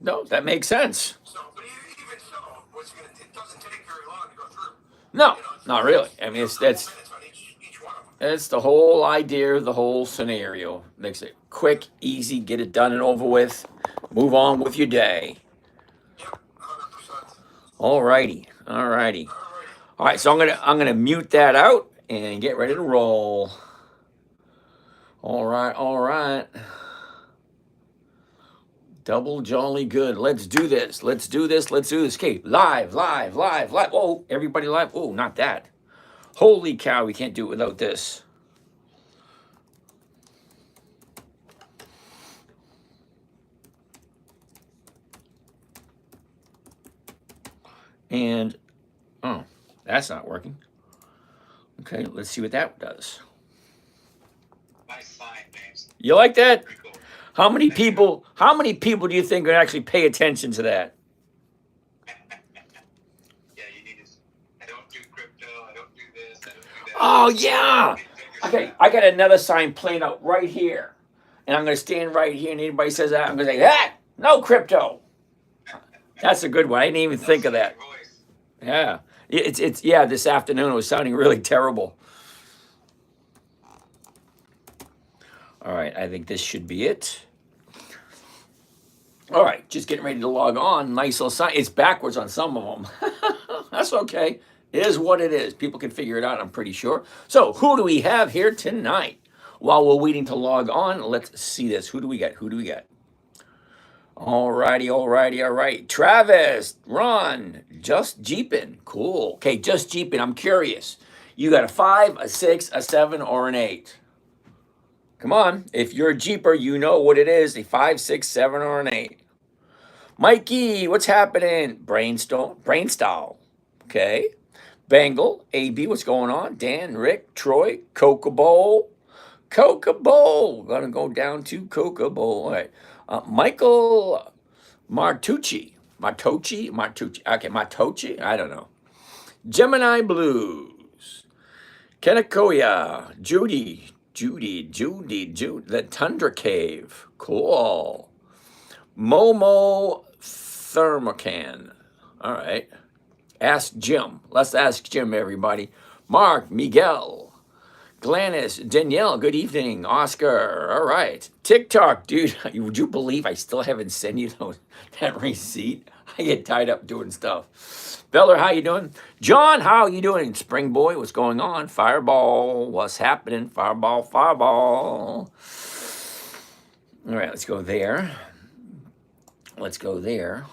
No, that makes sense. So, but even so, it doesn't take very long to go through. No, not really. I mean, Minutes on each one of them. it's the whole idea, the whole scenario. Makes it quick, easy, get it done and over with. Move on with your day. Yep, 100%. All righty, all righty. Alrighty. All right, so I'm gonna mute that out and get ready to roll. All right, all right. Double jolly good. Let's do this. Let's do this. Let's do this. Okay, live, live, live, live. Oh, everybody live. Oh, not that. Holy cow, we can't do it without this. And, oh, that's not working. Okay, let's see what that does. Nice sign, James. You like that? Pretty cool. How many people do you think would actually pay attention to that? Yeah, you need to. I don't do crypto. I don't do this. I don't do that. Oh, yeah. Okay, I got another sign playing out right here. And I'm going to stand right here, and anybody says that, I'm going to say, ah, no crypto. That's a good one. I didn't even think of that. Yeah. It's yeah, this afternoon it was sounding really terrible. All right, I think this should be it. All right, just getting ready to log on. Nice little sign. It's backwards on some of them. That's okay. It is what it is. People can figure it out, I'm pretty sure. So, who do we have here tonight? While we're waiting to log on, let's see this. Who do we got? Who do we got? All righty, all righty, all right. Travis, Ron, just Jeepin'. Cool. Okay, just Jeepin'. I'm curious. You got a 5, a 6, a 7, or an 8? Come on. If you're a Jeeper, you know what it is. A 5, 6, 7, or an 8. Mikey, what's happening? Brainstall. Okay. Bengal, AB, what's going on? Dan, Rick, Troy, Coca Bowl. Coca Bowl. Gonna go down to Coca Bowl. All right. Michael Martucci. Okay, Matochi? I don't know. Gemini Blues. Kenakoya. Judy. The Tundra Cave. Cool. Momo Thermocan. All right. Ask Jim. Let's ask Jim, everybody. Mark, Miguel, Gladys, Danielle, good evening. Oscar, all right. TikTok, dude, would you believe I still haven't sent you that receipt? I get tied up doing stuff. Beller, how you doing? John, how you doing? Spring Boy, what's going on? Fireball, what's happening? Fireball, fireball. All right, let's go there. Let's go there.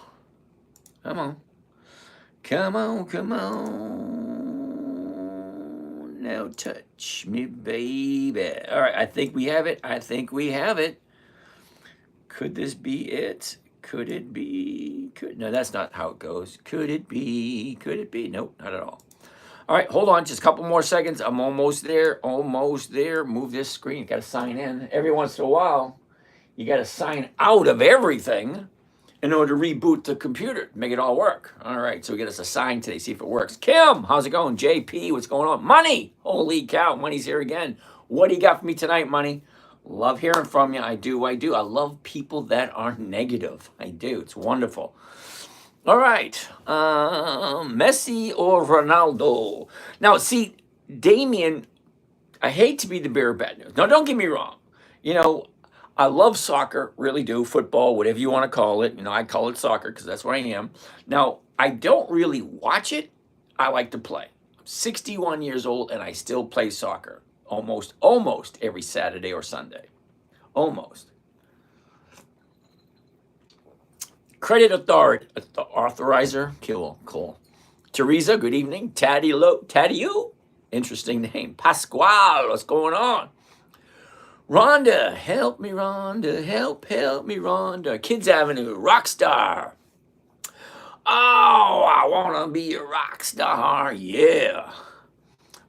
Come on. Come on, come on. Now touch me, baby. All right, I think we have it. Could this be it? Could it be? No, that's not how it goes. Could it be? Nope, not at all. All right, hold on, just a couple more seconds. I'm almost there, Move this screen. Got to sign in. Every once in a while, you got to sign out of everything in order to reboot the computer, make it all work. All right, so we get us a sign today, see if it works. Kim, how's it going? JP, what's going on? Money, holy cow, Money's here again. What do you got for me tonight, Money? Love hearing from you. I do. I love people that are negative. I do. It's wonderful. All right, Messi or Ronaldo? Now, see, Damien, I hate to be the bearer of bad news. Now, don't get me wrong. You know, I love soccer, really do. Football, whatever you want to call it. You know, I call it soccer because that's what I am. Now, I don't really watch it. I like to play. I'm 61 years old and I still play soccer almost every Saturday or Sunday. Almost. Credit authorizer. Cool. Teresa, good evening. Taddy you? Interesting name. Pasquale, what's going on? Rhonda, help me, Rhonda. Help me, Rhonda. Kids Avenue, Rockstar. Oh, I want to be a rock star. Yeah.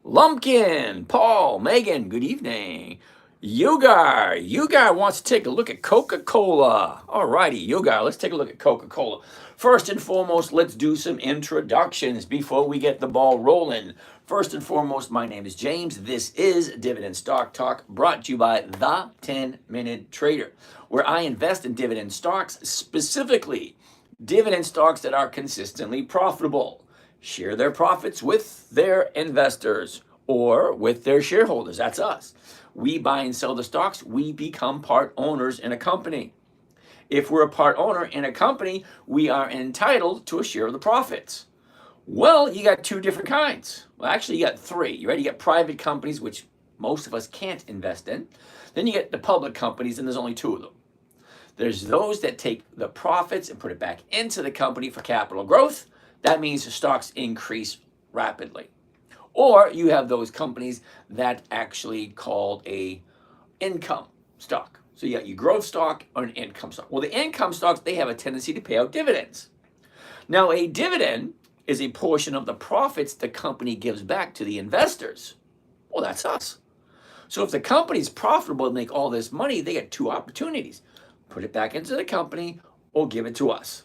Lumpkin, Paul, Megan, good evening. Yugar wants to take a look at Coca-Cola. All righty, Yugar, let's take a look at Coca-Cola. First and foremost, let's do some introductions before we get the ball rolling. First and foremost, my name is James. This is Dividend Stock Talk, brought to you by The 10-Minute Trader, where I invest in dividend stocks, specifically dividend stocks that are consistently profitable. Share their profits with their investors or with their shareholders. That's us. We buy and sell the stocks. We become part owners in a company. If we're a part owner in a company, we are entitled to a share of the profits. Well, you got two different kinds. Well, actually, you got three. You ready? You got private companies, which most of us can't invest in. Then you get the public companies, and there's only two of them. There's those that take the profits and put it back into the company for capital growth. That means the stocks increase rapidly. Or you have those companies that actually called a income stock. So you got your growth stock or an income stock. Well, the income stocks, they have a tendency to pay out dividends. Now, a dividend is a portion of the profits the company gives back to the investors. Well, that's us. So if the company's profitable and make all this money, they get two opportunities. Put it back into the company or give it to us.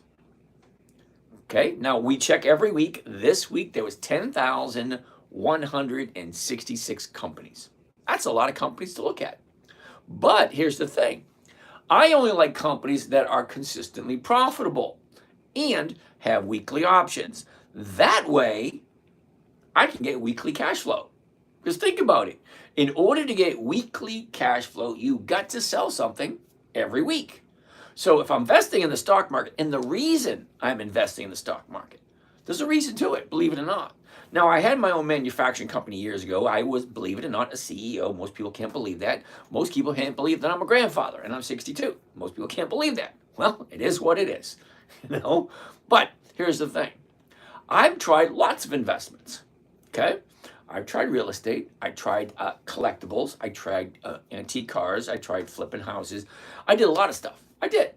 Okay, now we check every week. This week there was 10,166 companies. That's a lot of companies to look at. But here's the thing. I only like companies that are consistently profitable and have weekly options. That way, I can get weekly cash flow. Because think about it. In order to get weekly cash flow, you got to sell something every week. So if I'm investing in the stock market, and the reason I'm investing in the stock market, there's a reason to it, believe it or not. Now, I had my own manufacturing company years ago. I was, believe it or not, a CEO. Most people can't believe that. Most people can't believe that I'm a grandfather, and I'm 62. Most people can't believe that. Well, it is what it is, you know? But here's the thing. I've tried lots of investments, okay? I've tried real estate. I tried collectibles. I tried antique cars. I tried flipping houses. I did a lot of stuff. I did.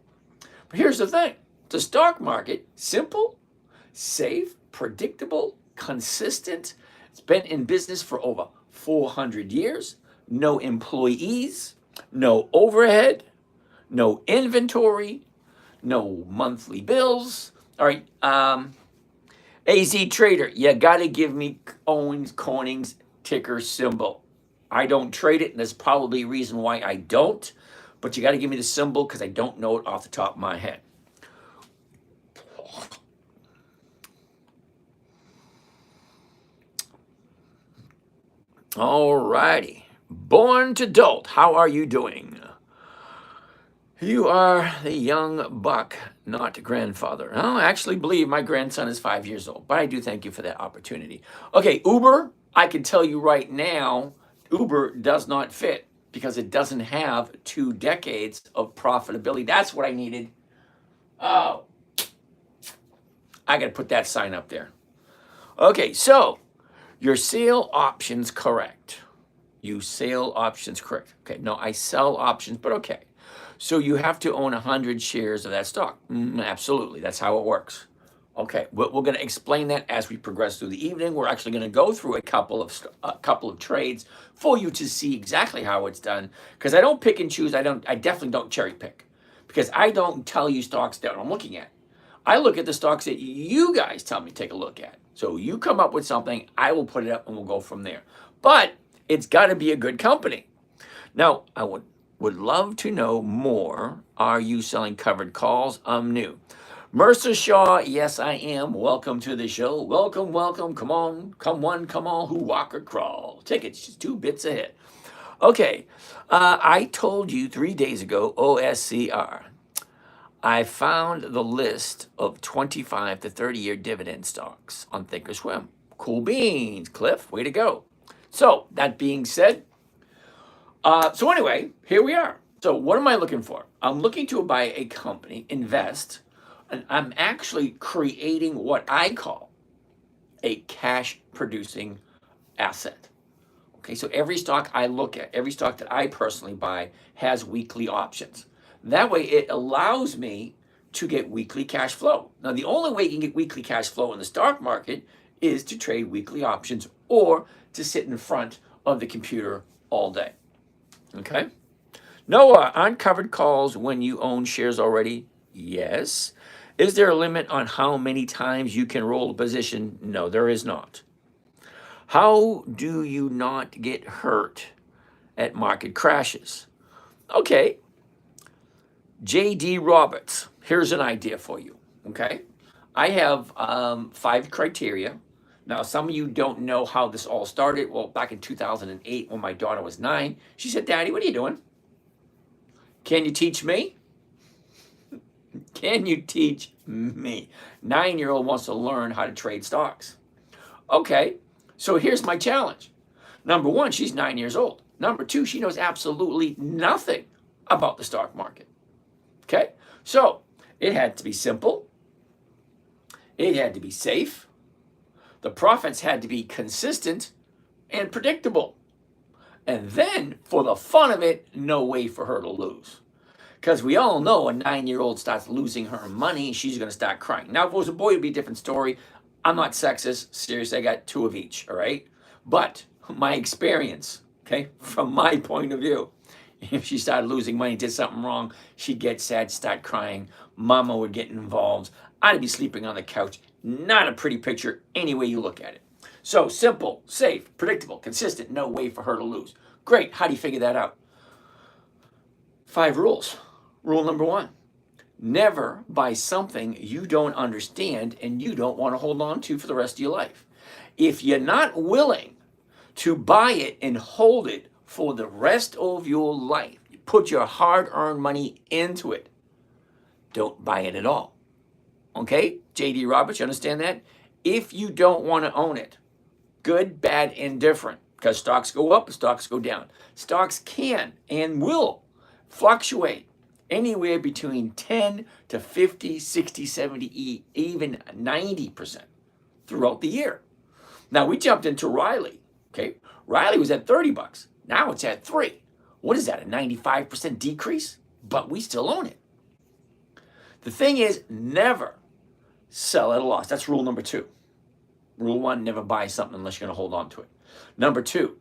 But here's the thing. The stock market, simple, safe, predictable, consistent. It's been in business for over 400 years. No employees, no overhead, no inventory, no monthly bills. All right. AZ Trader, you got to give me Owens Corning's ticker symbol. I don't trade it, and there's probably a reason why I don't, but you got to give me the symbol because I don't know it off the top of my head. All righty. Born to Dolt, how are you doing? You are the young buck, not grandfather. I actually believe my grandson is 5 years old, but I do thank you for that opportunity. Okay, Uber, I can tell you right now, Uber does not fit because it doesn't have 2 decades of profitability. That's what I needed. Oh, I got to put that sign up there. Okay, so your sale options correct. You sell options correct. Okay, no, I sell options, but okay. So you have to own 100 shares of that stock. Absolutely, that's how it works. Okay, we're going to explain that as we progress through the evening. We're actually going to go through a couple of trades for you to see exactly how it's done. Because I don't pick and choose. I definitely don't cherry pick. Because I don't tell you stocks that I'm looking at. I look at the stocks that you guys tell me to take a look at. So you come up with something, I will put it up, and we'll go from there. But it's got to be a good company. Now, I would love to know more. Are you selling covered calls? I'm new. Mercer Shaw, yes, I am. Welcome to the show. Welcome, welcome. Come on, come one, come all who walk or crawl. Tickets, just 2 bits ahead. Okay, I told you 3 days ago, OSCR. I found the list of 25 to 30-year dividend stocks on Thinkorswim. Cool beans, Cliff. Way to go. So, that being said, so anyway, here we are. So what am I looking for? I'm looking to buy a company, invest, and I'm actually creating what I call a cash-producing asset. Okay, so every stock I look at, every stock that I personally buy has weekly options. That way it allows me to get weekly cash flow. Now, the only way you can get weekly cash flow in the stock market is to trade weekly options or to sit in front of the computer all day. Okay. Noah, aren't covered calls when you own shares already? Yes. Is there a limit on how many times you can roll a position? No, there is not. How do you not get hurt at market crashes? Okay, J.D. Roberts, here's an idea for you. Okay, I have 5 criteria. Now, some of you don't know how this all started. Well, back in 2008, when my daughter was 9, she said, "Daddy, what are you doing? Can you teach me? Can you teach me?" 9-year-old wants to learn how to trade stocks. Okay, so here's my challenge. Number one, she's 9 years old. Number two, she knows absolutely nothing about the stock market. Okay, so it had to be simple, it had to be safe, the profits had to be consistent and predictable. And then, for the fun of it, no way for her to lose. Because we all know a 9-year-old starts losing her money, she's going to start crying. Now, if it was a boy, it'd be a different story. I'm not sexist. Seriously, I got 2 of each, all right? But my experience, okay, from my point of view, if she started losing money, did something wrong, she'd get sad, start crying. Mama would get involved. I'd be sleeping on the couch. Not a pretty picture any way you look at it. So simple, safe, predictable, consistent, no way for her to lose. Great. How do you figure that out? 5 rules. Rule number 1. Never buy something you don't understand and you don't want to hold on to for the rest of your life. If you're not willing to buy it and hold it for the rest of your life, you put your hard-earned money into it, don't buy it at all. Okay? J.D. Roberts, you understand that? If you don't want to own it, good, bad, indifferent, because stocks go up, stocks go down. Stocks can and will fluctuate anywhere between 10 to 50, 60, 70, even 90% throughout the year. Now, we jumped into Riley. Okay, Riley was at $30. Now it's at 3. What is that, a 95% decrease? But we still own it. The thing is, never sell at a loss. That's rule number 2. Rule 1, never buy something unless you're going to hold on to it. Number 2,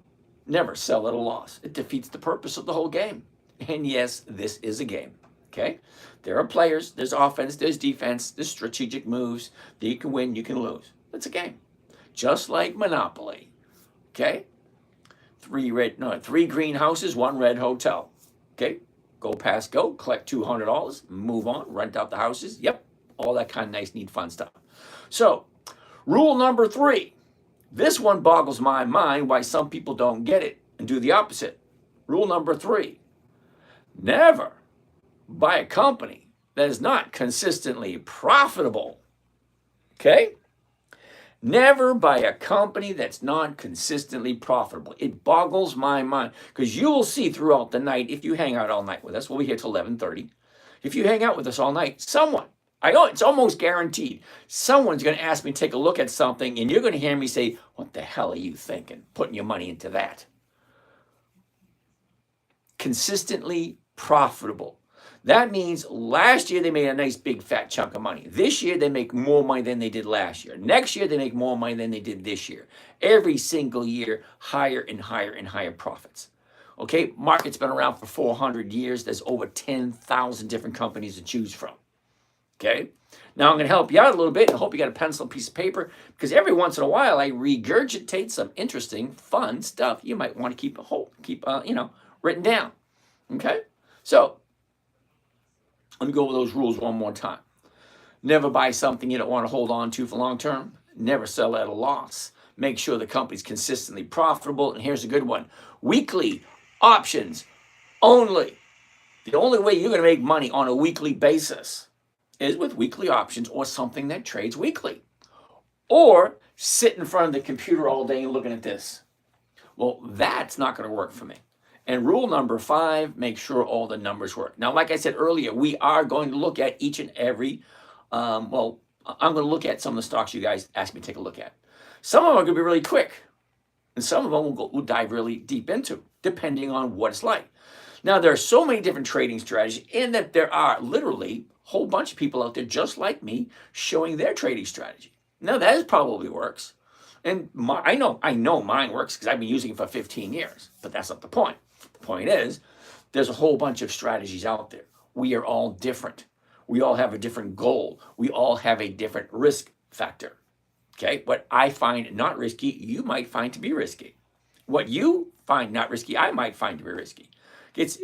never sell at a loss. It defeats the purpose of the whole game. And yes, this is a game. Okay? There are players, there's offense, there's defense, there's strategic moves. You can win, you can lose. It's a game. Just like Monopoly. Okay? 3 green houses, 1 red hotel. Okay? Go past go, collect $200, move on, rent out the houses. Yep, all that kind of nice, neat, fun stuff. So, rule number 3. This one boggles my mind why some people don't get it and do the opposite. Rule number 3. Never buy a company that is not consistently profitable. Okay? Never buy a company that's not consistently profitable. It boggles my mind because you will see throughout the night, if you hang out all night with us, we'll be here till 11:30. If you hang out with us all night, it's almost guaranteed, someone's going to ask me to take a look at something and you're going to hear me say, "What the hell are you thinking? Putting your money into that?" Consistently profitable. That means last year they made a nice big fat chunk of money. This year they make more money than they did last year. Next year they make more money than they did this year. Every single year, higher and higher and higher profits. Okay, market's been around for 400 years. There's over 10,000 different companies to choose from. Okay, now I'm going to help you out a little bit. I hope you got a pencil and piece of paper because every once in a while I regurgitate some interesting, fun stuff you might want to keep written down. Okay, so let me go over those rules one more time. Never buy something you don't want to hold on to for long term. Never sell at a loss. Make sure the company's consistently profitable. And here's a good one. Weekly options only. The only way you're going to make money on a weekly basis is with weekly options or something that trades weekly. Or sit in front of the computer all day and looking at this. Well, that's not going to work for me. And rule number 5, make sure all the numbers work. Now, like I said earlier, we are going to look at each and every, I'm going to look at some of the stocks you guys asked me to take a look at. Some of them are going to be really quick. And some of them we'll dive really deep into, depending on what it's like. Now, there are so many different trading strategies in that there are literally a whole bunch of people out there just like me showing their trading strategy. Now, that probably works. And I know mine works because I've been using it for 15 years, but that's not the point. The point is, there's a whole bunch of strategies out there. We are all different. We all have a different goal. We all have a different risk factor. Okay, what I find not risky, you might find to be risky. What you find not risky, I might find to be risky. There's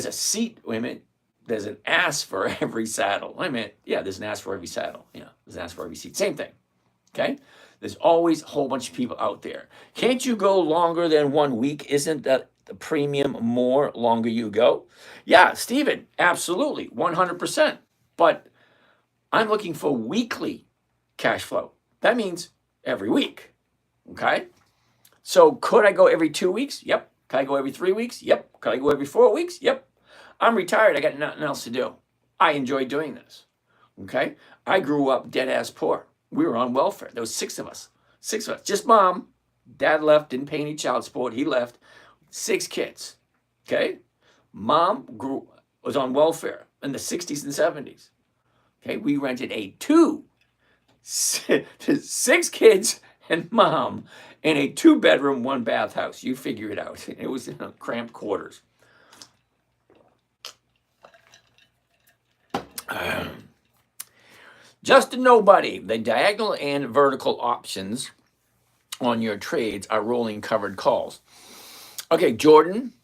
a seat. Wait a minute. There's an ass for every saddle. Wait a minute. Yeah, there's an ass for every saddle. Yeah, there's an ass for every seat. Same thing. Okay. There's always a whole bunch of people out there. Can't you go longer than 1 week? Isn't that the premium more longer you go? Yeah, Stephen, absolutely, 100%. But I'm looking for weekly cash flow. That means every week. Okay. So could I go every 2 weeks? Yep. Could I go every 3 weeks? Yep. Could I go every 4 weeks? Yep. I'm retired. I got nothing else to do. I enjoy doing this. Okay. I grew up dead ass poor. We were on welfare. There was 6 of us. 6 of us. Just mom. Dad left, didn't pay any child support. He left. 6 kids. Okay. Mom was on welfare in the 60s and 70s. Okay. We rented a 6 kids and mom in a 2-bedroom, 1-bath house. You figure it out. It was in cramped quarters. Just a nobody. The diagonal and vertical options on your trades are rolling covered calls. Okay, Justin,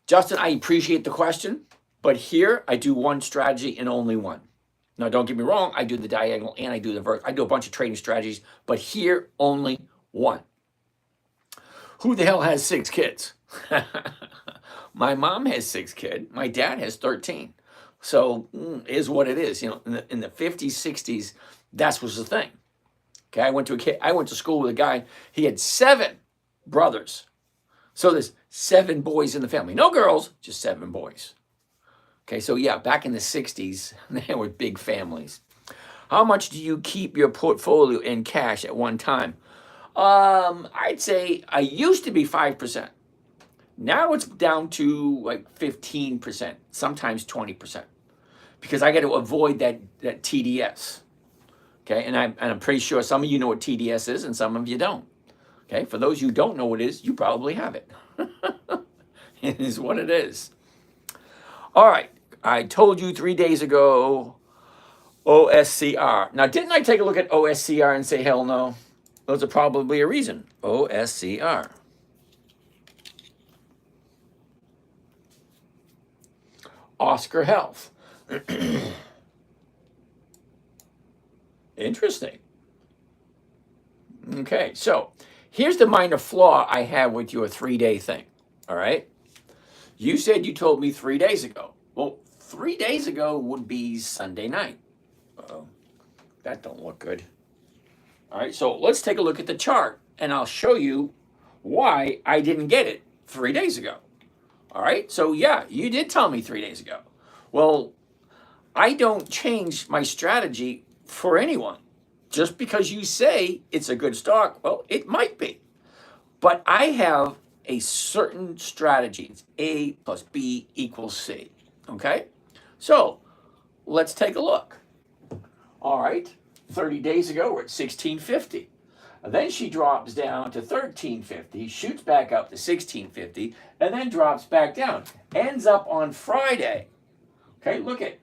Justin, I appreciate the question, but here I do one strategy and only one. Now, don't get me wrong, I do the diagonal and I do the vertical. I do a bunch of trading strategies, but here only one. Who the hell has 6 kids? My mom has 6 kids. My dad has 13. So is what it is. In the 50s, 60s, that was the thing. Okay, I went to school with a guy. He had 7 brothers. So there's 7 boys in the family. No girls, just 7 boys. Okay, so yeah, back in the 60s, they were big families. How much do you keep your portfolio in cash at one time? I'd say I used to be 5%. Now it's down to like 15%, sometimes 20%, because I got to avoid that TDS. Okay, and I'm pretty sure some of you know what TDS is and some of you don't. Okay, for those who don't know what it is, you probably have it. It is what it is. All right, I told you 3 days ago, OSCR. Now, didn't I take a look at OSCR and say, hell no? There's probably a reason. OSCR. Oscar Health. Interesting. Okay, so here's the minor flaw I have with your 3-day thing. All right. You said you told me 3 days ago. Well, 3 days ago would be Sunday night. Uh-oh. That don't look good. All right, so let's take a look at the chart, and I'll show you why I didn't get it 3 days ago. All right, so yeah, you did tell me 3 days ago. Well, I don't change my strategy for anyone. Just because you say it's a good stock, well, it might be. But I have a certain strategy. It's A plus B equals C. Okay? So let's take a look. All right. 30 days ago, we're at 1650. Then she drops down to 1350, shoots back up to 1650, and then drops back down. Ends up on Friday. Okay, look at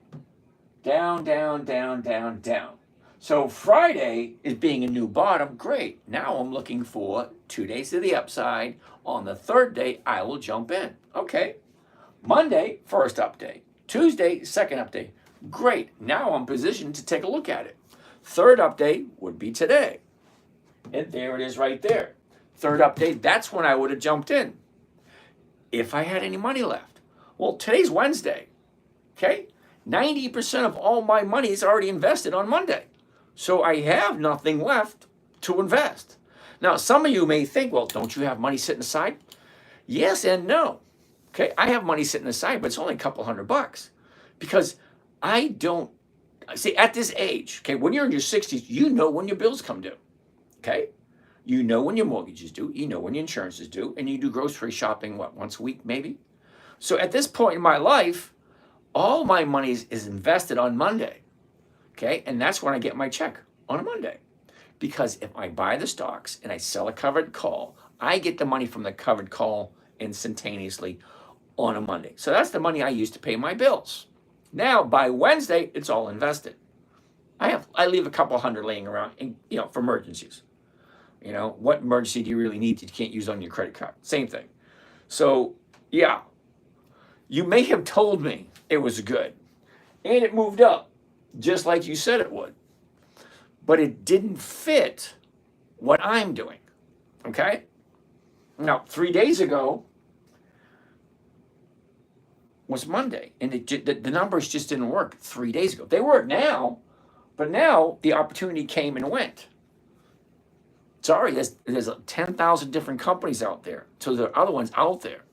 down, down, down, down, down. So Friday is being a new bottom. Great. Now I'm looking for 2 days to the upside. On the 3rd day, I will jump in. Okay. Monday, first update. Tuesday, second update. Great. Now I'm positioned to take a look at it. 3rd update would be today. And there it is right there. 3rd update, that's when I would have jumped in. If I had any money left. Well, today's Wednesday. Okay? 90% of all my money is already invested on Monday. So I have nothing left to invest. Now, some of you may think, well, don't you have money sitting aside? Yes and no. Okay, I have money sitting aside, but it's only a couple $100 because I don't see at this age. Okay, when you're in your 60s, you know when your bills come due. Okay, you know when your mortgage is due, you know when your insurance is due, and you do grocery shopping once a week maybe. So at this point in my life, all my money is invested on Monday. Okay, and that's when I get my check on a Monday. Because if I buy the stocks and I sell a covered call, I get the money from the covered call instantaneously on a Monday. So that's the money I use to pay my bills. Now by Wednesday, it's all invested. I leave a couple hundred laying around, for emergencies. What emergency do you really need that you can't use on your credit card? Same thing. So yeah, you may have told me it was good, and it moved up, just like you said it would, but it didn't fit what I'm doing. Okay. Now 3 days ago was Monday, and the numbers just didn't work 3 days ago. They work now, but now the opportunity came and went. Sorry, there's 10,000 different companies out there, so there are other ones out there.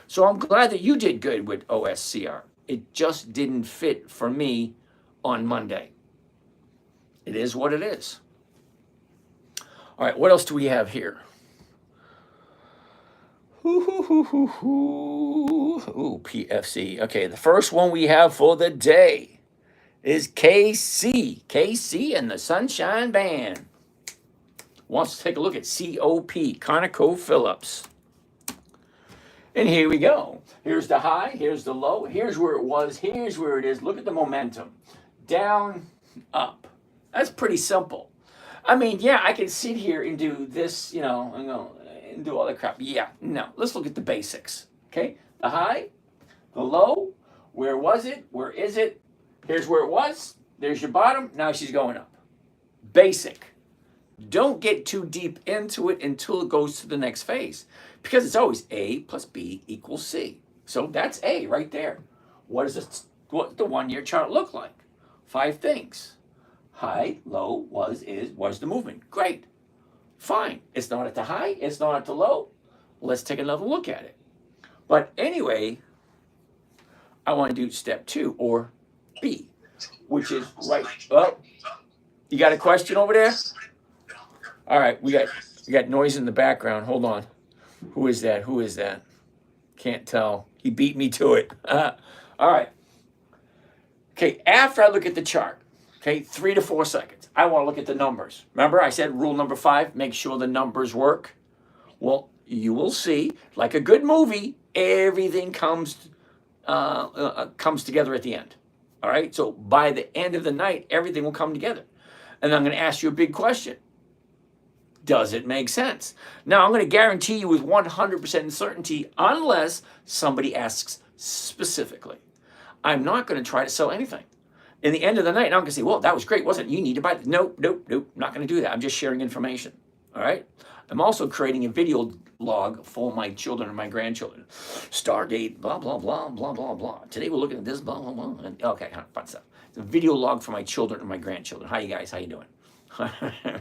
So I'm glad that you did good with OSCR. It just didn't fit for me on Monday. It is what it is. All right, what else do we have here? Ooh, PFC. Okay, the first one we have for the day is KC. KC and the Sunshine Band wants to take a look at COP, ConocoPhillips. And here we go. Here's the high, here's the low, here's where it was, here's where it is. Look at the momentum. Down, up. That's pretty simple. I mean, yeah, I can sit here and do this, and do all the crap. Yeah, no. Let's look at the basics. Okay? The high, the low, where was it? Where is it? Here's where it was. There's your bottom. Now she's going up. Basic. Don't get too deep into it until it goes to the next phase, because it's always A plus B equals C. So that's A right there. What does the 1 year chart look like? 5 things. High, low, was, is, was the movement. Great. Fine. It's not at the high. It's not at the low. Let's take another look at it. But anyway, I want to do step 2, or B, which is right. Well, you got a question over there? All right, we got noise in the background. Hold on. Who is that? Who is that? Can't tell. He beat me to it. All right. Okay, after I look at the chart, 3 to 4 seconds, I want to look at the numbers. Remember, I said rule number 5, make sure the numbers work. Well, you will see, like a good movie, everything comes together at the end. All right, so by the end of the night, everything will come together. And I'm going to ask you a big question. Does it make sense? Now, I'm going to guarantee you with 100% certainty, unless somebody asks specifically. I'm not going to try to sell anything. In the end of the night, I'm going to say, well, that was great, wasn't it? You need to buy it. Nope. I'm not going to do that. I'm just sharing information. All right? I'm also creating a video log for my children and my grandchildren. Stardate, blah, blah, blah, blah, blah, blah. Today we're looking at this, blah, blah, blah. And, okay, fun stuff. It's a video log for my children and my grandchildren. Hi, you guys. How you doing?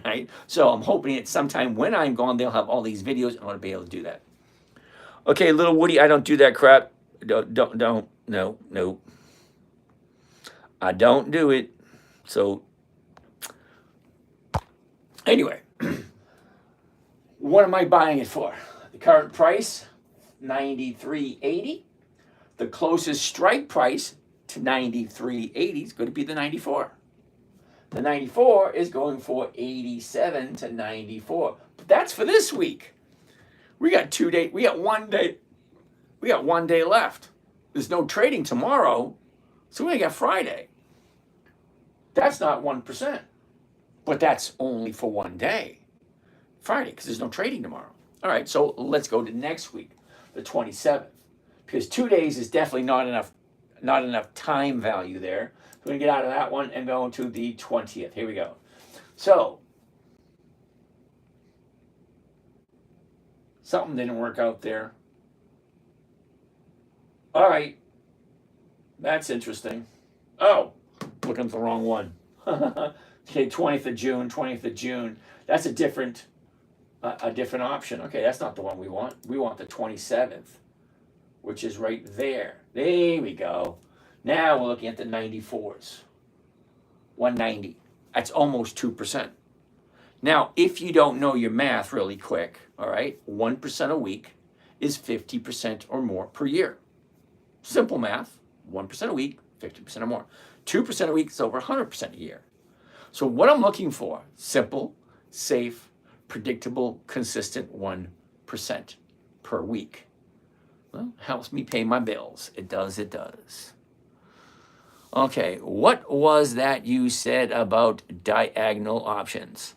Right? So I'm hoping at sometime when I'm gone, they'll have all these videos and I want to be able to do that. Okay, little Woody, I don't do that crap. No. I don't do it. So anyway, what am I buying it for? The current price, $93.80. The closest strike price to $93.80 is going to be the 94. The 94 is going for 87 to 94. But that's for this week. We got 2 days. We got 1 day. We got 1 day left. There's no trading tomorrow, so we only got Friday. That's not 1%, but that's only for 1 day. Friday, because there's no trading tomorrow. All right, so let's go to next week, the 27th, because 2 days is definitely not enough time value there. So we're going to get out of that one and go to the 20th. Here we go. So something didn't work out there. All right. That's interesting. Oh, looking at the wrong one. Okay, 20th of June. That's a different option. Okay, that's not the one we want. We want the 27th, which is right there. There we go. Now we're looking at the 94s. 190. That's almost 2%. Now, if you don't know your math really quick, all right, 1% a week is 50% or more per year. Simple math. 1% a week, 50% or more. 2% a week is over 100% a year. So what I'm looking for, simple, safe, predictable, consistent 1%. 1% per week. Well, helps me pay my bills. It does, it does. Okay, what was that you said about diagonal options?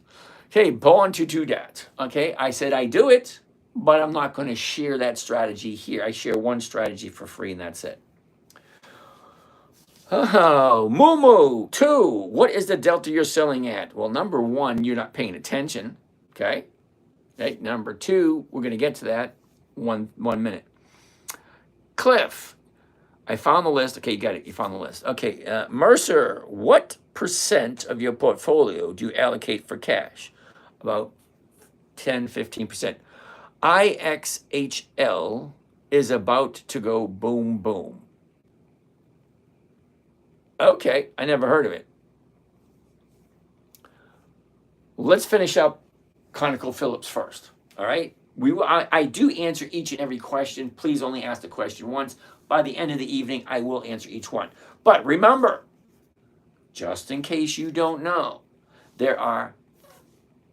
Okay, born to do that. Okay, I said I do it, but I'm not going to share that strategy here. I share one strategy for free, and that's it. Oh, Moo 2. What is the delta you're selling at? Well, number one, you're not paying attention. Okay. Okay. Number two, we're going to get to that. One minute. Cliff, I found the list. Okay, you got it. You found the list. Okay, Mercer, what percent of your portfolio do you allocate for cash? About 10, 15%. IXHL is about to go boom, boom. Okay, I never heard of it. Let's finish up ConocoPhillips first. All right. I do answer each and every question. Please only ask the question once. By the end of the evening, I will answer each one. But remember, just in case you don't know, there are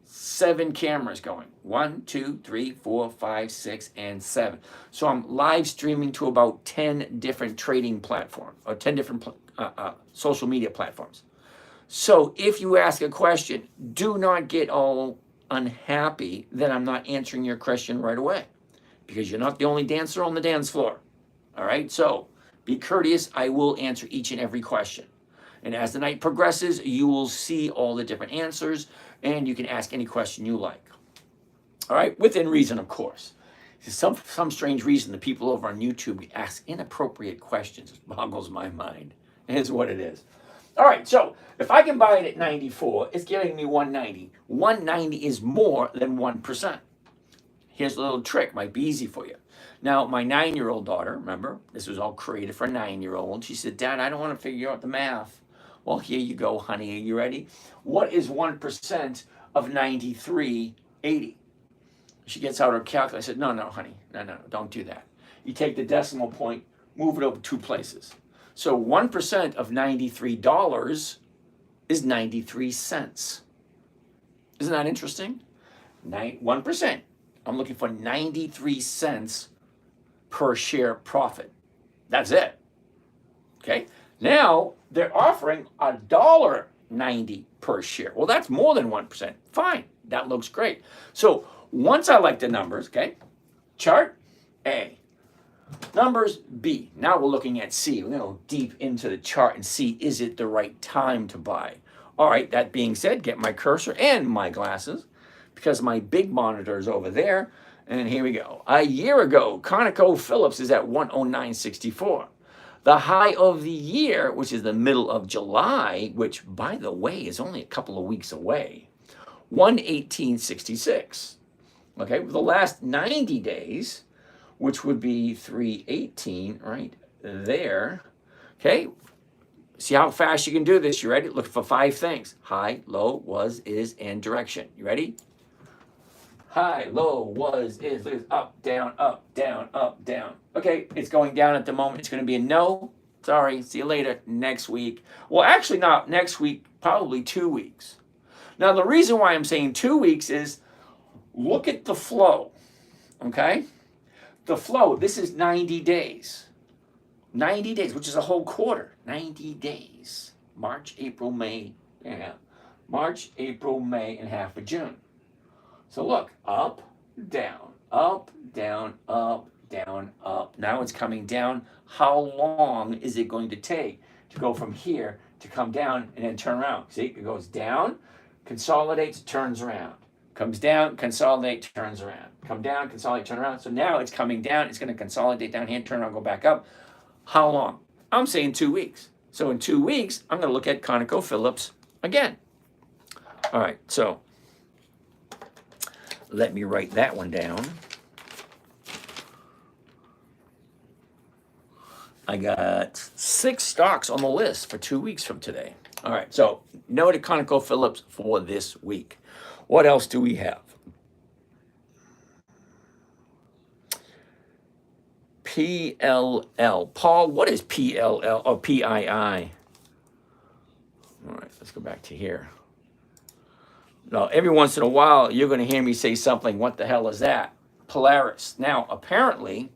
7 cameras going. 1, 2, 3, 4, 5, 6, and 7. So I'm live streaming to about 10 different trading platforms or 10 different social media platforms. So if you ask a question, do not get all unhappy that I'm not answering your question right away, because you're not the only dancer on the dance floor. All right, so be courteous. I will answer each and every question. And as the night progresses, you will see all the different answers, and you can ask any question you like. All right, within reason, of course. Some strange reason the people over on YouTube ask inappropriate questions. It boggles my mind. It is what it is. All right, so if I can buy it at 94, it's giving me 190. 190 is more than 1%. Here's a little trick, might be easy for you. Now, my 9-year-old daughter, remember, this was all created for a 9-year-old. She said, Dad, I don't want to figure out the math. Well, here you go, honey. Are you ready? What is 1% of 93.80? She gets out her calculator. I said, no, honey. No, don't do that. You take the decimal point, move it over 2 places. So 1% of $93 is 93 cents. Isn't that interesting? 1%. I'm looking for 93 cents per share profit. That's it. Okay. Now they're offering $1.90 per share. Well, that's more than 1%. Fine. That looks great. So once I like the numbers, okay, chart A. Numbers B. Now we're looking at C. We're going to go deep into the chart and see, is it the right time to buy? All right, that being said, get my cursor and my glasses, because my big monitor is over there. And here we go. A year ago, ConocoPhillips is at 109.64. The high of the year, which is the middle of July, which, by the way, is only a couple of weeks away, 118.66. Okay, for the last 90 days, which would be 318 right there. Okay, see how fast you can do this. You ready? Look for 5 things: high, low, was, is, and direction. You ready? High, low, was, is, up, down, up, down, up, down. Okay, it's going down at the moment. It's going to be a no. Sorry, see you later next week. Well, actually not next week, probably 2 weeks. Now, the reason why I'm saying 2 weeks is look at the flow, okay? The flow, this is 90 days. 90 days, which is a whole quarter. 90 days. March, April, May, March, April, May, and half of June. So look, up, down, up, down, up, down, up. Now it's coming down. How long is it going to take to go from here to come down and then turn around? See, it goes down, consolidates, turns around. Comes down, consolidate, turns around. Come down, consolidate, turn around. So now it's coming down. It's going to consolidate down here, turn around, go back up. How long? I'm saying 2 weeks. So in 2 weeks, I'm going to look at ConocoPhillips again. All right, so let me write that one down. I got 6 stocks on the list for 2 weeks from today. All right, so no to ConocoPhillips for this week. What else do we have? PLL. Paul, what is PLL or PII? All right, let's go back to here. Now, every once in a while, you're going to hear me say something. What the hell is that? Polaris. Now, apparently,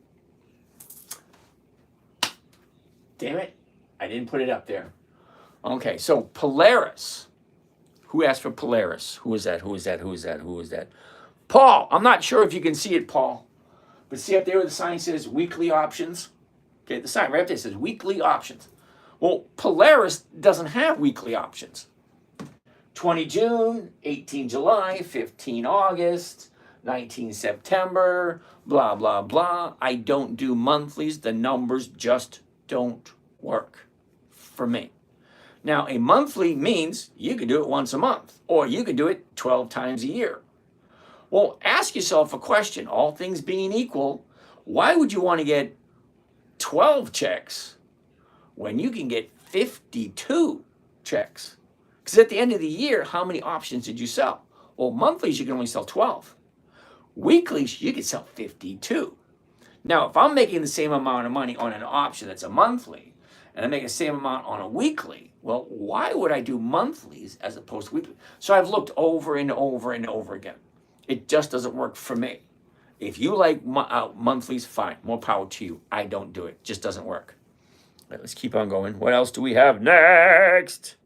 damn it, I didn't put it up there. Okay, so Polaris. Who asked for Polaris? Who is that? Who is that? Who is that? Who is that? Paul. I'm not sure if you can see it, Paul. But see up there where the sign says weekly options? Okay, the sign right up there says weekly options. Well, Polaris doesn't have weekly options. 20 June, 18 July, 15 August, 19 September, blah, blah, blah. I don't do monthlies. The numbers just don't work for me. Now, a monthly means you can do it once a month, or you can do it 12 times a year. Well, ask yourself a question. All things being equal, why would you want to get 12 checks when you can get 52 checks? Because at the end of the year, how many options did you sell? Well, monthlies, you can only sell 12. Weeklies, you can sell 52. Now, if I'm making the same amount of money on an option that's a monthly, and I make the same amount on a weekly, well, why would I do monthlies as opposed to weekly? So I've looked over and over and over again. It just doesn't work for me. If you like monthlies, fine, more power to you. I don't do it. Just doesn't work. All right, let's keep on going. What else do we have next?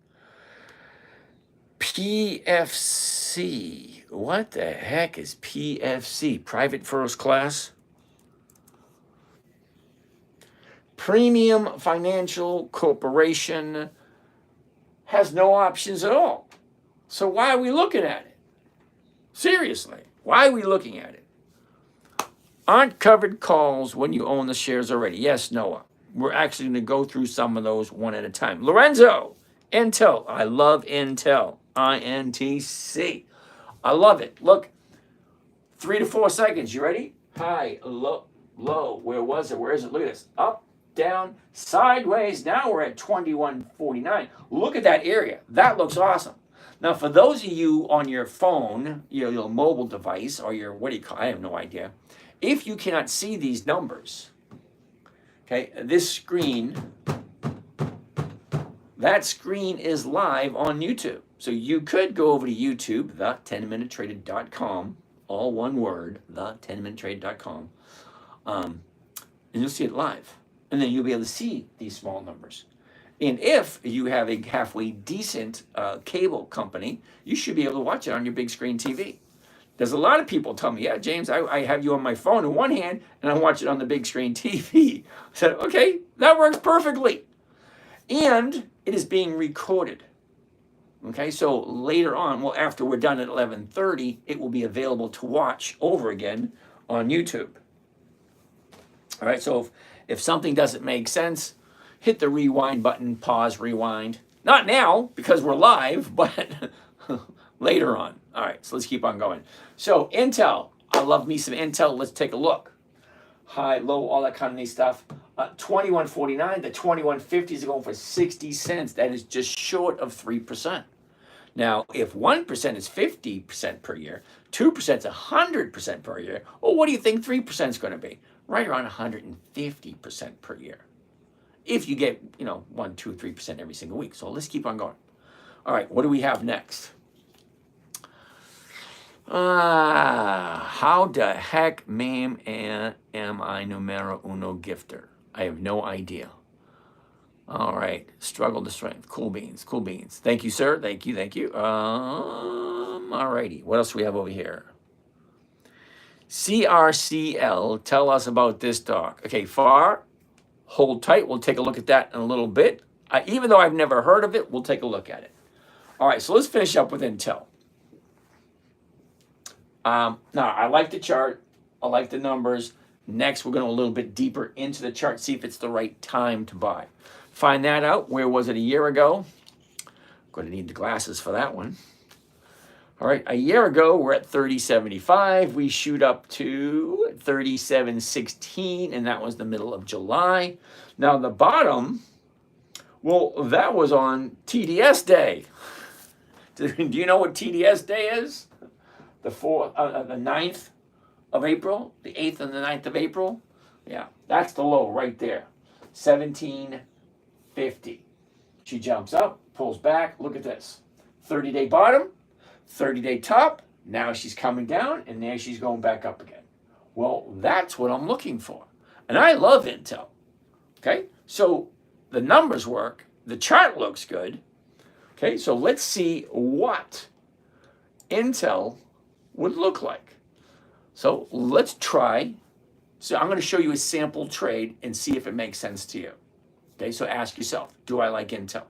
PFC. What the heck is PFC? Private first class? Premium Financial Corporation has no options at all. So why are we looking at it? Seriously, why are we looking at it? Aren't covered calls when you own the shares already? Yes, Noah. We're actually going to go through some of those one at a time. Lorenzo, Intel. I love Intel. INTC. I love it. Look, 3 to 4 seconds. You ready? High, low, low. Where was it? Where is it? Look at this. Up, down, sideways. Now we're at 2149. Look at that area. That looks awesome. Now, for those of you on your phone, your mobile device, or your, what do you call it? I have no idea. If you cannot see these numbers, okay, this screen, that screen is live on YouTube. So you could go over to YouTube, the10minutetrader.com, all one word, the10minutetrader.com, and you'll see it live. And then you'll be able to see these small numbers. And if you have a halfway decent cable company, you should be able to watch it on your big screen TV. There's a lot of people tell me, yeah, James, I have you on my phone in one hand and I watch it on the big screen TV. I said, okay, that works perfectly. And it is being recorded. Okay, so later on, well, after we're done at 11:30, it will be available to watch over again on YouTube. All right, so if something doesn't make sense, hit the rewind button, pause, rewind. Not now, because we're live, but later on. All right, so let's keep on going. So Intel, I love me some Intel. Let's take a look. High, low, all that kind of neat stuff. 21.49, the 21.50s are going for 60 cents. That is just short of 3%. Now, if 1% is 50% per year, 2% is 100% per year, well, what do you think 3% is going to be? Right around 150% per year. If you get, 1, 2, 3% every single week. So let's keep on going. All right, what do we have next? How the heck, ma'am, am I numero uno gifter? I have no idea. All right, struggle to strength. Cool beans, cool beans. Thank you, sir. Thank you, thank you. All righty. What else do we have over here? CRCL, tell us about this dog. Okay, FAR, hold tight. We'll take a look at that in a little bit. Even though I've never heard of it, we'll take a look at it. All right, so let's finish up with Intel. Now, I like the chart. I like the numbers. Next, we're going to go a little bit deeper into the chart, see if it's the right time to buy. Find that out. Where was it a year ago? Going to need the glasses for that one. All right, a year ago, we're at 30.75. We shoot up to 37.16, and that was the middle of July. Now, the bottom, well, that was on TDS Day. Do you know what TDS Day is? The 9th of April, the 8th and the 9th of April. Yeah, that's the low right there, 17.50. She jumps up, pulls back. Look at this, 30-day bottom, 30-day top. Now she's coming down, and there she's going back up again. Well, that's what I'm looking for. And I love Intel. Okay, so the numbers work, the chart looks good. Okay, so let's see what Intel would look like. So let's try. So I'm going to show you a sample trade and see if it makes sense to you. Okay, so ask yourself, do I like Intel?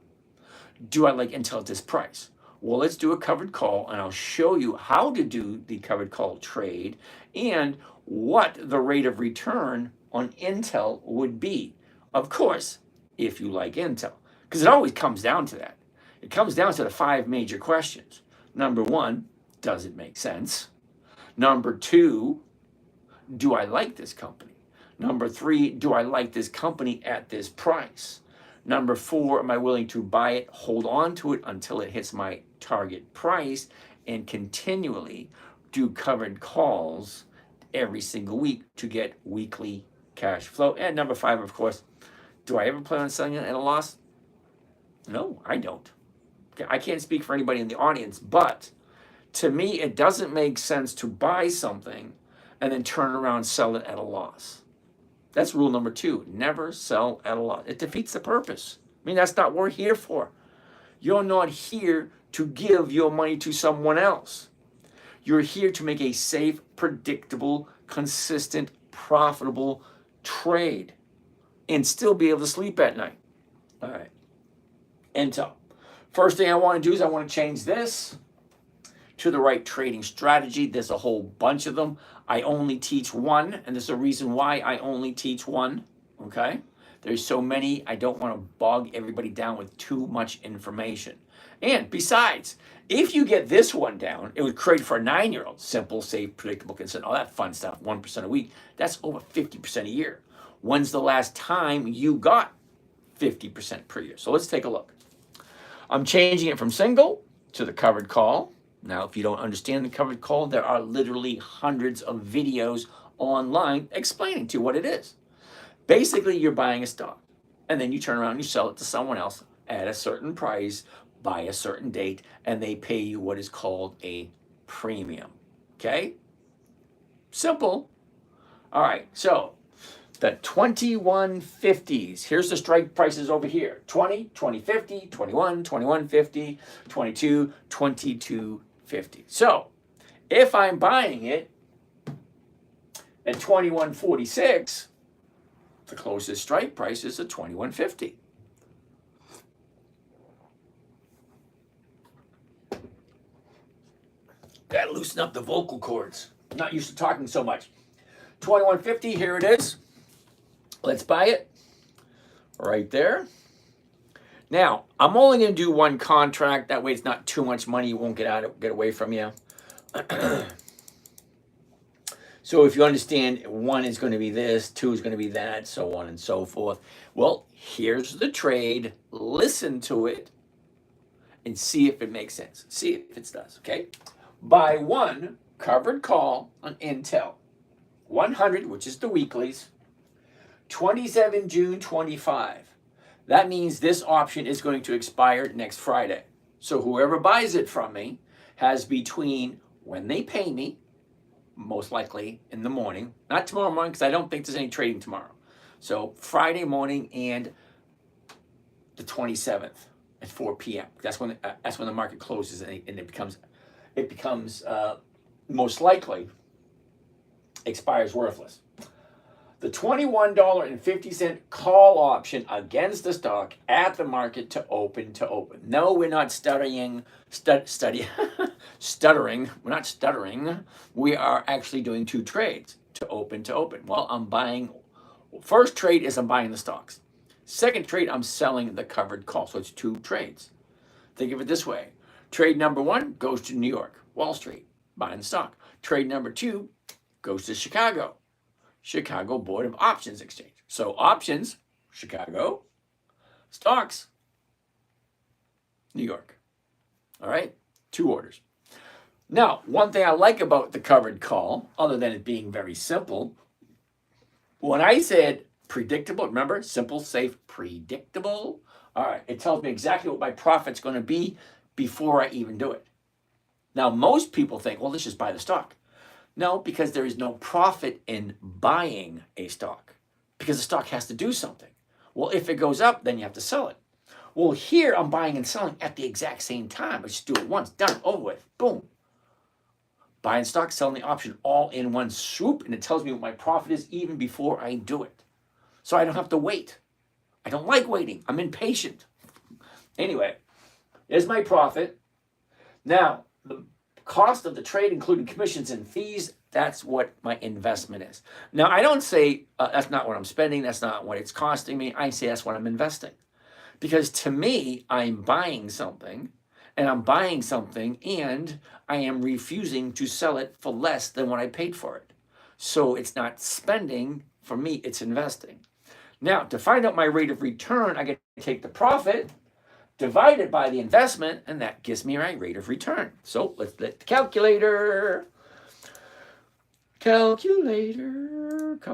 Do I like Intel at this price? Well, let's do a covered call and I'll show you how to do the covered call trade and what the rate of return on Intel would be. Of course, if you like Intel, because it always comes down to that. It comes down to the 5 major questions. Number 1, does it make sense? Number 2, do I like this company? Number 3, do I like this company at this price? Number 4, am I willing to buy it, hold on to it until it hits my target price, and continually do covered calls every single week to get weekly cash flow? And number 5, of course, do I ever plan on selling it at a loss? No, I don't. Okay, I can't speak for anybody in the audience, but to me, it doesn't make sense to buy something and then turn around and sell it at a loss. That's rule number 2. Never sell at a loss. It defeats the purpose. I mean, that's not what we're here for. You're not here to give your money to someone else. You're here to make a safe, predictable, consistent, profitable trade and still be able to sleep at night. All right. Intel. First thing I want to do is I want to change this to the right trading strategy. There's a whole bunch of them. I only teach one, and there's a reason why I only teach one, okay? There's so many, I don't want to bog everybody down with too much information. And besides, if you get this one down, it was created for a 9-year-old. Simple, safe, predictable, consistent, all that fun stuff, 1% a week. That's over 50% a year. When's the last time you got 50% per year? So let's take a look. I'm changing it from single to the covered call. Now, if you don't understand the covered call, there are literally hundreds of videos online explaining to you what it is. Basically, you're buying a stock, and then you turn around and you sell it to someone else at a certain price by a certain date, and they pay you what is called a premium. Okay? Simple. All right, so the 2150s. Here's the strike prices over here. 20, 2050, 21, 2150, 22, 2250. So if I'm buying it at 2146, the closest strike price is at 2150. Gotta loosen up the vocal cords. I'm not used to talking so much. 2150, here it is. Let's buy it right there. Now, I'm only going to do one contract. That way it's not too much money. You won't get away from you. So if you understand, 1 is going to be this, 2 is going to be that, so on and so forth. Well, here's the trade. Listen to it and see if it makes sense. See if it does, okay? Buy 1 covered call on Intel. 100, which is the weeklies. 27 June 25. That means this option is going to expire next Friday. So whoever buys it from me has between when they pay me, most likely in the morning, not tomorrow morning because I don't think there's any trading tomorrow. So Friday morning and the 27th at 4 p.m. That's when the market closes and it becomes most likely expires worthless. The $21.50 call option against the stock at the market to open to open. No, we're not stuttering. Stuttering. We're not stuttering. We are actually doing 2 trades to open to open. Well, I'm buying. First trade is I'm buying the stocks. Second trade, I'm selling the covered call. So it's 2 trades. Think of it this way. Trade number 1 goes to New York, Wall Street, buying the stock. Trade number 2 goes to Chicago Board of Options Exchange. So options, Chicago, stocks, New York. All right, 2 orders. Now, one thing I like about the covered call, other than it being very simple, when I said predictable, remember, simple, safe, predictable. All right, it tells me exactly what my profit's going to be before I even do it. Now, most people think, well, let's just buy the stock. No, because there is no profit in buying a stock because the stock has to do something. Well, if it goes up, then you have to sell it. Well, here I'm buying and selling at the exact same time. I just do it once, done, over with, boom. Buying stock, selling the option all in one swoop, and it tells me what my profit is even before I do it. So I don't have to wait. I don't like waiting. I'm impatient. Anyway, there's my profit. Now, the cost of the trade, including commissions and fees, that's what my investment is. Now, I don't say that's not what I'm spending, that's not what it's costing me. I say that's what I'm investing. Because to me, I'm buying something, and I am refusing to sell it for less than what I paid for it. So it's not spending. For me, it's investing. Now, to find out my rate of return, I get to take the profit, divide it by the investment, and that gives me my rate of return. So let's let the calculator, come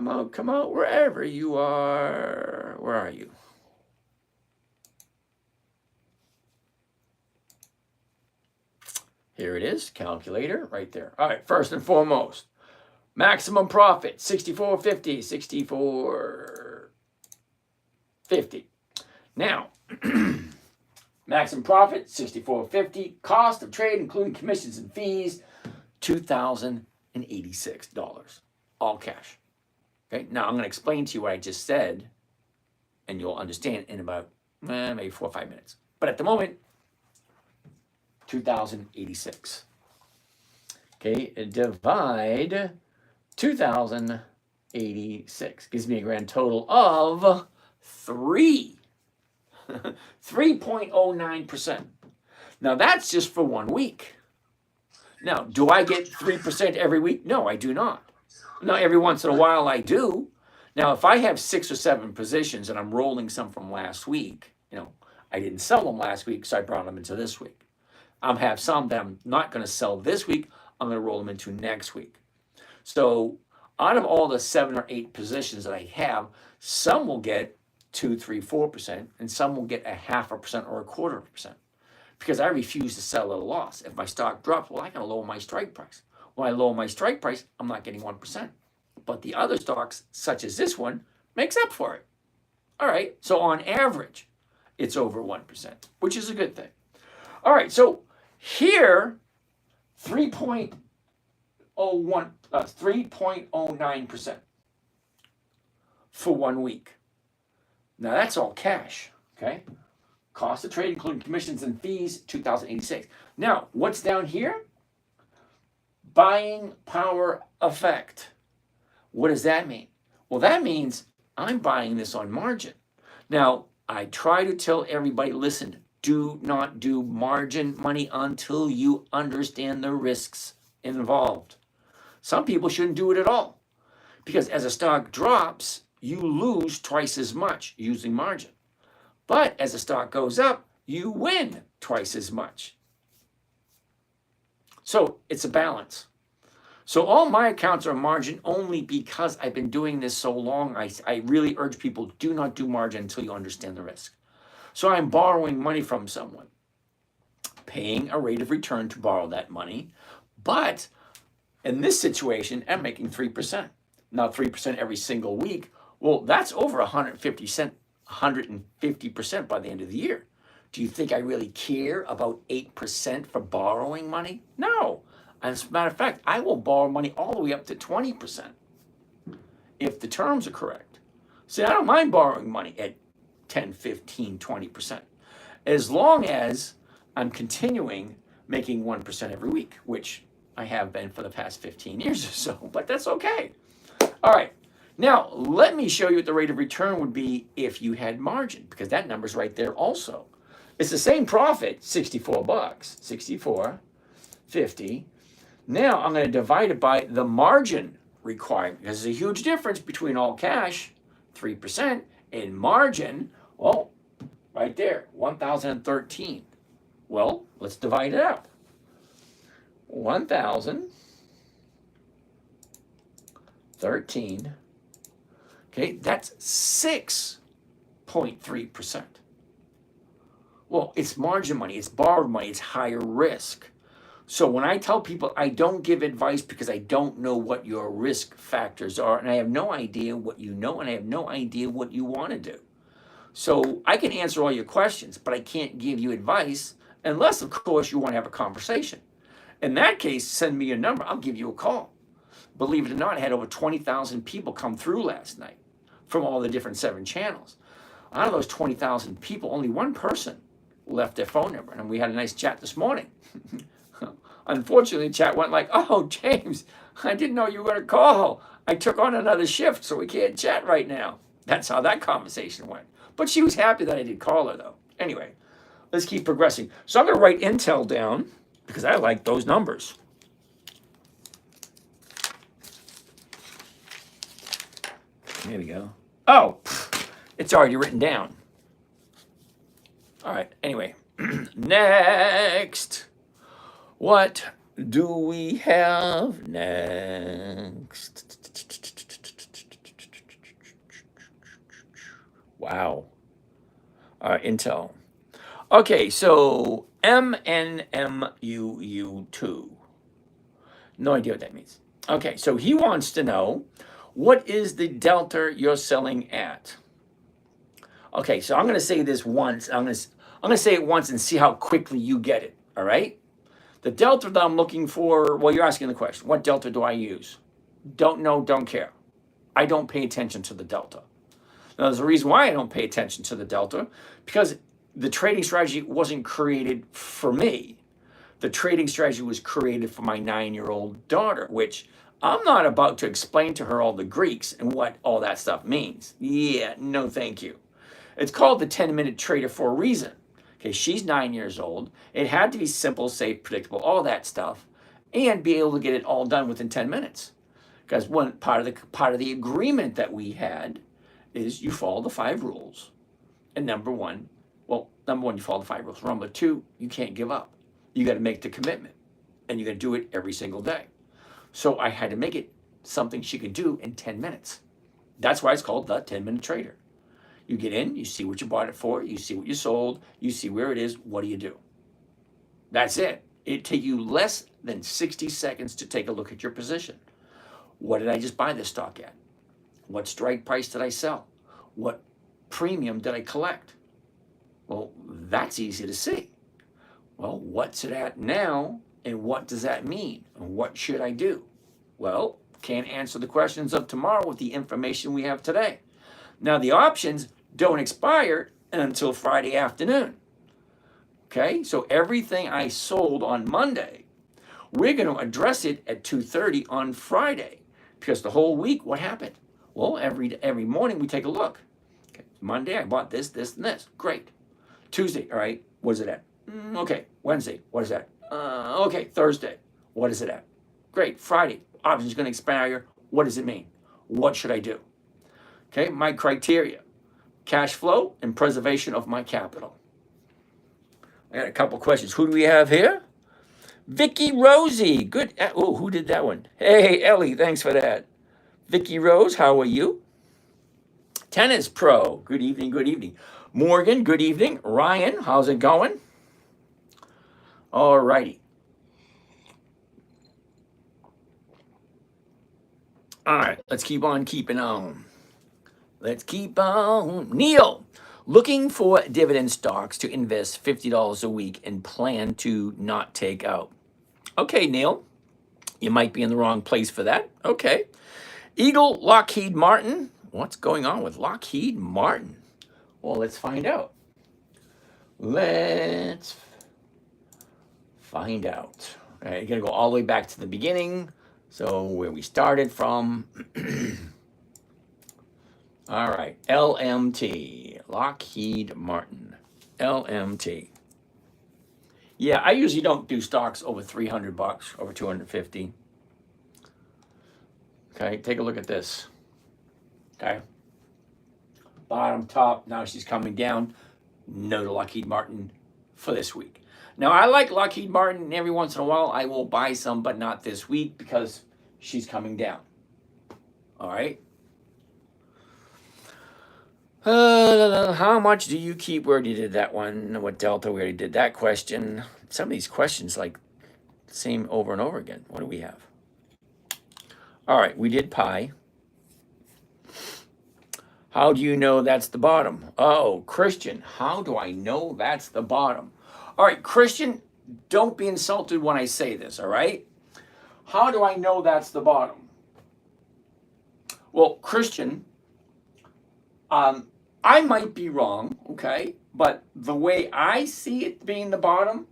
out, wherever you are. Where are you? Here it is, calculator, right there. All right, first and foremost, maximum profit, 64.50, 64.50. Now, maximum profit, 64.50. Cost of trade, including commissions and fees, $2,086. All cash. Okay, now I'm going to explain to you what I just said, and you'll understand in about maybe 4 or 5 minutes. But at the moment, 2,086. Okay, divide 2,086 gives me a grand total of 3.09%. Now that's just for 1 week. Now, do I get 3% every week? No, I do not. Now, every once in a while I do. Now, if I have 6 or 7 positions and I'm rolling some from last week, I didn't sell them last week, so I brought them into this week. I'll have some that I'm not going to sell this week. I'm going to roll them into next week. So out of all the 7 or 8 positions that I have, some will get 2, 3, 4%, and some will get 0.5% or 0.25%. Because I refuse to sell at a loss. If my stock drops, well, I can lower my strike price. When I lower my strike price, I'm not getting 1%. But the other stocks, such as this one, makes up for it. All right, so on average, it's over 1%, which is a good thing. All right, so here, 3.09% for 1 week. Now that's all cash, okay? Cost of trade, including commissions and fees, 2,086. Now, what's down here? Buying power effect. What does that mean? Well, that means I'm buying this on margin. Now, I try to tell everybody, listen, do not do margin money until you understand the risks involved. Some people shouldn't do it at all because as a stock drops, you lose twice as much using margin. But as the stock goes up, you win twice as much. So it's a balance. So all my accounts are margin only because I've been doing this so long. I really urge people, do not do margin until you understand the risk. So I'm borrowing money from someone, paying a rate of return to borrow that money. But in this situation, I'm making 3%. Now 3% every single week. Well, that's over 150% by the end of the year. Do you think I really care about 8% for borrowing money? No. As a matter of fact, I will borrow money all the way up to 20% if the terms are correct. See, I don't mind borrowing money at 10, 15, 20%, as long as I'm continuing making 1% every week, which I have been for the past 15 years or so, but that's okay. All right. Now, let me show you what the rate of return would be if you had margin, because that number's right there also. It's the same profit, $64, $64.50. Now, I'm going to divide it by the margin requirement, because there's a huge difference between all cash, 3%, and margin, well, right there, 1,013. Well, let's divide it up. 1,013. Okay, that's 6.3%. Well, it's margin money, it's borrowed money, it's higher risk. So when I tell people I don't give advice because I don't know what your risk factors are, and I have no idea what you know, and I have no idea what you want to do. So I can answer all your questions, but I can't give you advice unless, of course, you want to have a conversation. In that case, send me your number. I'll give you a call. Believe it or not, I had over 20,000 people come through last night from all the different 7 channels. Out of those 20,000 people, only one person left their phone number, and we had a nice chat this morning. Unfortunately, the chat went like, "Oh, James, I didn't know you were going to call. I took on another shift, so we can't chat right now." That's how that conversation went. But she was happy that I did call her, though. Anyway, let's keep progressing. So I'm going to write Intel down because I like those numbers. There we go. Oh, it's already written down. All right, anyway. Next. What do we have next? Wow. Intel. Okay, so MNMUU2. No idea what that means. Okay, so he wants to know, what is the delta you're selling at? Okay, so I'm going to say this once. I'm going to say it once and see how quickly you get it, all right? The delta that I'm looking for, well, you're asking the question, what delta do I use? Don't know, don't care. I don't pay attention to the delta. Now, there's a reason why I don't pay attention to the delta, because the trading strategy wasn't created for me. The trading strategy was created for my 9-year-old daughter, which I'm not about to explain to her all the Greeks and what all that stuff means. Yeah, no thank you. It's called the 10-MinuteTrader for a reason. Okay, she's 9 years old. It had to be simple, safe, predictable, all that stuff, and be able to get it all done within 10 minutes. Because one part of the agreement that we had is you follow the 5 rules. And number one, you follow the 5 rules. Number 2, you can't give up. You got to make the commitment, and you got to do it every single day. So I had to make it something she could do in 10 minutes. That's why it's called the 10-MinuteTrader. You get in, you see what you bought it for, you see what you sold, you see where it is, what do you do? That's it. It'd take you less than 60 seconds to take a look at your position. What did I just buy this stock at? What strike price did I sell? What premium did I collect? Well, that's easy to see. Well, what's it at now, and what does that mean? And what should I do? Well, can't answer the questions of tomorrow with the information we have today. Now, the options don't expire until Friday afternoon. Okay, so everything I sold on Monday, we're going to address it at 2:30 on Friday, because the whole week, what happened? Well, every morning we take a look. Okay, Monday, I bought this, this, and this. Great. Tuesday, all right, what is it at? Okay, Wednesday, what is that? Okay, Thursday, what is it at? Great. Friday, options going to expire. What does it mean? What should I do? Okay, my criteria: cash flow and preservation of my capital. I got a couple questions. Who do we have here? Vicky Rosie. Good. Oh, who did that one? Hey, Ellie, thanks for that. Vicky Rose, how are you? Tennis Pro. Good evening, good evening. Morgan, good evening. Ryan, how's it going? All righty. All right, let's keep on keeping on. Let's keep on. Neil, looking for dividend stocks to invest $50 a week and plan to not take out. Okay, Neil, you might be in the wrong place for that. Okay. Eagle, Lockheed Martin. What's going on with Lockheed Martin? Well, let's find out. Let's find out. All right, you're going to go all the way back to the beginning. So where we started from. All right, LMT, Lockheed Martin, LMT. Yeah, I usually don't do stocks over $300, over 250. Okay, take a look at this. Okay, bottom, top. Now she's coming down. No to Lockheed Martin for this week. Now I like Lockheed Martin. Every once in a while, I will buy some, but not this week because she's coming down. All right. How much do you keep? We already did that one. What delta? We already did that question. Some of these questions, like, Same over and over again. What do we have? All right, we did pi. How do you know that's the bottom? Oh, Christian, how do I know that's the bottom? All right, Christian, don't be insulted when I say this, all right? How do I know that's the bottom? Well, Christian, I might be wrong, okay? But the way I see it being the bottom,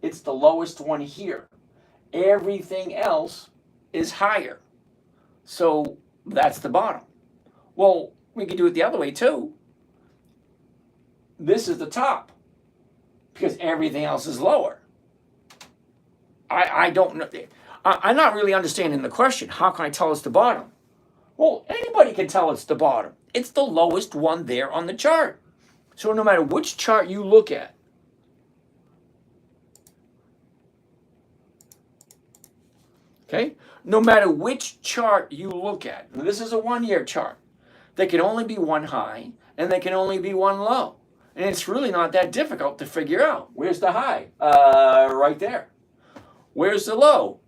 it's the lowest one here. Everything else is higher. So that's the bottom. Well, we could do it the other way too. This is the top because everything else is lower. I don't know. I'm not really understanding the question. How can I tell it's the bottom? Well, anybody can tell it's the bottom. It's the lowest one there on the chart. So no matter which chart you look at, okay? No matter which chart you look at, this is a 1 year chart. There can only be one high and there can only be one low. And it's really not that difficult to figure out. Where's the high? Right there. Where's the low?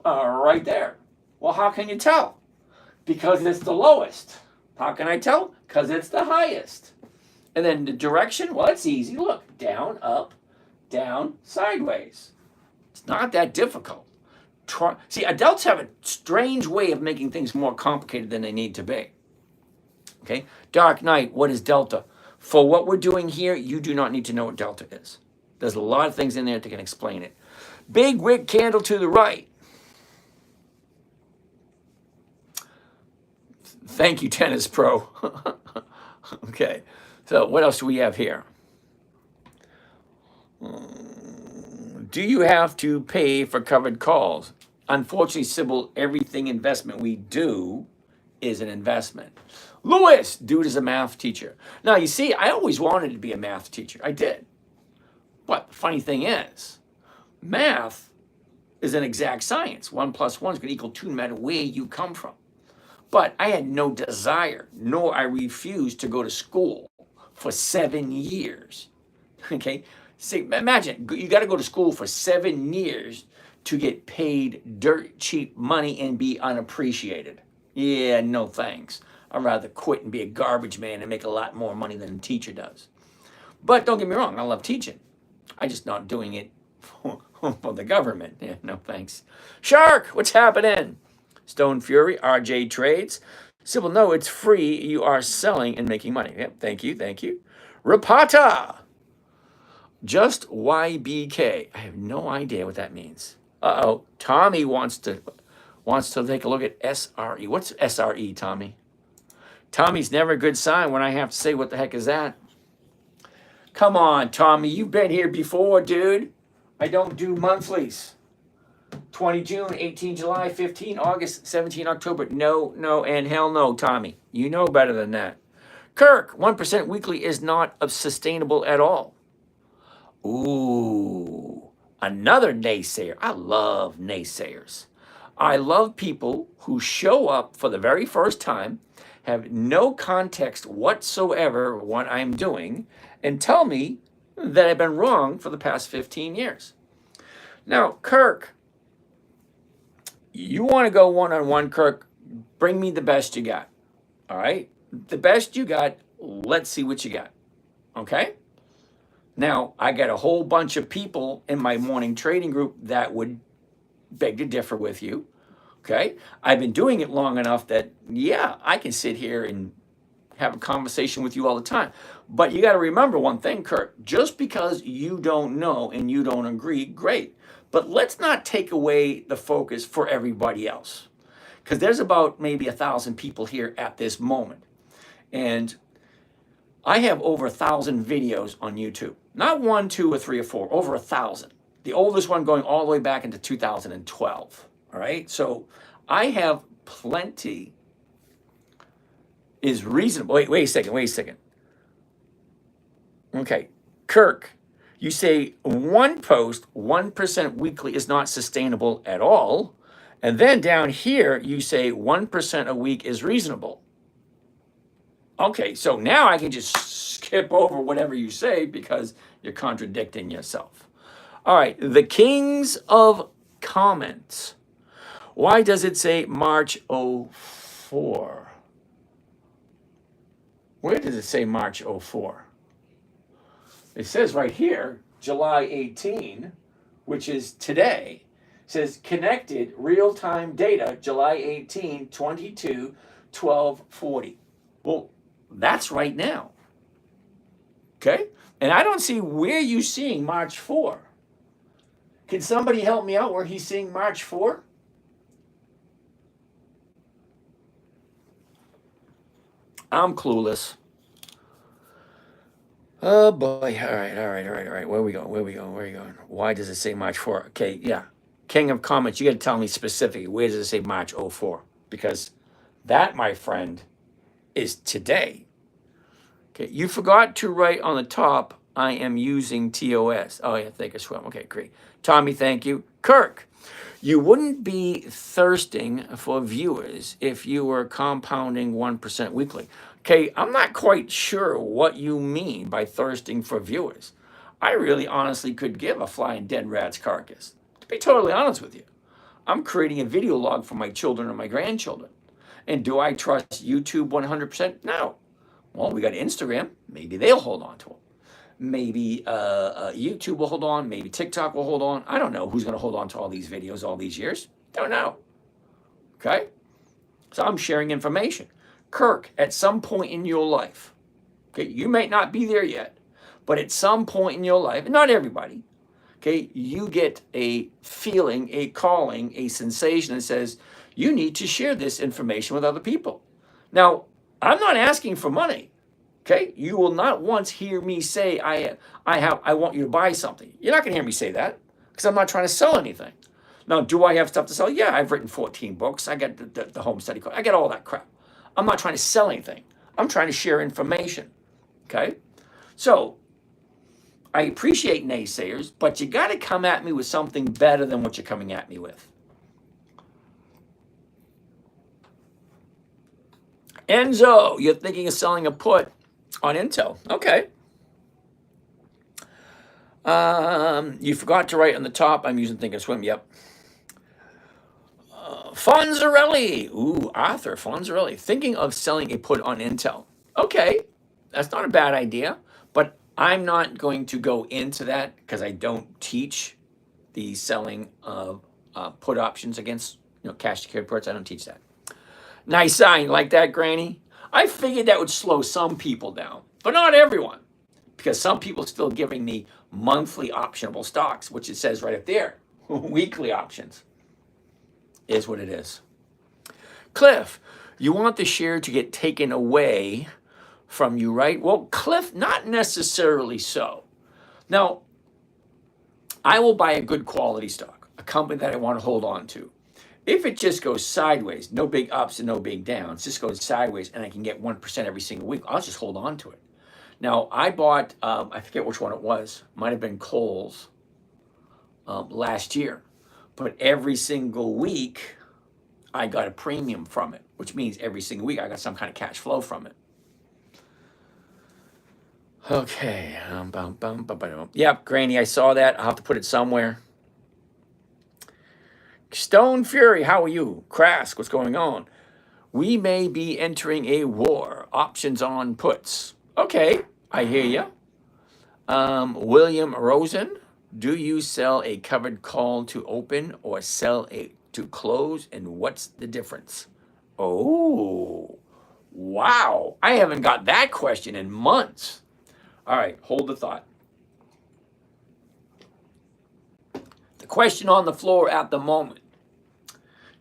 Right there. Well, how can you tell? Because it's the lowest. How can I tell? Because it's the highest. And then the direction, well, it's easy. Look, down, up, down, sideways. It's not that difficult. See, adults have a strange way of making things more complicated than they need to be. Okay? Dark night, what is delta? For what we're doing here, you do not need to know what delta is. There's a lot of things in there that can explain it. Big wick candle to the right. Thank you, Tennis Pro. Okay, so what else do we have here? Do you have to pay for covered calls? Unfortunately, Sybil, everything investment we do is an investment. Lewis, dude is a math teacher. Now, you see, I always wanted to be a math teacher. I did. But the funny thing is, math is an exact science. 1 plus 1 is going to equal 2 no matter where you come from. But I had no desire, nor I refused to go to school for 7 years. Okay? See, imagine, you got to go to school for 7 years to get paid dirt cheap money and be unappreciated. Yeah, no thanks. I'd rather quit and be a garbage man and make a lot more money than a teacher does. But don't get me wrong, I love teaching. I'm just not doing it for the government. Yeah, no thanks. Shark, what's happening? Stone Fury, RJ Trades. Sybil, no, it's free. You are selling and making money. Yep, thank you, thank you. Rapata. Just YBK. I have no idea what that means. Uh-oh, Tommy wants to take a look at SRE. What's SRE, Tommy? Tommy's never a good sign when I have to say, what the heck is that? Come on, Tommy, you've been here before, dude. I don't do monthlies. 20 June, 18 July, 15 August, 17 October. No, no, and hell no, Tommy. You know better than that. Kirk, 1% weekly is not sustainable at all. Ooh, another naysayer. I love naysayers. I love people who show up for the very first time, have no context whatsoever what I'm doing, and tell me that I've been wrong for the past 15 years. Now, Kirk, you want to go one-on-one, Kirk, bring me the best you got. All right? The best you got, let's see what you got. Okay? Now, I got a whole bunch of people in my morning trading group that would beg to differ with you. Okay? I've been doing it long enough that, yeah, I can sit here and have a conversation with you all the time. But you got to remember one thing, Kirk. Just because you don't know and you don't agree, great. But let's not take away the focus for everybody else. Because there's about maybe 1,000 people here at this moment. And I have over 1,000 videos on YouTube. Not 1, 2, or 3, or 4, over 1,000. The oldest one going all the way back into 2012. All right? So I have plenty is reasonable. Wait a second. Okay, Kirk, you say one post, 1% weekly is not sustainable at all. And then down here, you say 1% a week is reasonable. Okay, so now I can just skip over whatever you say because you're contradicting yourself. All right, the kings of comments. Why does it say March '04? Where does it say March '04? It says right here, July 18, which is today. It says connected real-time data, July 18, 22, 12:40. Well, that's right now. Okay? And I don't see where you're seeing March 4. Can somebody help me out where he's seeing March 4? I'm clueless. Oh boy. All right. Where we going? Where we going? Why does it say March 4? Okay, yeah. King of comments, you got to tell me specifically where does it say March '04? Because that, my friend, is today. Okay, you forgot to write on the top, I am using TOS. Oh, yeah, think or swim. Okay, great. Tommy, thank you. Kirk, you wouldn't be thirsting for viewers if you were compounding 1% weekly. Okay, I'm not quite sure what you mean by thirsting for viewers. I really honestly could give a flying dead rat's carcass. To be totally honest with you, I'm creating a video log for my children and my grandchildren. And do I trust YouTube 100%? No. Well, we got Instagram. Maybe they'll hold on to them. Maybe YouTube will hold on. Maybe TikTok will hold on. I don't know who's going to hold on to all these videos all these years. Don't know. Okay? So I'm sharing information. Kirk, at some point in your life, okay, you may not be there yet, but at some point in your life, not everybody, okay, you get a feeling, a calling, a sensation that says, you need to share this information with other people. Now, I'm not asking for money. Okay, you will not once hear me say I want you to buy something. You're not going to hear me say that because I'm not trying to sell anything. Now, do I have stuff to sell? Yeah, I've written 14 books. I got the home study course. I got all that crap. I'm not trying to sell anything. I'm trying to share information. Okay, so I appreciate naysayers, but you got to come at me with something better than what you're coming at me with. Enzo, you're thinking of selling a put on Intel. Okay. You forgot to write on the top, I'm using Think and Swim. Yep. Fonzarelli. Ooh, Arthur Fonzarelli. Thinking of selling a put on Intel. Okay. That's not a bad idea, but I'm not going to go into that because I don't teach the selling of put options against cash secured puts. I don't teach that. Nice sign, like that, Granny? I figured that would slow some people down, but not everyone, because some people still giving me monthly optionable stocks, which it says right up there. Weekly options is what it is. Cliff, you want the share to get taken away from you, right? Well, Cliff, not necessarily so. Now, I will buy a good quality stock, a company that I want to hold on to. If it just goes sideways, no big ups and no big downs, just goes sideways and I can get 1% every single week, I'll just hold on to it. Now, I bought, I forget which one it was, might have been Kohl's last year, but every single week I got a premium from it, which means every single week I got some kind of cash flow from it. Okay. Yep, Granny, I saw that. I'll have to put it somewhere. Stone Fury, how are you? Krask, what's going on? We may be entering a war. Options on puts. Okay, I hear you. William Rosen, do you sell a covered call to open or sell it to close? And what's the difference? Oh, wow. I haven't got that question in months. All right, hold the thought. The question on the floor at the moment.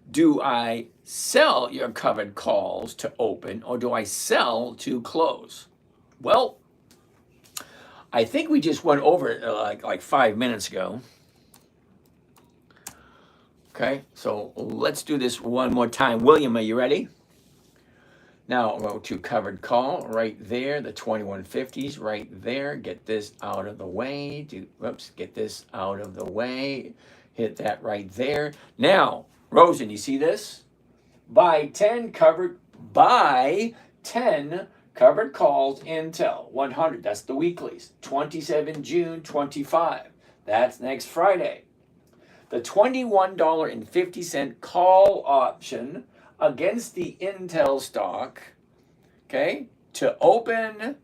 Do I sell your covered calls to open or do I sell to close? Well, I think we just went over it like 5 minutes ago. Okay, so let's do this one more time. William, are you ready? Now, go to covered call right there, the 2150s right there. Get this out of the way. Get this out of the way. Hit that right there. Now, Rosen, you see this? Buy 10 covered calls Intel 100. That's the weeklies. 27 June 25. That's next Friday. The $21.50 call option against the Intel stock, okay, to open.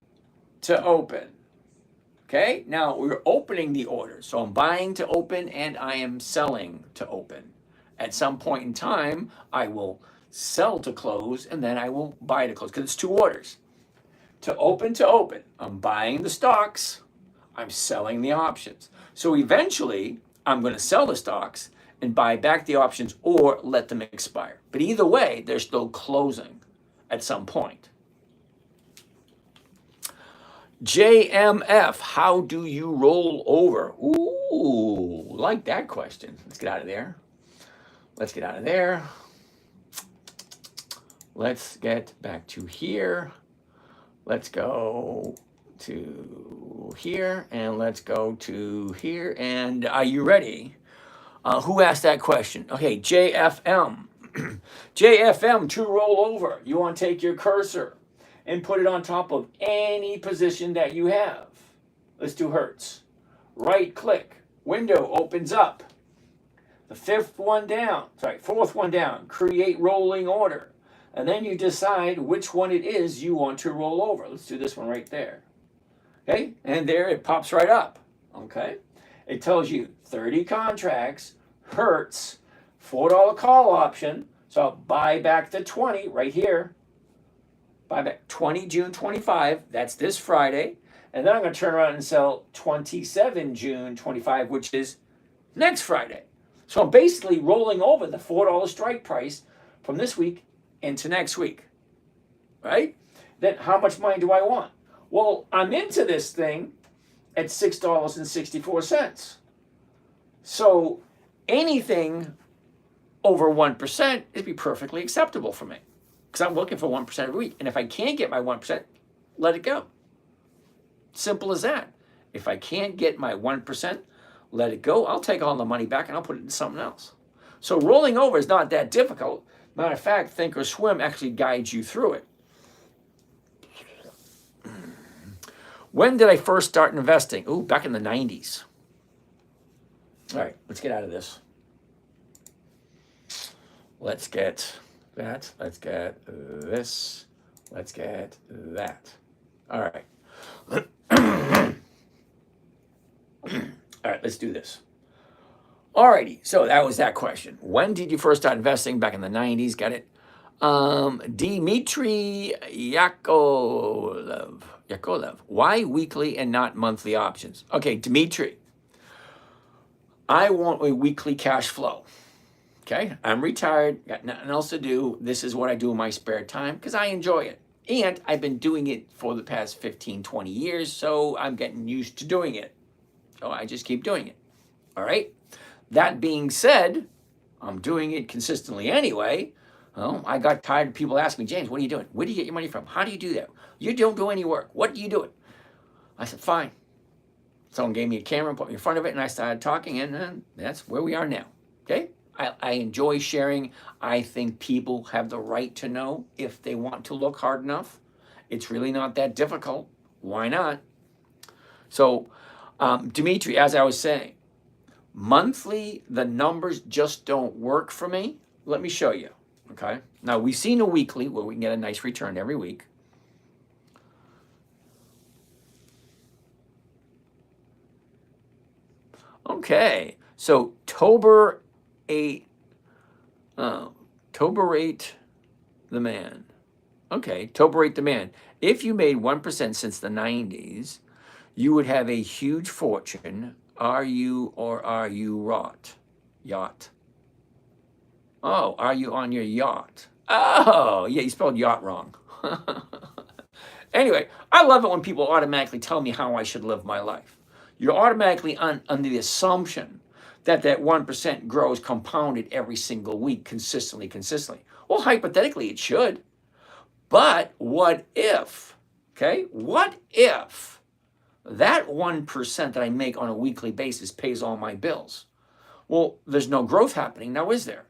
Okay, now we're opening the order. So I'm buying to open and I am selling to open. At some point in time, I will sell to close and then I will buy to close because it's two orders. To open, I'm buying the stocks, I'm selling the options. So eventually, I'm going to sell the stocks and buy back the options or let them expire. But either way, they're still closing at some point. JMF, how do you roll over? Ooh, like that question. Let's get out of there. Let's get out of there. Let's get back to here. Let's go to here and let's go to here. And are you ready? Who asked that question? Okay, JFM. JFM to roll over. You want to take your cursor and put it on top of any position that you have. Let's do Hertz. Right click. Window opens up. The fourth one down. Create rolling order. And then you decide which one it is you want to roll over. Let's do this one right there. Okay, and there it pops right up. Okay, it tells you 30 contracts, Hertz, $4 call option. So I'll buy back the 20 right here. Buy back 20 June 25. That's this Friday. And then I'm going to turn around and sell 27 June 25, which is next Friday. So I'm basically rolling over the $4 strike price from this week into next week, right? Then how much money do I want? Well, I'm into this thing at $6.64. So anything over 1% is be perfectly acceptable for me because I'm looking for 1% every week. And if I can't get my 1%, let it go. Simple as that. If I can't get my 1%, let it go. I'll take all the money back and I'll put it into something else. So rolling over is not that difficult. Matter of fact, Think or Swim actually guides you through it. When did I first start investing? Ooh, back in the 90s. All right, let's get out of this. Let's get that. Let's get this. Let's get that. All right. All right, let's do this. Alrighty, so that was that question. When did you first start investing? Back in the 90s, got it. Dmitry Yakolev. Why weekly and not monthly options? Okay, Dmitry, I want a weekly cash flow. Okay, I'm retired, got nothing else to do. This is what I do in my spare time because I enjoy it. And I've been doing it for the past 15, 20 years, so I'm getting used to doing it. So I just keep doing it. All right? That being said, I'm doing it consistently anyway. Well, I got tired of people asking me, James, what are you doing? Where do you get your money from? How do you do that? You don't do any work. What do you do? I said, fine. Someone gave me a camera, put me in front of it, and I started talking, and that's where we are now. Okay? I enjoy sharing. I think people have the right to know if they want to look hard enough. It's really not that difficult. Why not? So, Dimitri, as I was saying, monthly, the numbers just don't work for me. Let me show you, okay? Now, we've seen a weekly where we can get a nice return every week. Okay, so Tober 8, the man. Okay, Tober 8, the man. If you made 1% since the 90s, you would have a huge fortune. Are you or are you rot? Yacht. Oh, are you on your yacht? Oh, yeah, you spelled yacht wrong. Anyway, I love it when people automatically tell me how I should live my life. You're automatically under the assumption that 1% grows compounded every single week, consistently. Well, hypothetically, it should. But what if, okay, what if that 1% that I make on a weekly basis pays all my bills? Well, there's no growth happening now, is there?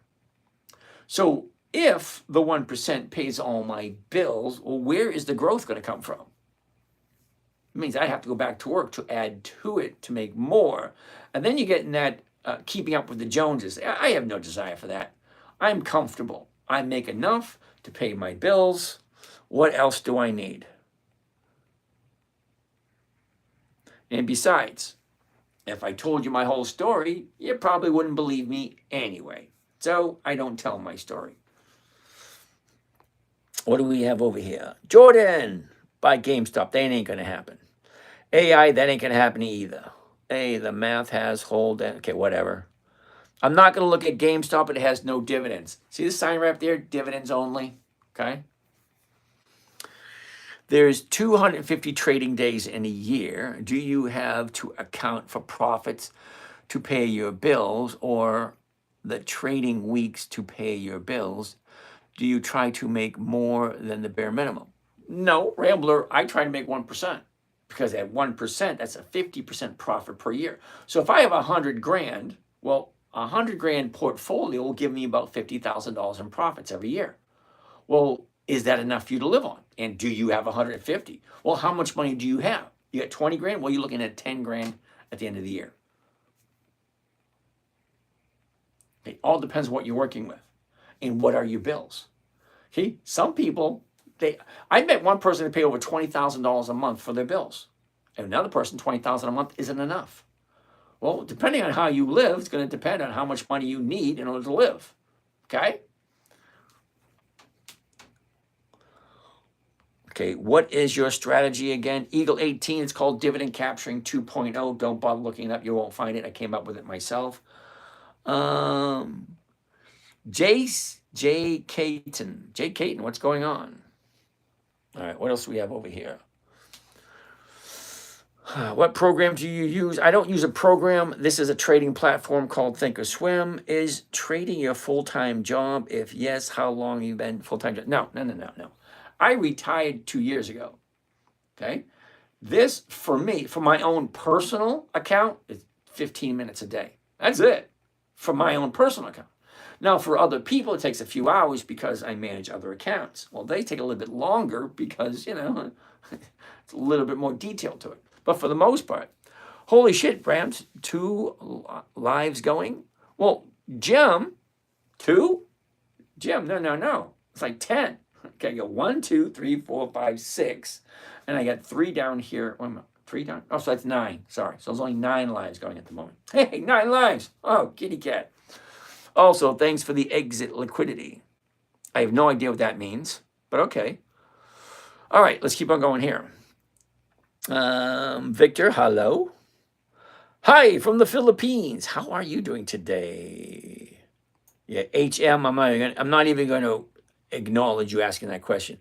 So if the 1% pays all my bills, well, where is the growth going to come from? It means I have to go back to work to add to it to make more. And then you get in that keeping up with the Joneses. I have no desire for that. I'm comfortable. I make enough to pay my bills. What else do I need? And besides, if I told you my whole story, you probably wouldn't believe me anyway. So I don't tell my story. What do we have over here? Jordan, buy GameStop. That ain't going to happen. AI, that ain't going to happen either. Hey, the math has hold. Okay, whatever. I'm not going to look at GameStop. It has no dividends. See the sign right there? Dividends only. Okay. There's 250 trading days in a year. Do you have to account for profits to pay your bills or the trading weeks to pay your bills? Do you try to make more than the bare minimum? No, Rambler, I try to make 1%, because at 1%, that's a 50% profit per year. So if I have 100 grand, well, a 100 grand portfolio will give me about $50,000 in profits every year. Well, is that enough for you to live on? And do you have 150? Well, how much money do you have? You got 20 grand? Well, you're looking at 10 grand at the end of the year. It all depends on what you're working with and what are your bills. Okay, some people, I met one person that paid over $20,000 a month for their bills. And another person, $20,000 a month isn't enough. Well, depending on how you live, it's going to depend on how much money you need in order to live. Okay? Okay, what is your strategy again? Eagle 18, it's called Dividend Capturing 2.0. Don't bother looking it up. You won't find it. I came up with it myself. J. Caton, what's going on? All right, what else do we have over here? What program do you use? I don't use a program. This is a trading platform called Thinkorswim. Is trading your full-time job? If yes, how long have you been full-time job? No. I retired 2 years ago. Okay? This, for me, for my own personal account, is 15 minutes a day. That's it. For my own personal account. Now, for other people, it takes a few hours because I manage other accounts. Well, they take a little bit longer because, it's a little bit more detail to it. But for the most part, holy shit, Brams, 2 lives going? Well, Jim, 2? Jim, no. It's like 10. Okay, I got 1, 2, 3, 4, 5, 6. And I got 3 down here. 3 down? Oh, so that's 9. Sorry. So there's only 9 lives going at the moment. Hey, 9 lives. Oh, kitty cat. Also, thanks for the exit liquidity. I have no idea what that means, but okay. All right, let's keep on going here. Victor, hello. Hi, from the Philippines. How are you doing today? Yeah, HM, I'm not even going to acknowledge you asking that question.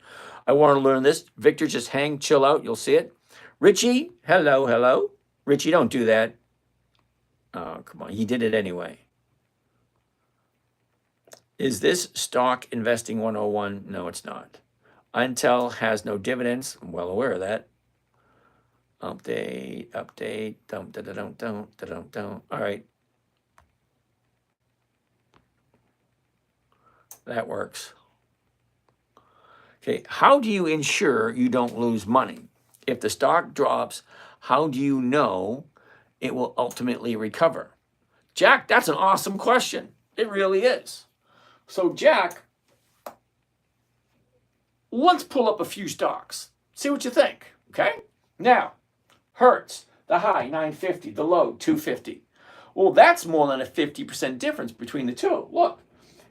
I want to learn this. Victor, just hang, chill out. You'll see it. Richie, hello. Richie, don't do that. Oh, come on. He did it anyway. Is this stock investing 101? No, it's not. Intel has no dividends. I'm well aware of that. Update, don't. All right. That works. Okay, how do you ensure you don't lose money? If the stock drops, how do you know it will ultimately recover? Jack, that's an awesome question. It really is. So, Jack, let's pull up a few stocks. See what you think, okay? Now, Hertz, the high, 950, the low, 250. Well, that's more than a 50% difference between the two. Look,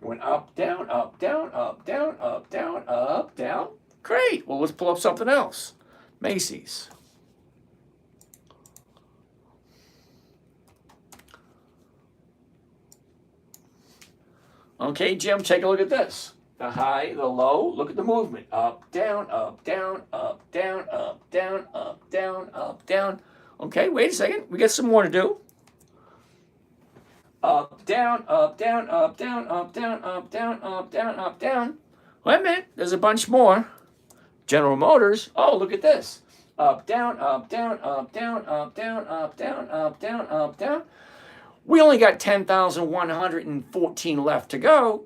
it went up, down, up, down, up, down, up, down, up, down. Great. Well, let's pull up something else. Macy's. Okay, Jim, take a look at this. The high, the low, look at the movement. Up, down, up, down, up, down, up, down, up, down, up, down. Okay, wait a second. We got some more to do. Up, down, up, down, up, down, up, down, up, down, up, down, up, down. Wait a minute, there's a bunch more. General Motors, oh, look at this. Up, down, up, down, up, down, up, down, up, down, up, down, up, down. We only got 10,114 left to go.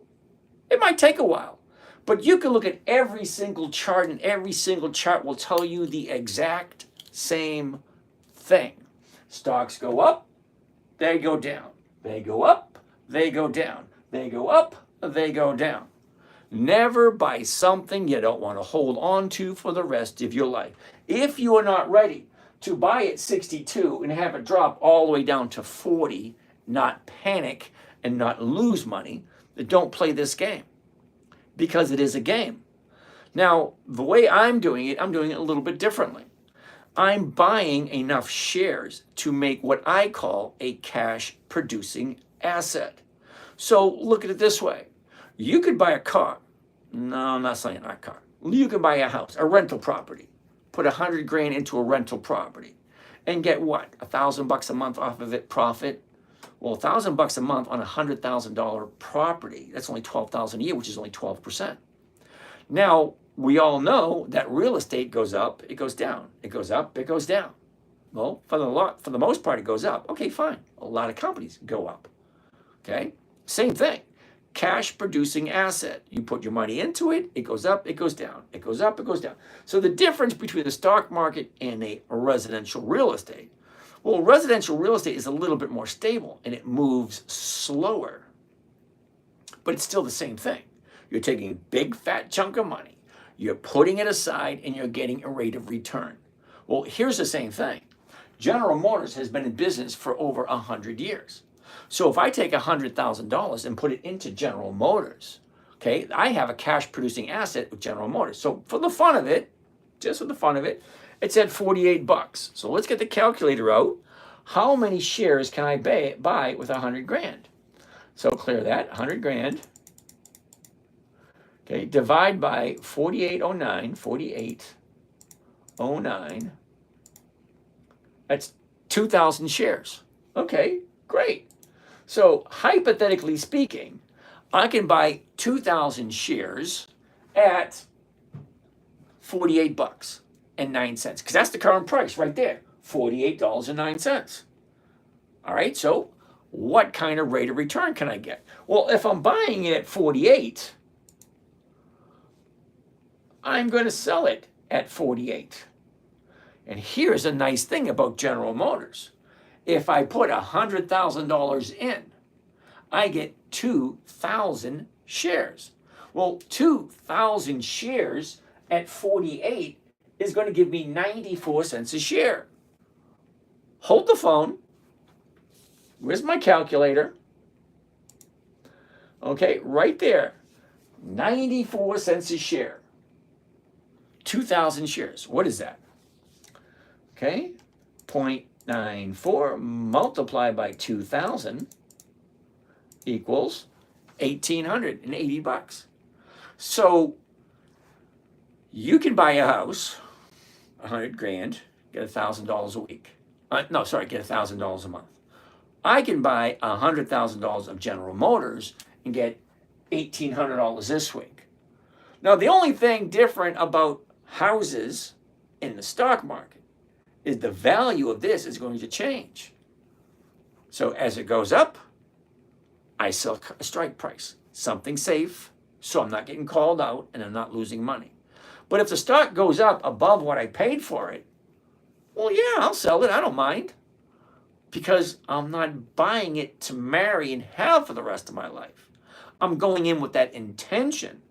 It might take a while, but you can look at every single chart, and every single chart will tell you the exact same thing. Stocks go up, they go down. They go up, they go down. They go up, they go down. Never buy something you don't want to hold on to for the rest of your life. If you are not ready to buy at 62 and have it drop all the way down to 40, not panic and not lose money, then don't play this game, because it is a game. Now, the way I'm doing it a little bit differently. I'm buying enough shares to make what I call a cash producing asset. So look at it this way. You could buy a car. No, I'm not saying a car. You could buy a house, a rental property. Put 100 grand into a rental property and get what? $1,000 a month off of it profit? Well, $1,000 a month on a $100,000 property, that's only $12,000 a year, which is only 12%. Now, we all know that real estate goes up, it goes down. It goes up, it goes down. Well, for the most part, it goes up. Okay, fine. A lot of companies go up. Okay? Same thing. Cash producing asset. You put your money into it, it goes up, it goes down. It goes up, it goes down. So the difference between the stock market and a residential real estate, well, residential real estate is a little bit more stable and it moves slower. But it's still the same thing. You're taking a big fat chunk of money, you're putting it aside, and you're getting a rate of return. Well, here's the same thing. General Motors has been in business for over 100 years. So if I take $100,000 and put it into General Motors, okay, I have a cash producing asset with General Motors. So for the fun of it, just for the fun of it, it's at 48 bucks. So let's get the calculator out. How many shares can I buy with 100 grand? So clear that, 100 grand. Okay, divide by 4809, that's 2,000 shares. Okay, great. So hypothetically speaking, I can buy 2,000 shares at 48 bucks and 9 cents, because that's the current price right there, $48.09. All right, so what kind of rate of return can I get? Well, if I'm buying it at 48, I'm going to sell it at 48. And here's a nice thing about General Motors. If I put $100,000 in, I get 2,000 shares. Well, 2,000 shares at 48 is going to give me 94 cents a share. Hold the phone. Where's my calculator? Okay, right there. 94 cents a share. 2,000 shares. What is that? Okay, 0.94 multiplied by 2,000 equals 1,880 bucks. So you can buy a house, 100 grand, get $1,000 a week. Get $1,000 a month. I can buy $100,000 of General Motors and get $1,800 this week. Now, the only thing different about houses in the stock market is the value of this is going to change. So as it goes up, I sell a strike price, something safe, so I'm not getting called out and I'm not losing money. But if the stock goes up above what I paid for it, well, yeah, I'll sell it. I don't mind, because I'm not buying it to marry and have for the rest of my life. I'm going in with that intention.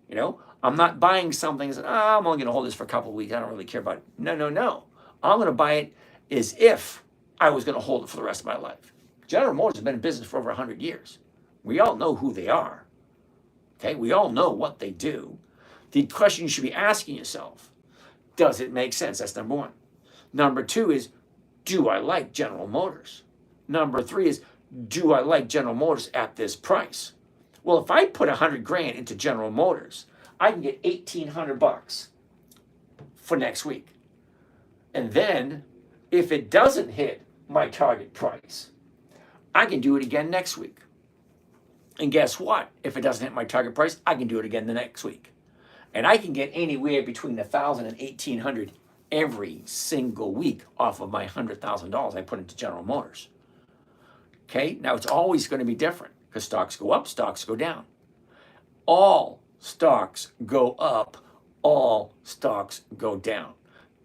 You know, I'm not buying something and saying, I'm only going to hold this for a couple of weeks. I don't really care about it. No. I'm going to buy it as if I was going to hold it for the rest of my life. General Motors has been in business for over 100 years. We all know who they are. Okay, we all know what they do. The question you should be asking yourself, does it make sense? That's number one. Number two is, do I like General Motors? Number three is, do I like General Motors at this price? Well, if I put 100 grand into General Motors, I can get 1,800 bucks for next week. And then if it doesn't hit my target price, I can do it again next week. And guess what? If it doesn't hit my target price, I can do it again the next week. And I can get anywhere between 1,000 and 1,800 every single week off of my $100,000 I put into General Motors. Okay, now it's always going to be different, because stocks go up, stocks go down. All stocks go up, all stocks go down.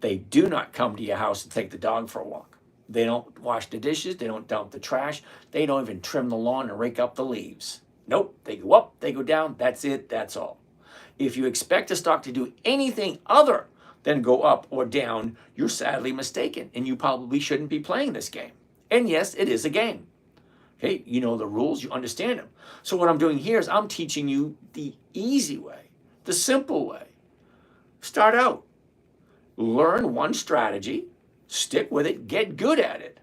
They do not come to your house and take the dog for a walk. They don't wash the dishes. They don't dump the trash. They don't even trim the lawn and rake up the leaves. Nope. They go up, they go down. That's it. That's all. If you expect a stock to do anything other than go up or down, you're sadly mistaken, and you probably shouldn't be playing this game. And yes, it is a game. Okay, you know the rules, you understand them. So what I'm doing here is I'm teaching you the easy way, the simple way. Start out. Learn one strategy, stick with it, get good at it.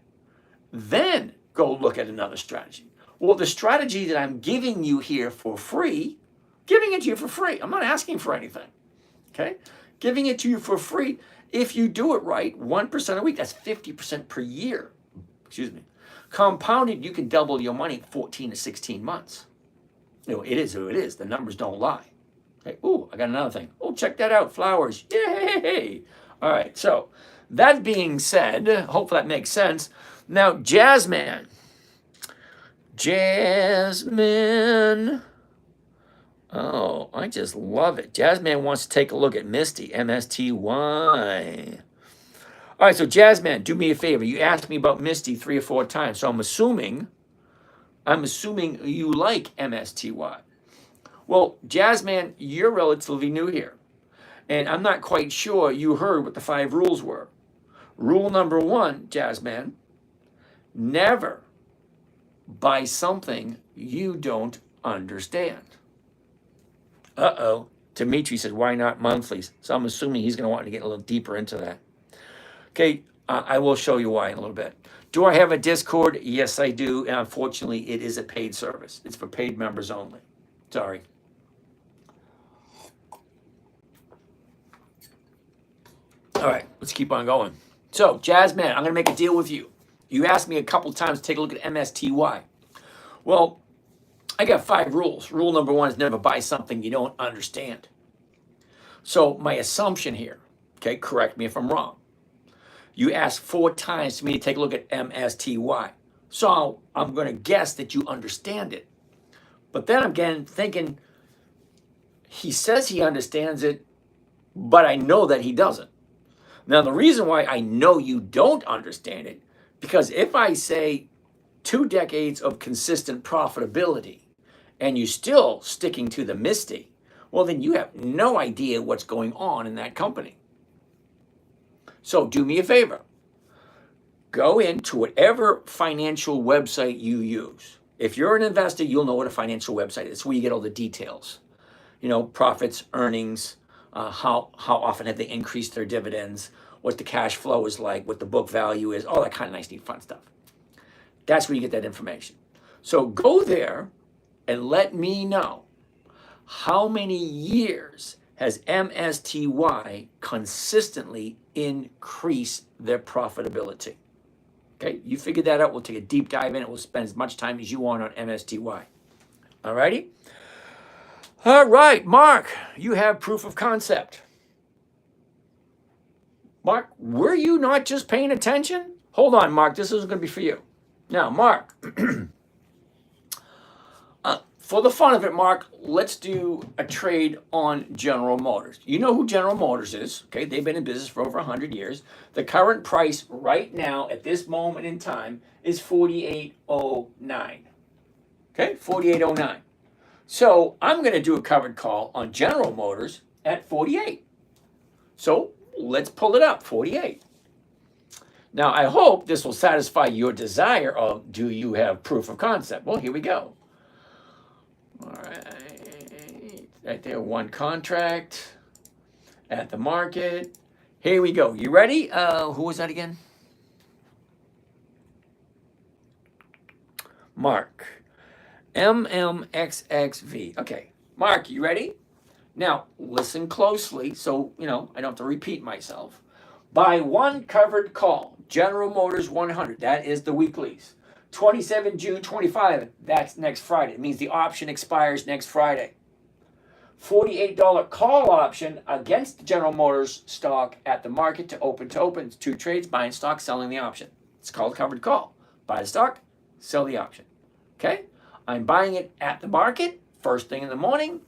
Then go look at another strategy. Well, the strategy that I'm giving you here for free, giving it to you for free. I'm not asking for anything. Okay? Giving it to you for free. If you do it right, 1% a week, that's 50% per year. Excuse me. Compounded, you can double your money in 14 to 16 months. You know, it is who it is. The numbers don't lie. Okay. Ooh, I got another thing. Oh, check that out. Flowers. Yay! All right. So that being said, hopefully that makes sense. Now, Jasmine. Oh, I just love it. Jasmine wants to take a look at Misty, MSTY. All right, so Jasmine, do me a favor. You asked me about Misty 3 or 4 times, so I'm assuming you like MSTY. Well, Jasmine, you're relatively new here, and I'm not quite sure you heard what the 5 rules were. Rule number 1, Jasmine, never buy something you don't understand. Uh-oh. Dimitri said, why not monthlies? So I'm assuming he's going to want to get a little deeper into that. Okay, I will show you why in a little bit. Do I have a Discord? Yes, I do. And unfortunately, it is a paid service. It's for paid members only. Sorry. All right, let's keep on going. So, Jasmine, I'm going to make a deal with you. You asked me a couple times to take a look at MSTY. Well, I got 5 rules. Rule number 1 is never buy something you don't understand. So my assumption here, okay, correct me if I'm wrong. You asked 4 times for me to take a look at MSTY. So I'm going to guess that you understand it. But then I'm again thinking, he says he understands it, but I know that he doesn't. Now, the reason why I know you don't understand it, because if I say 2 decades of consistent profitability, and you're still sticking to the Misty, well, then you have no idea what's going on in that company. So do me a favor. Go into whatever financial website you use. If you're an investor, you'll know what a financial website is. It's where you get all the details. You know, profits, earnings, how often have they increased their dividends, what the cash flow is like, what the book value is, all that kind of nice, neat, fun stuff. That's where you get that information. So go there and let me know, how many years has MSTY consistently increased their profitability? Okay, you figure that out. We'll take a deep dive in it. We'll spend as much time as you want on MSTY. All righty? All right, Mark, you have proof of concept. Mark, were you not just paying attention? Hold on, Mark, this is going to be for you. Now, Mark, for the fun of it, Mark, let's do a trade on General Motors. You know who General Motors is, okay? They've been in business for over 100 years. The current price right now at this moment in time is $48.09. Okay, $48.09. So I'm going to do a covered call on General Motors at 48. So let's pull it up, 48. Now, I hope this will satisfy your desire of, do you have proof of concept? Well, here we go. All right there, 1 contract at the market. Here we go. You ready? Who was that again? Mark. MMXXV. Okay, Mark, you ready? Now, listen closely so, I don't have to repeat myself. Buy 1 covered call, General Motors 100. That is the weeklies. 27 June 25, that's next Friday. It means the option expires next Friday. $48 call option against General Motors stock at the market to open. It's 2 trades, buying stock, selling the option. It's called covered call. Buy the stock, sell the option. Okay? I'm buying it at the market, first thing in the morning.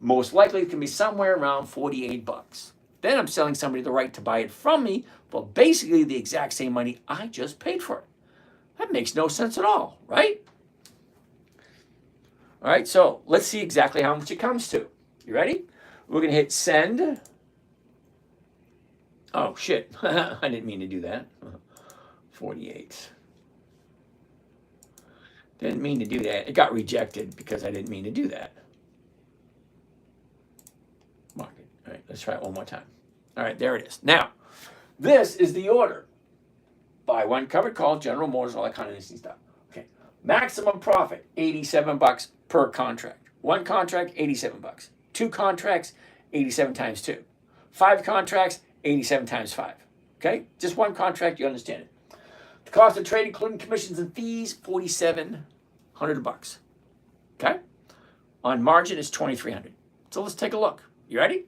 Most likely it can be somewhere around $48. Then I'm selling somebody the right to buy it from me for basically the exact same money I just paid for it. That makes no sense at all, right? All right, so let's see exactly how much it comes to. You ready? We're going to hit send. Oh, shit. I didn't mean to do that. 48. Didn't mean to do that. It got rejected because I didn't mean to do that. Market. All right, let's try it one more time. All right, there it is. Now, this is the order. Buy one covered call, General Motors, all that kind of interesting stuff. Okay. Maximum profit, $87 per contract. One contract, $87. Two contracts, 87 times 2. 5 contracts, 87 times 5. Okay? Just one contract, you understand it. The cost of trade, including commissions and fees, $4,700. Okay? On margin is $2,300. So let's take a look. You ready?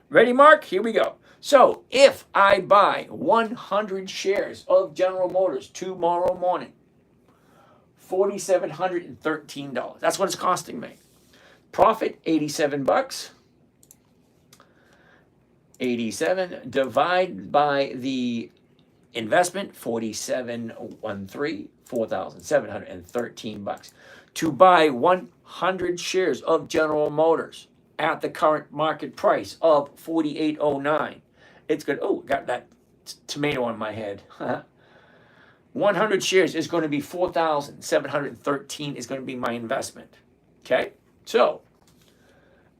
Ready, Mark? Here we go. So if I buy 100 shares of General Motors tomorrow morning, $4,713. That's what it's costing me. Profit, $87. 87 divided by the investment, 4,713, $4,713 to buy 100 shares of General Motors at the current market price of $48.09. It's good. Oh, got that tomato on my head. 100 shares is going to be 4,713 is going to be my investment. Okay, so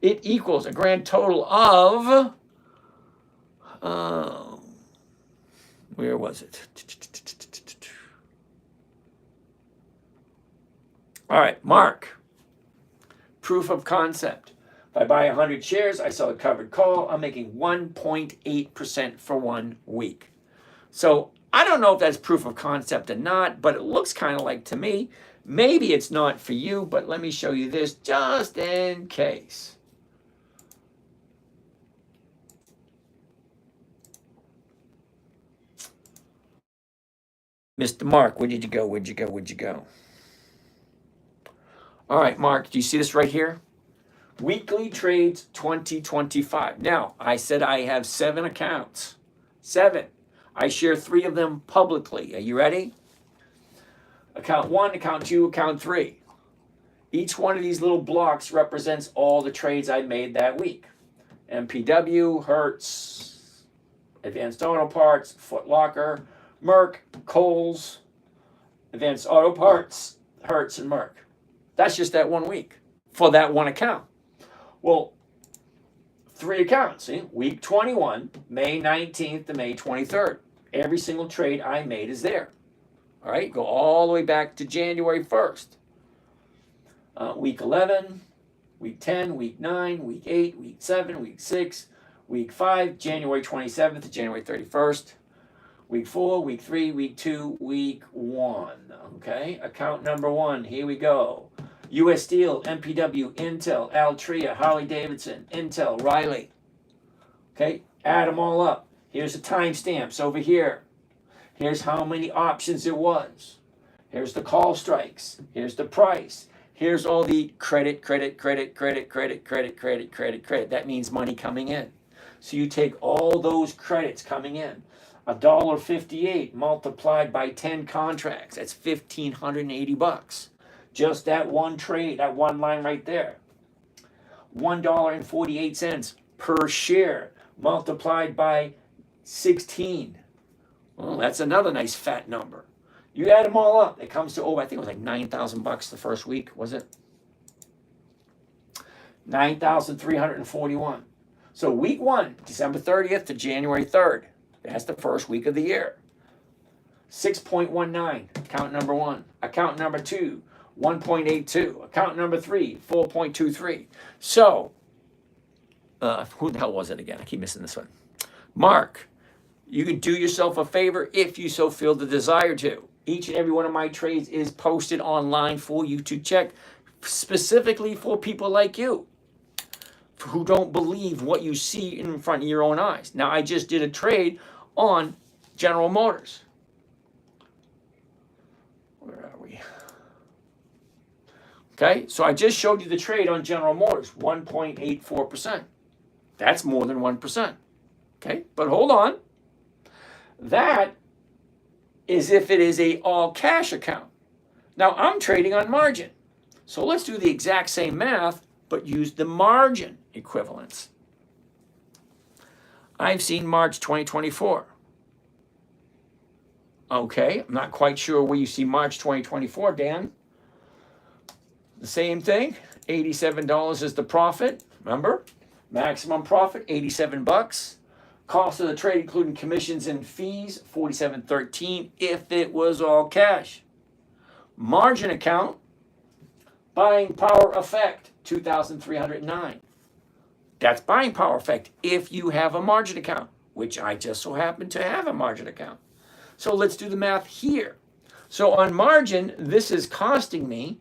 it equals a grand total of where was it? All right, Mark. Proof of concept. If I buy 100 shares, I sell a covered call, I'm making 1.8% for 1 week. So I don't know if that's proof of concept or not, but it looks kind of like to me. Maybe it's not for you, but let me show you this just in case. Mr. Mark, where did you go? Where'd you go? Where'd you go? All right, Mark, do you see this right here? Weekly trades 2025. Now, I said I have 7 accounts. 7. I share 3 of them publicly. Are you ready? Account 1, account 2, account 3. Each one of these little blocks represents all the trades I made that week. MPW, Hertz, Advanced Auto Parts, Foot Locker, Merck, Kohl's, Advanced Auto Parts, Hertz, and Merck. That's just that 1 week for that one account. Well, 3 accounts, see? Week 21, May 19th to May 23rd. Every single trade I made is there. All right, go all the way back to January 1st. Week 11, week 10, week 9, week 8, week 7, week 6, week 5, January 27th to January 31st. Week 4, week 3, week 2, week 1. Okay, account number 1, here we go. U.S. Steel, MPW, Intel, Altria, Harley-Davidson, Intel, Riley. Okay, add them all up. Here's the timestamps over here. Here's how many options there was. Here's the call strikes. Here's the price. Here's all the credit. That means money coming in. So you take all those credits coming in. $1.58 multiplied by 10 contracts. That's $1,580. Just that one trade, that one line right there. $1.48 per share multiplied by 16. Well, that's another nice fat number. You add them all up, it comes to, I think it was like $9,000 the first week, was it? 9,341. So week 1, December 30th to January 3rd. That's the first week of the year. 6.19, account number 1. Account number 2, 1.82. Account number 3, 4.23. So, who the hell was it again? I keep missing this one. Mark, you can do yourself a favor if you so feel the desire to. Each and every one of my trades is posted online for you to check, specifically for people like you who don't believe what you see in front of your own eyes. Now, I just did a trade on General Motors. Where are we? Okay, so I just showed you the trade on General Motors, 1.84%. That's more than 1%. Okay, but hold on. That is if it is a all cash account. Now I'm trading on margin. So let's do the exact same math, but use the margin equivalents. I've seen March 2024. Okay, I'm not quite sure where you see March 2024, Dan. The same thing, $87 is the profit, remember? Maximum profit, 87 bucks. Cost of the trade, including commissions and fees, $47.13 if it was all cash. Margin account, buying power effect, $2,309. That's buying power effect if you have a margin account, which I just so happen to have a margin account. So let's do the math here. So on margin, this is costing me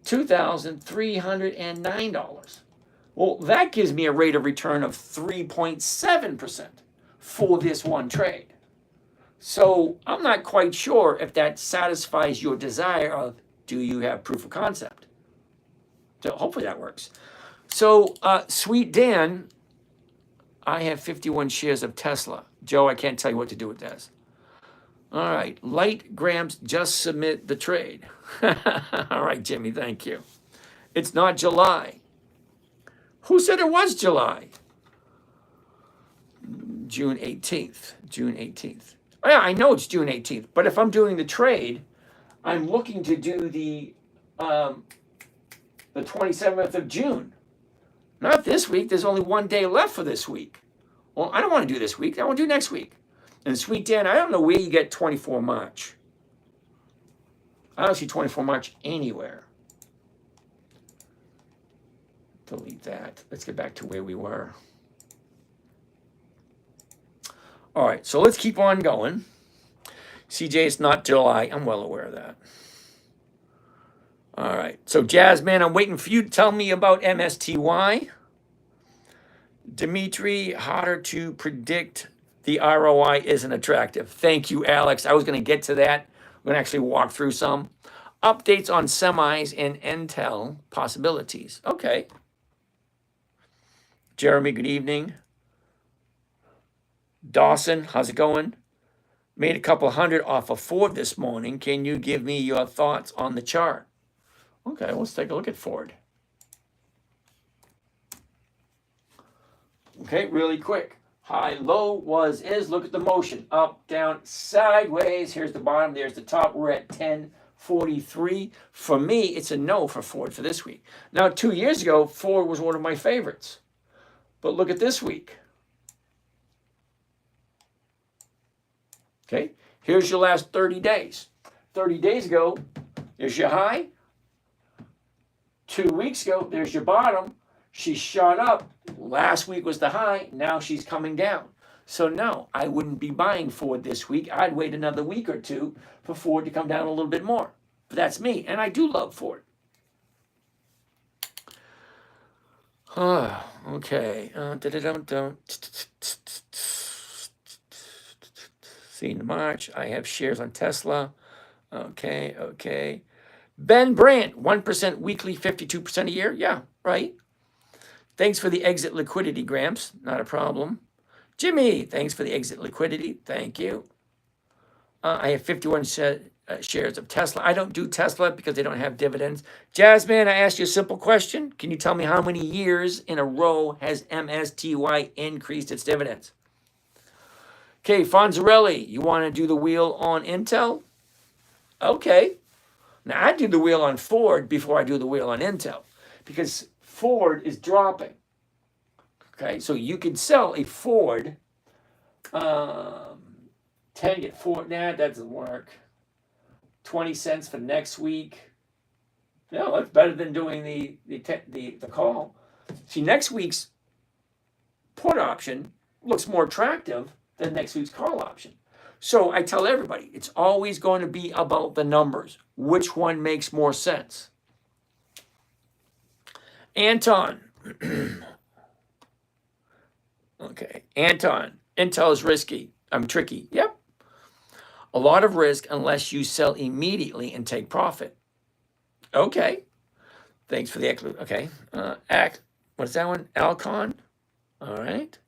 $2,309. Well, that gives me a rate of return of 3.7% for this one trade. So I'm not quite sure if that satisfies your desire of, do you have proof of concept? So hopefully that works. So Sweet Dan, I have 51 shares of Tesla. Joe, I can't tell you what to do with this. All right, Light Grams, just submit the trade. All right, Jimmy, thank you. It's not July. Who said it was July? June 18th. June 18th. Oh, yeah, I know it's June 18th, but if I'm doing the trade, I'm looking to do the 27th of June. Not this week. There's only one day left for this week. Well, I don't want to do this week. I want to do next week. And Sweet Dan, I don't know where you get 24 March. I don't see 24 March anywhere. Delete that. Let's get back to where we were. All right, so let's keep on going. CJ, it's not July. I'm well aware of that. All right, so Jasmine, I'm waiting for you to tell me about MSTY. Dimitri, harder to predict. The ROI isn't attractive. Thank you, Alex. I was going to get to that. We're going to actually walk through some. Updates on semis and Intel possibilities. Okay. Jeremy, good evening. Dawson, how's it going? Made a couple hundred off of Ford this morning. Can you give me your thoughts on the chart? Okay, let's take a look at Ford. Okay, really quick. High, low, was, is. Look at the motion. Up, down, sideways. Here's the bottom. There's the top. We're at 1043. For me, it's a no for Ford for this week. Now, 2 years ago, Ford was one of my favorites. But look at this week. Okay, here's your last 30 days. 30 days ago, there's your high. 2 weeks ago, there's your bottom. She shot up. Last week was the high. Now she's coming down. So no, I wouldn't be buying Ford this week. I'd wait another week or two for Ford to come down a little bit more. But that's me, and I do love Ford. Okay. See in March, I have shares on Tesla. Okay. Ben Brandt, 1% weekly, 52% a year. Yeah, right. Thanks for the exit liquidity, Gramps. Not a problem. Jimmy, thanks for the exit liquidity. Thank you. I have 51 shares of Tesla. I don't do Tesla because they don't have dividends. Jasmine, I asked you a simple question. Can you tell me how many years in a row has MSTY increased its dividends? Okay, Fonzarelli, you want to do the wheel on Intel? Okay. Now, I do the wheel on Ford before I do the wheel on Intel because Ford is dropping. Okay, so you could sell a Ford 10 get Ford. Nah, that doesn't work. 20 cents for next week. No, that's better than doing the call. See, next week's put option looks more attractive than next week's call option. So I tell everybody, it's always going to be about the numbers. Which one makes more sense? Anton. Okay, Anton. Intel is risky. I'm tricky. Yep. A lot of risk unless you sell immediately and take profit. Okay. Thanks for the okay. What is that one? Alcon. All right.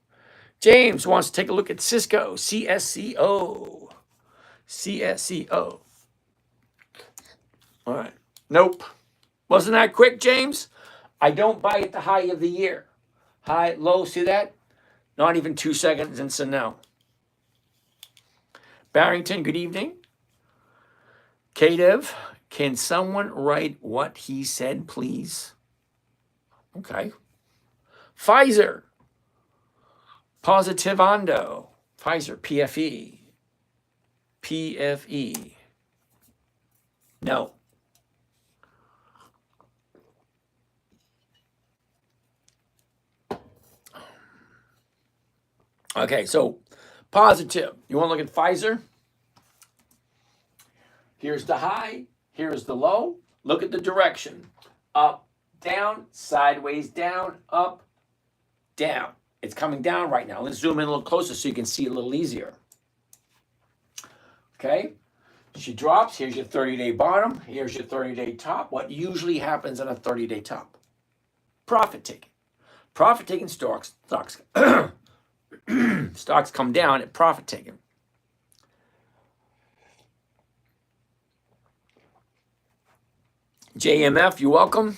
James wants to take a look at Cisco, CSCO. CSCO. All right. Nope. Wasn't that quick, James? I don't buy at the high of the year. High, low, see that? Not even 2 seconds, and so no. Barrington, good evening. Kadev, can someone write what he said, please? Okay. Pfizer. Positivando. Pfizer, PFE. PFE. No. Okay, so positive. You want to look at Pfizer? Here's the high. Here's the low. Look at the direction. Up, down, sideways, down, up, down. It's coming down right now. Let's zoom in a little closer so you can see it a little easier. Okay? She drops. Here's your 30-day bottom. Here's your 30-day top. What usually happens on a 30-day top? Profit taking. Profit taking stocks stocks come down at profit taking. JMF, you're welcome.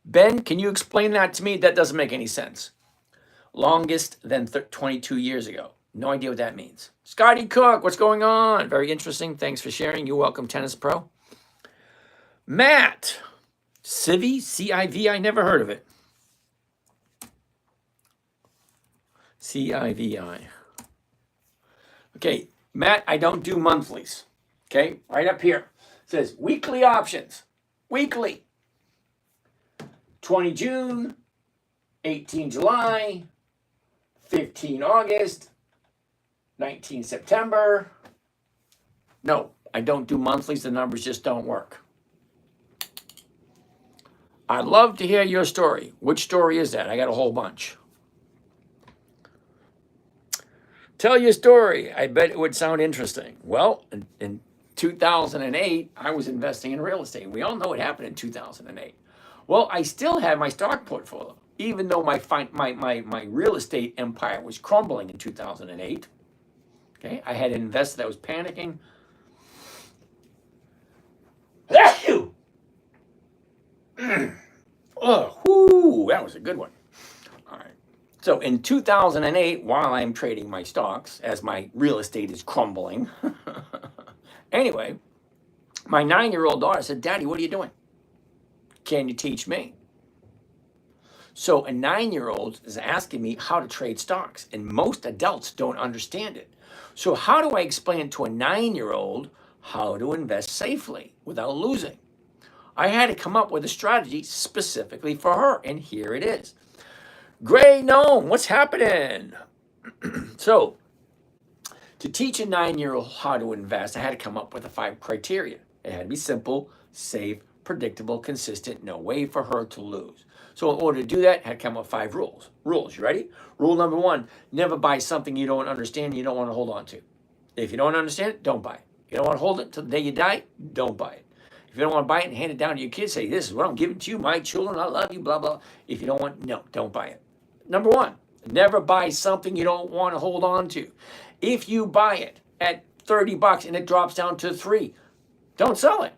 Ben, can you explain that to me? That doesn't make any sense. Longest than 22 years ago. No idea what that means. Scotty Cook, what's going on? Very interesting. Thanks for sharing. You're welcome, Tennis Pro. Matt, Civi, C-I-V, I never heard of it. C-I-V-I. Okay, Matt, I don't do monthlies. Okay, right up here. It says weekly options. Weekly. 20 June, 18 July, 15 August, 19 September. No, I don't do monthlies. The numbers just don't work. I'd love to hear your story. Which story is that? I got a whole bunch. Tell your story. I bet it would sound interesting. Well, in 2008, I was investing in real estate. We all know what happened in 2008. Well, I still had my stock portfolio, even though my real estate empire was crumbling in 2008. Okay, I had an investor that was panicking. Oh, whoo, that was a good one. All right. So in 2008, while I'm trading my stocks, as my real estate is crumbling, anyway, my 9-year-old daughter said, Daddy, what are you doing? Can you teach me? So a 9-year-old is asking me how to trade stocks, and most adults don't understand it. So how do I explain to a 9-year-old how to invest safely without losing? I had to come up with a strategy specifically for her, and here it is. Gray Gnome, what's happening? So, to teach a 9-year-old how to invest, I had to come up with the 5 criteria. It had to be simple, safe, predictable, consistent, no way for her to lose. So in order to do that, I had to come up with 5 rules. Rules, you ready? Rule number 1, never buy something you don't understand and you don't want to hold on to. If you don't understand it, don't buy it. You don't want to hold it until the day you die, don't buy it. If you don't want to buy it and hand it down to your kids, say, this is what I'm giving to you, my children, I love you, blah, blah. If you don't want, no, don't buy it. Number 1, never buy something you don't want to hold on to. If you buy it at $30 and it drops down to $3, don't sell it.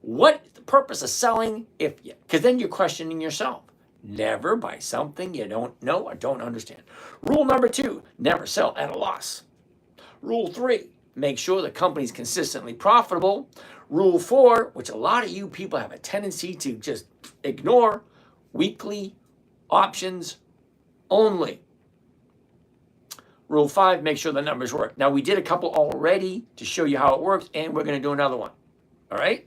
What's the purpose of selling? Because then you're questioning yourself. Never buy something you don't know or don't understand. Rule number 2, never sell at a loss. Rule 3, make sure the company's consistently profitable. Rule 4, which a lot of you people have a tendency to just ignore, weekly options only. Rule 5, make sure the numbers work. Now, we did a couple already to show you how it works, and we're going to do another one. All right?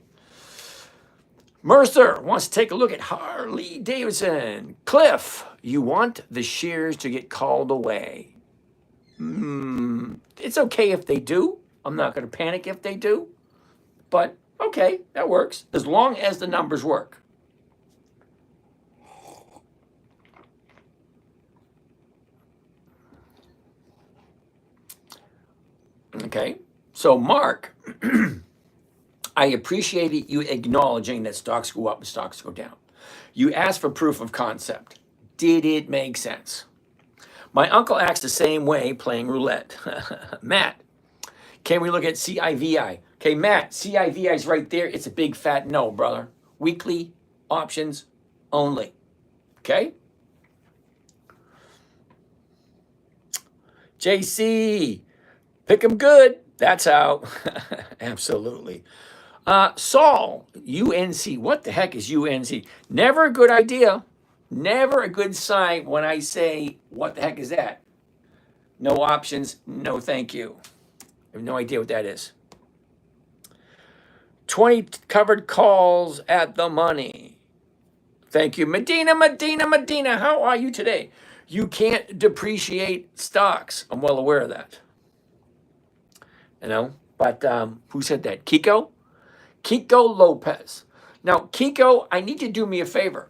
Mercer wants to take a look at Harley Davidson. Cliff, you want the shares to get called away. It's okay if they do. I'm not going to panic if they do. But, okay, that works, as long as the numbers work. Okay, so Mark, I appreciated you acknowledging that stocks go up and stocks go down. You asked for proof of concept. Did it make sense? My uncle acts the same way playing roulette. Matt, can we look at CIVI? Okay, Matt, CIVI is right there. It's a big fat no, brother. Weekly options only. Okay? JC, pick 'em good. That's how. Absolutely. Saul, UNC. What the heck is UNC? Never a good idea. Never a good sign when I say, what the heck is that? No options, no thank you. I have no idea what that is. 20 covered calls at the money. Thank you. Medina, how are you today? You can't depreciate stocks. I'm well aware of that. You know, but who said that? Kiko? Kiko Lopez. Now, Kiko, I need you to do me a favor.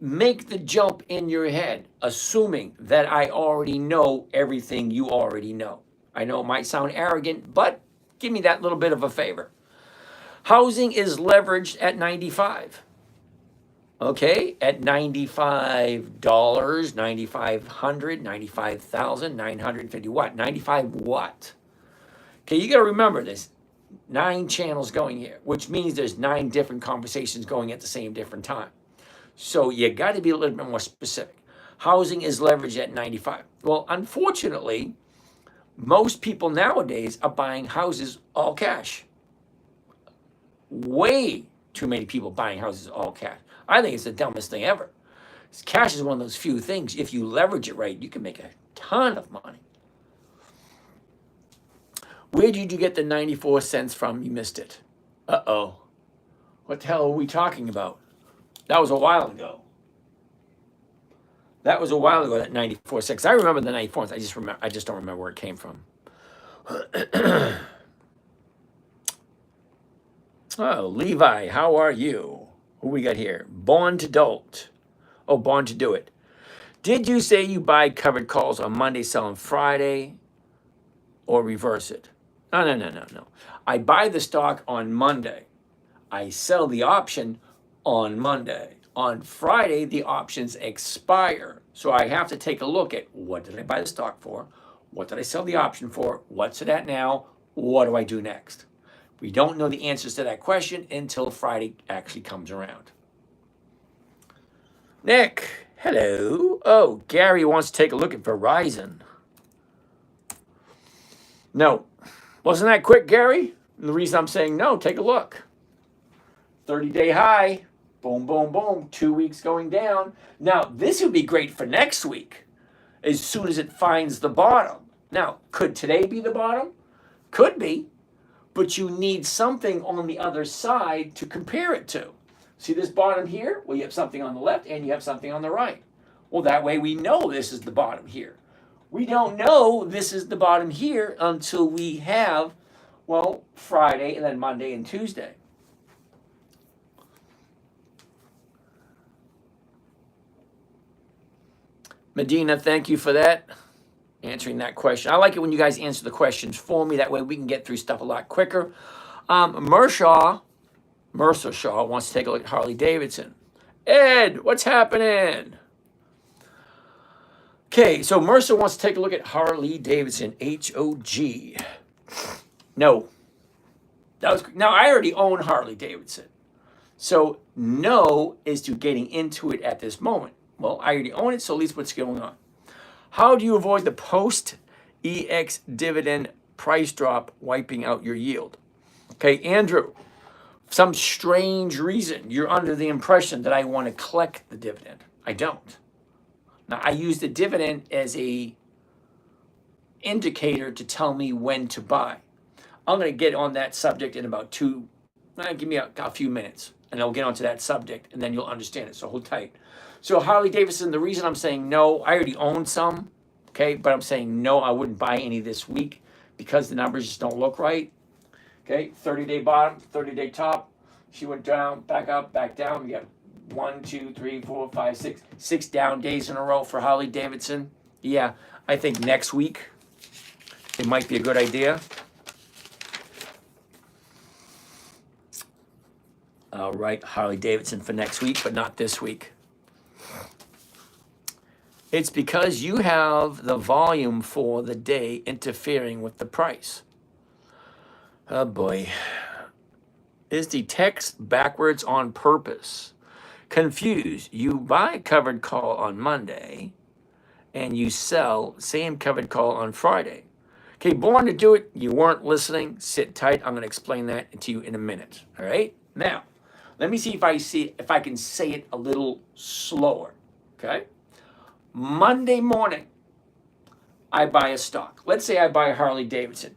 Make the jump in your head, assuming that I already know everything you already know. I know it might sound arrogant, but give me that little bit of a favor. Housing is leveraged at 95. Okay, at $95, 9,500, 95,950 what? 95 what? Okay, you got to remember this. 9 channels going here, which means there's 9 different conversations going at the same different time. So you got to be a little bit more specific. Housing is leveraged at 95. Well, unfortunately, most people nowadays are buying houses all cash. Way too many people buying houses all cash. I think it's the dumbest thing ever. Cash is one of those few things. If you leverage it right, you can make a ton of money. Where did you get the 94 cents from? You missed it. Uh-oh. What the hell are we talking about? That was a while ago. That 94 cents. I remember the 94 cents. I just don't remember where it came from. Oh, Levi, how are you? Who we got here? Born to Dolt. Oh, Born to Do It. Did you say you buy covered calls on Monday, sell on Friday, or reverse it? No. I buy the stock on Monday. I sell the option on Monday. On Friday, the options expire. So I have to take a look at what did I buy the stock for? What did I sell the option for? What's it at now? What do I do next? We don't know the answers to that question until Friday actually comes around. Nick, hello. Oh, Gary wants to take a look at Verizon. No. Wasn't that quick, Gary? And the reason I'm saying no, take a look. 30-day high. Boom, boom, boom. 2 weeks going down. Now, this would be great for next week as soon as it finds the bottom. Now, could today be the bottom? Could be. But you need something on the other side to compare it to. See this bottom here? Well, you have something on the left and you have something on the right. Well, that way we know this is the bottom here. We don't know this is the bottom here until we have, well, Friday and then Monday and Tuesday. Medina, thank you for that. Answering that question. I like it when you guys answer the questions for me. That way we can get through stuff a lot quicker. Mercer Shaw wants to take a look at Harley Davidson. Ed, what's happening? Okay, so Mercer wants to take a look at Harley Davidson, HOG. No. Now, I already own Harley Davidson. So no is to getting into it at this moment. Well, I already own it, so at least what's going on? How do you avoid the post-EX dividend price drop wiping out your yield? Okay, Andrew, for some strange reason, you're under the impression that I want to collect the dividend. I don't. Now, I use the dividend as a indicator to tell me when to buy. I'm going to get on that subject in about give me a few minutes, and I'll get onto that subject, and then you'll understand it, so hold tight. So Harley Davidson, the reason I'm saying no, I already own some, okay, but I'm saying no, I wouldn't buy any this week because the numbers just don't look right. Okay, 30-day bottom, 30-day top. She went down, back up, back down. We got 1, 2, 3, 4, 5, 6, 6 down days in a row for Harley Davidson. Yeah, I think next week it might be a good idea. All right, Harley Davidson for next week, but not this week. It's because you have the volume for the day interfering with the price. Oh boy. Is the text backwards on purpose? Confused. You buy a covered call on Monday and you sell same covered call on Friday. Okay, born to do it. You weren't listening. Sit tight. I'm going to explain that to you in a minute. All right. Now, let me see if I can say it a little slower. Okay. Monday morning, I buy a stock. Let's say I buy a Harley Davidson.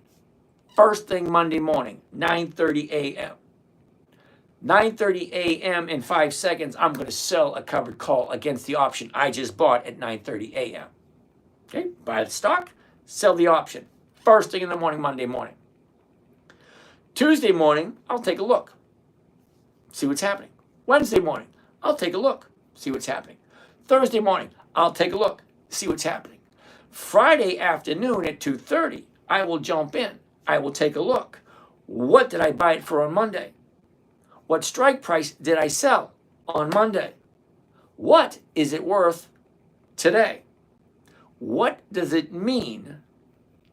First thing Monday morning, 9:30 a.m. 9:30 a.m. in 5 seconds, I'm going to sell a covered call against the option I just bought at 9:30 a.m. Okay, buy the stock, sell the option. First thing in the morning, Monday morning. Tuesday morning, I'll take a look, see what's happening. Wednesday morning, I'll take a look, see what's happening. Thursday morning, I'll take a look, see what's happening. Friday afternoon at 2:30, I will jump in. I will take a look. What did I buy it for on Monday? What strike price did I sell on Monday? What is it worth today? What does it mean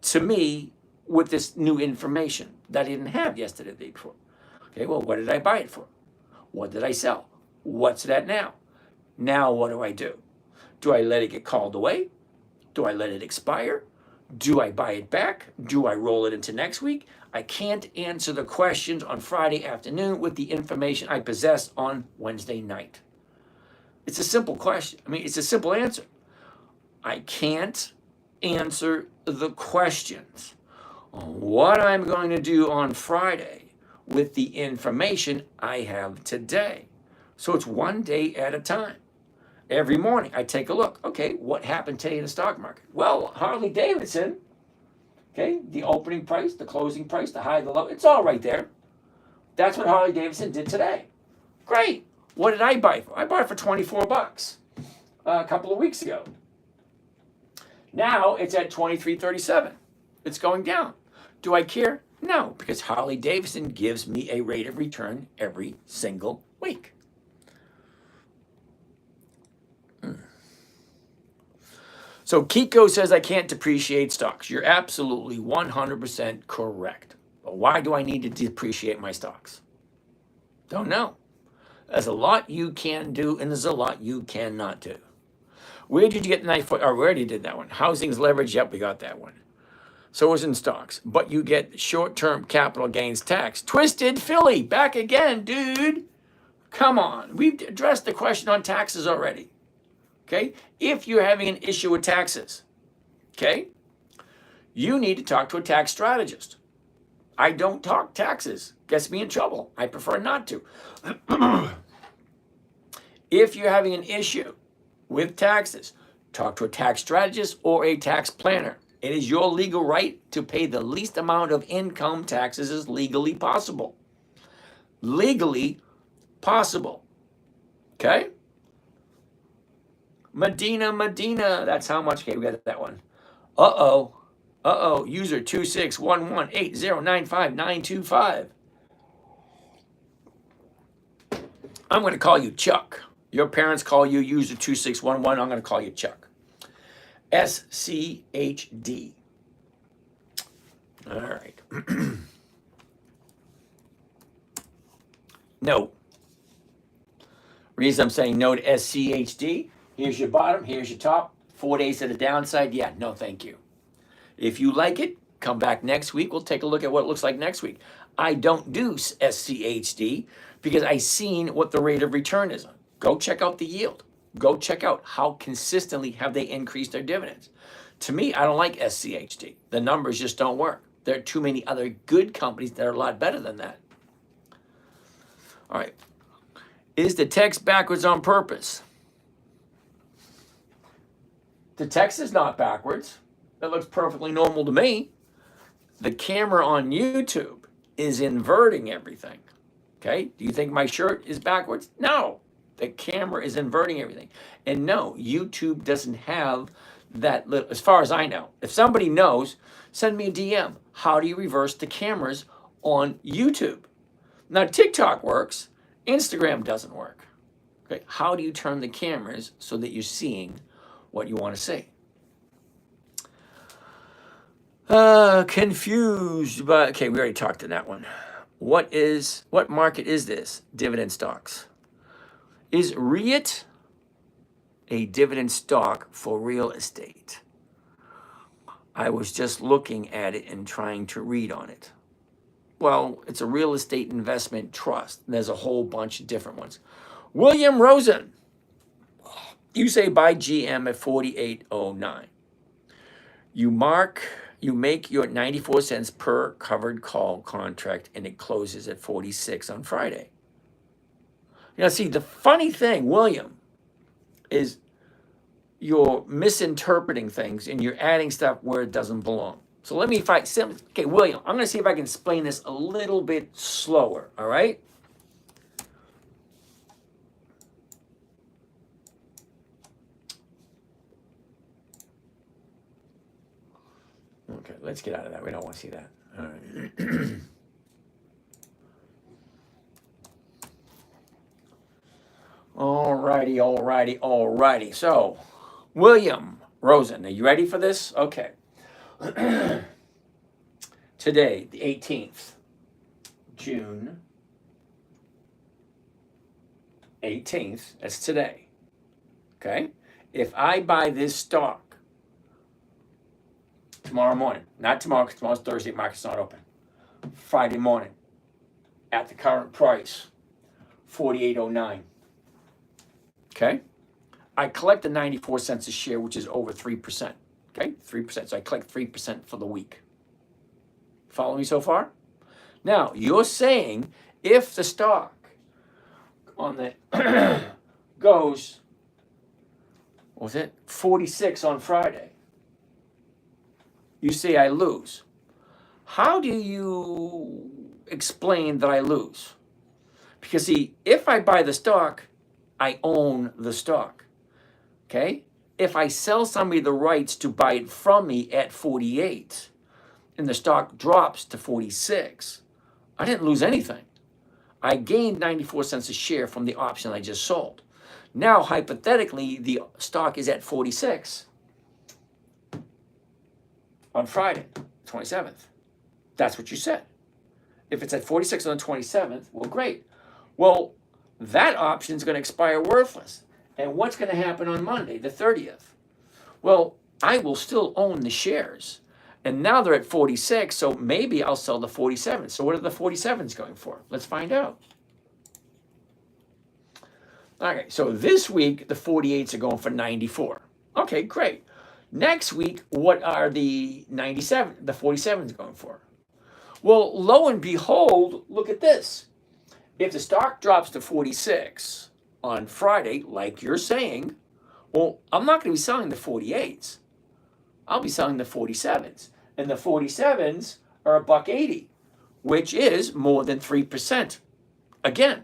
to me with this new information that I didn't have yesterday, the day before? Okay, well, what did I buy it for? What did I sell? What's that now? Now what do? Do I let it get called away? Do I let it expire? Do I buy it back? Do I roll it into next week? I can't answer the questions on Friday afternoon with the information I possess on Wednesday night. It's a simple question. I mean, it's a simple answer. I can't answer the questions on what I'm going to do on Friday with the information I have today. So it's one day at a time. Every morning I take a look. Okay, what happened today in the stock market? Well, Harley Davidson, okay, the opening price, the closing price, the high, the low, it's all right there. That's what Harley Davidson did today. Great. What did I buy for? I bought it for 24 bucks a couple of weeks ago. Now it's at 23.37. It's going down. Do I care? No, because Harley Davidson gives me a rate of return every single week. So Kiko says I can't depreciate stocks. You're absolutely 100% correct. But why do I need to depreciate my stocks? Don't know. There's a lot you can do and there's a lot you cannot do. Where did you get the knife? We already did that one. Housing's leverage. Yep, we got that one. So is in stocks. But you get short-term capital gains tax. Twisted Philly, back again, dude. Come on. We've addressed the question on taxes already. Okay? If you're having an issue with taxes, okay, you need to talk to a tax strategist. I don't talk taxes. Gets me in trouble. I prefer not to. If you're having an issue with taxes, talk to a tax strategist or a tax planner. It is your legal right to pay the least amount of income taxes as legally possible. Legally possible. Okay? Medina, that's how much. Okay, we got that one. User 2611809595. I'm going to call you Chuck. Your parents call you user 2611. I'm going to call you Chuck. SCHD. All right. No. Reason I'm saying no to SCHD. Here's your bottom, here's your top. 4 days to the downside. Yeah, no, thank you. If you like it, come back next week. We'll take a look at what it looks like next week. I don't do SCHD because I've seen what the rate of return is. Go check out the yield. Go check out how consistently have they increased their dividends. To me, I don't like SCHD. The numbers just don't work. There are too many other good companies that are a lot better than that. All right. Is the text backwards on purpose? The text is not backwards. That looks perfectly normal to me. The camera on YouTube is inverting everything. Okay? Do you think my shirt is backwards? No. The camera is inverting everything. And no, YouTube doesn't have that little, as far as I know. If somebody knows, send me a DM. How do you reverse the cameras on YouTube? Now, TikTok works. Instagram doesn't work. Okay? How do you turn the cameras so that you're seeing what you want to see. Confused, but okay, we already talked to that one. What market is this? Dividend stocks. Is REIT a dividend stock for real estate? I was just looking at it and trying to read on it. Well, it's a real estate investment trust. There's a whole bunch of different ones. William Rosen, you say buy GM at 48.09. You make your 94 cents per covered call contract and it closes at 46 on Friday. See, the funny thing, William, is you're misinterpreting things and you're adding stuff where it doesn't belong. So let me okay, William, I'm going to see if I can explain this a little bit slower, all right? Okay, let's get out of that. We don't want to see that. All right. All righty. So, William Rosen, are you ready for this? Okay. Today, the 18th, June 18th, that's today. Okay? If I buy this stock tomorrow morning, not tomorrow because tomorrow's Thursday, market's not open, Friday morning, at the current price, 48.09. Okay? I collect the 94 cents a share, which is over 3%. Okay? 3%. So I collect 3% for the week. Follow me so far? Now, you're saying if the stock on the goes, what was it, 46 on Friday, you say I lose. How do you explain that I lose? Because see, if I buy the stock, I own the stock. Okay? If I sell somebody the rights to buy it from me at 48 and the stock drops to 46, I didn't lose anything. I gained 94 cents a share from the option I just sold. Now, hypothetically, the stock is at 46 on Friday, 27th. That's what you said. If it's at 46 on the 27th, well, great. Well, that option is going to expire worthless. And what's going to happen on Monday, the 30th? Well, I will still own the shares. And now they're at 46, so maybe I'll sell the 47. So what are the 47s going for? Let's find out. Okay, so this week, the 48s are going for 94. Okay, great. Next week, what are the 47s going for? Well, lo and behold, look at this. If the stock drops to 46 on Friday, like you're saying, well, I'm not going to be selling the 48s. I'll be selling the 47s. And the 47s are $1.80, which is more than 3%. Again.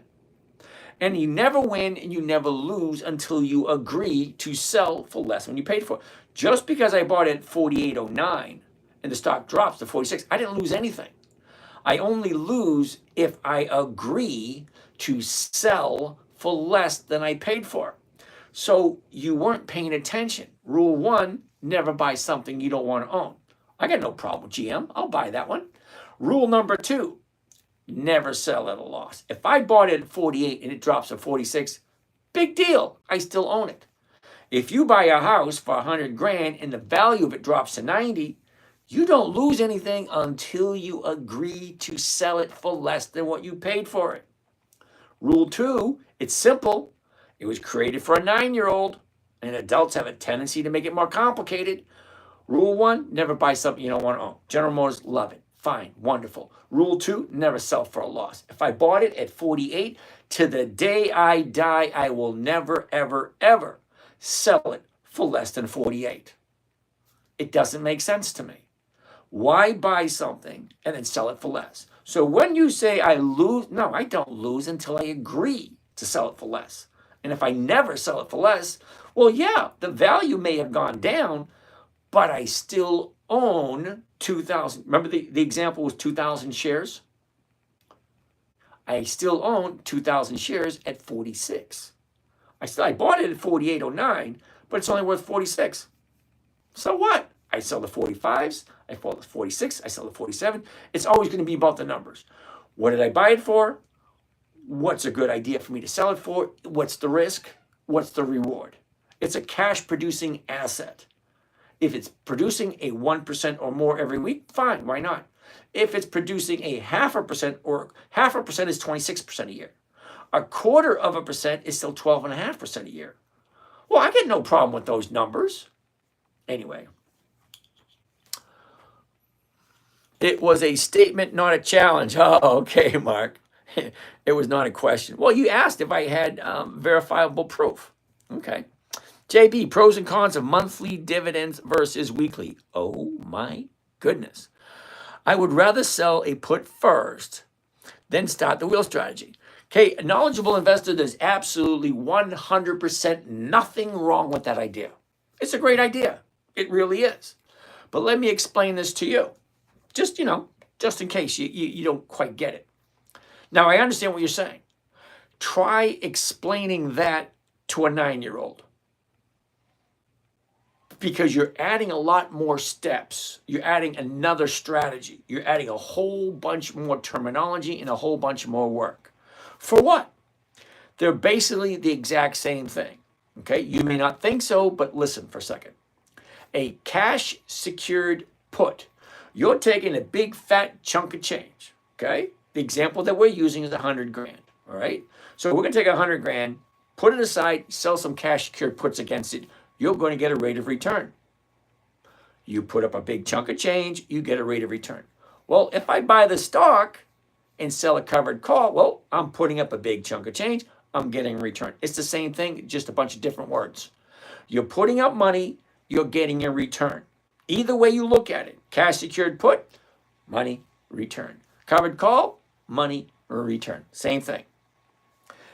And you never win and you never lose until you agree to sell for less than you paid for. Just because I bought it at 48.09 and the stock drops to 46, I didn't lose anything. I only lose if I agree to sell for less than I paid for. So you weren't paying attention. Rule 1, never buy something you don't want to own. I got no problem with GM. I'll buy that one. Rule number 2, never sell at a loss. If I bought it at 48 and it drops to 46, big deal. I still own it. If you buy a house for 100 grand and the value of it drops to 90, you don't lose anything until you agree to sell it for less than what you paid for it. Rule 2, it's simple. It was created for a 9-year-old, and adults have a tendency to make it more complicated. Rule 1, never buy something you don't want to own. General Motors, love it. Fine, wonderful. Rule 2, never sell for a loss. If I bought it at 48, to the day I die, I will never, ever, ever sell it for less than 48. It doesn't make sense to me. Why buy something and then sell it for less? So when you say I lose, no, I don't lose until I agree to sell it for less. And if I never sell it for less, well, yeah, the value may have gone down, but I still own 2,000. Remember the example was 2,000 shares? I still own 2,000 shares at 46. I bought it at 48.09, but it's only worth 46. So what? I sell the 45s, I sell the 46, I sell the 47. It's always going to be about the numbers. What did I buy it for? What's a good idea for me to sell it for? What's the risk? What's the reward? It's a cash producing asset. If it's producing a 1% or more every week, fine, why not? If it's producing a 0.5% or 0.5% is 26% a year. 0.25% is still 12.5% a year. Well, I get no problem with those numbers. Anyway, it was a statement, not a challenge. Oh, okay, Mark. It was not a question. Well, you asked if I had verifiable proof. Okay. JB, pros and cons of monthly dividends versus weekly. Oh my goodness. I would rather sell a put first, then start the wheel strategy. Okay, a knowledgeable investor, there's absolutely 100% nothing wrong with that idea. It's a great idea. It really is. But let me explain this to you. Just, just in case you don't quite get it. Now, I understand what you're saying. Try explaining that to a 9-year-old. Because you're adding a lot more steps. You're adding another strategy. You're adding a whole bunch more terminology and a whole bunch more work. For what? They're basically the exact same thing. Okay, you may not think so, but listen for a second. A cash secured put. You're taking a big fat chunk of change. Okay, the example that we're using is 100 grand. All right, so we're going to take 100 grand, put it aside, sell some cash secured puts against it. You're going to get a rate of return. You put up a big chunk of change, you get a rate of return. Well, if I buy the stock and sell a covered call, well, I'm putting up a big chunk of change, I'm getting a return. It's the same thing, just a bunch of different words. You're putting up money, you're getting a return. Either way you look at it, cash secured put, money, return. Covered call, money, or return. Same thing.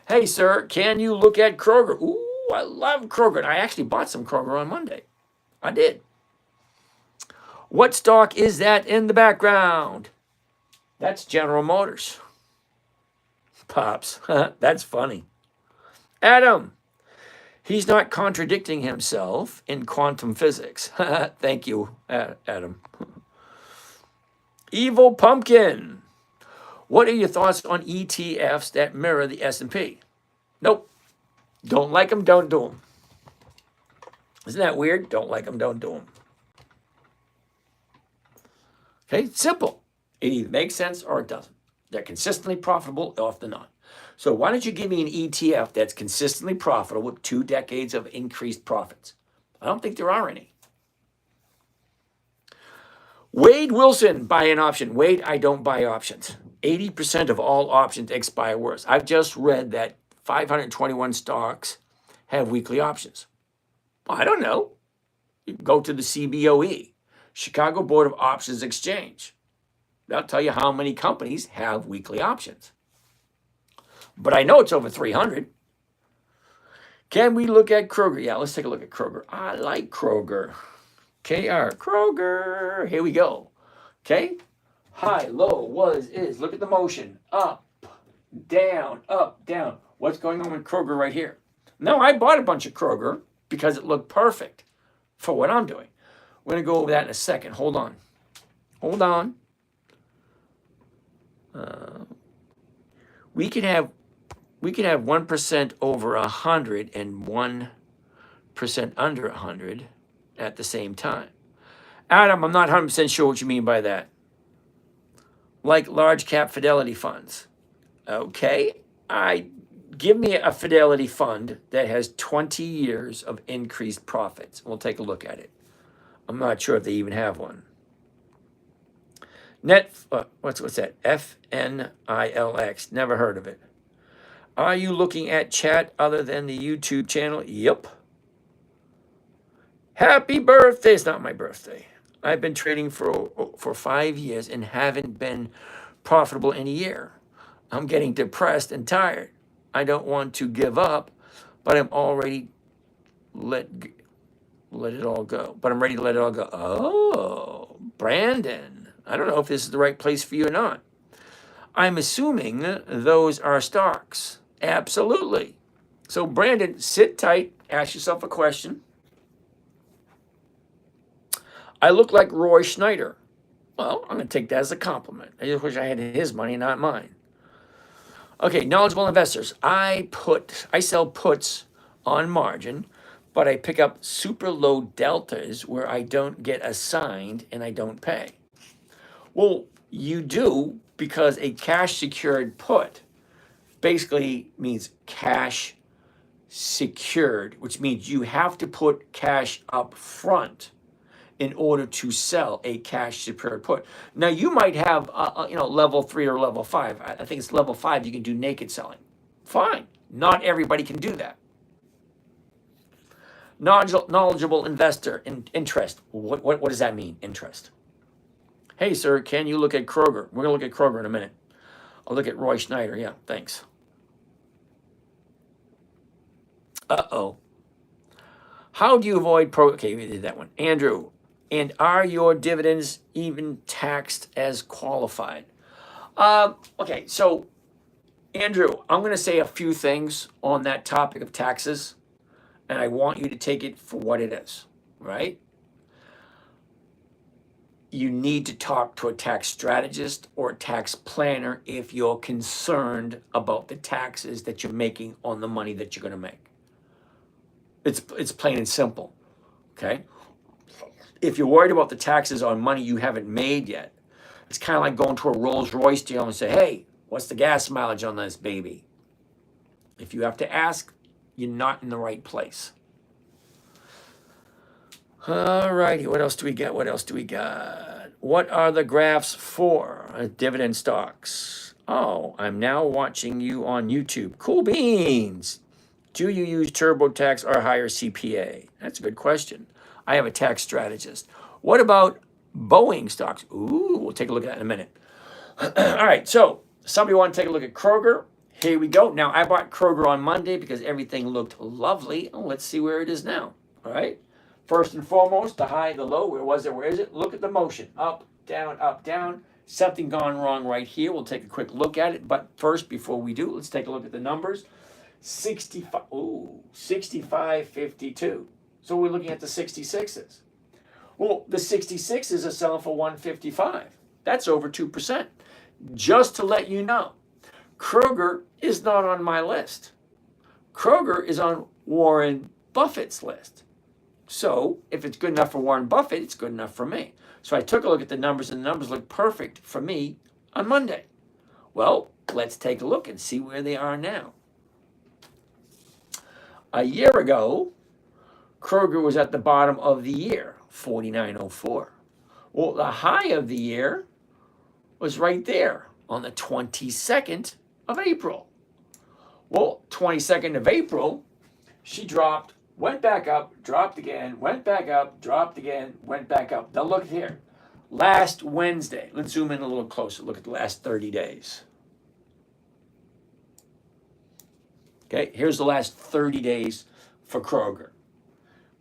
Hey, sir, can you look at Kroger? Ooh, I love Kroger. And I actually bought some Kroger on Monday. I did. What stock is that in the background? That's General Motors. Pops, that's funny. Adam, he's not contradicting himself in quantum physics. Thank you, Adam. Evil Pumpkin, what are your thoughts on ETFs that mirror the S&P? Nope. Don't like them, don't do them. Isn't that weird? Don't like them, don't do them. Okay, simple. It either makes sense or it doesn't. They're consistently profitable, often not. So why don't you give me an ETF that's consistently profitable with 2 decades of increased profits? I don't think there are any. Wade Wilson, buy an option. Wade, I don't buy options. 80% of all options expire worse. I've just read that 521 stocks have weekly options. I don't know. You can go to the CBOE, Chicago Board of Options Exchange. They'll tell you how many companies have weekly options. But I know it's over 300. Can we look at Kroger? Yeah, let's take a look at Kroger. I like Kroger. KR, Kroger. Here we go. Okay. High, low, was, is. Look at the motion. Up, down, up, down. What's going on with Kroger right here? No, I bought a bunch of Kroger because it looked perfect for what I'm doing. We're going to go over that in a second. Hold on. Hold on. We can have 1% over 100 and 1% under 100 at the same time. Adam, I'm not 100% sure what you mean by that. Like large cap fidelity funds. Okay, give me a fidelity fund that has 20 years of increased profits. We'll take a look at it. I'm not sure if they even have one. What's that? FNILX. Never heard of it. Are you looking at chat other than the YouTube channel? Yep. Happy birthday. It's not my birthday. I've been trading for 5 years and haven't been profitable in a year. I'm getting depressed and tired. I don't want to give up, but I'm already let it all go. But I'm ready to let it all go. Oh, Brandon. I don't know if this is the right place for you or not. I'm assuming those are stocks. Absolutely. So, Brandon, sit tight. Ask yourself a question. I look like Roy Schneider. Well, I'm going to take that as a compliment. I just wish I had his money, not mine. Okay, knowledgeable investors. I sell puts on margin, but I pick up super low deltas where I don't get assigned and I don't pay. Well, you do, because a cash secured put basically means cash secured, which means you have to put cash up front in order to sell a cash secured put. Now you might have level 3 or level 5. I think it's level 5 you can do naked selling. Fine. Not everybody can do that. Knowledgeable investor interest. What does that mean? Interest. Hey sir, can you look at Kroger? We're gonna look at Kroger in a minute. I'll look at Roy Schneider. Yeah, thanks. Uh-oh. How do you avoid okay, we did that one. Andrew, and are your dividends even taxed as qualified? Okay, so Andrew, I'm going to say a few things on that topic of taxes, and I want you to take it for what it is, right? You need to talk to a tax strategist or a tax planner if you're concerned about the taxes that you're making on the money that you're going to make. It's plain and simple, okay? If you're worried about the taxes on money you haven't made yet, it's kind of like going to a Rolls Royce deal and say, hey, what's the gas mileage on this baby? If you have to ask, you're not in the right place. All righty, what else do we got? What are the graphs for dividend stocks? Oh, I'm now watching you on YouTube. Cool beans. Do you use TurboTax or higher CPA? That's a good question. I have a tax strategist. What about Boeing stocks? Ooh, we'll take a look at that in a minute. All right, so somebody want to take a look at Kroger? Here we go. Now, I bought Kroger on Monday because everything looked lovely. Oh, let's see where it is now. All right. First and foremost, the high, the low. Where was it? Where is it? Look at the motion. Up, down, up, down. Something gone wrong right here. We'll take a quick look at it. But first, before we do, let's take a look at the numbers. 65.52. So we're looking at the 66s. Well, the 66s are selling for 155. That's over 2%. Just to let you know, Kroger is not on my list. Kroger is on Warren Buffett's list. So if it's good enough for Warren Buffett, it's good enough for me. So I took a look at the numbers, and the numbers look perfect for me on Monday. Well, let's take a look and see where they are now. A year ago, Kroger was at the bottom of the year, 49.04. Well, the high of the year was right there on the 22nd of April. Well, 22nd of April, she dropped, went back up, dropped again, went back up, dropped again, went back up. Now look here. Last Wednesday, let's zoom in a little closer. Look at the last 30 days. Okay, here's the last 30 days for Kroger.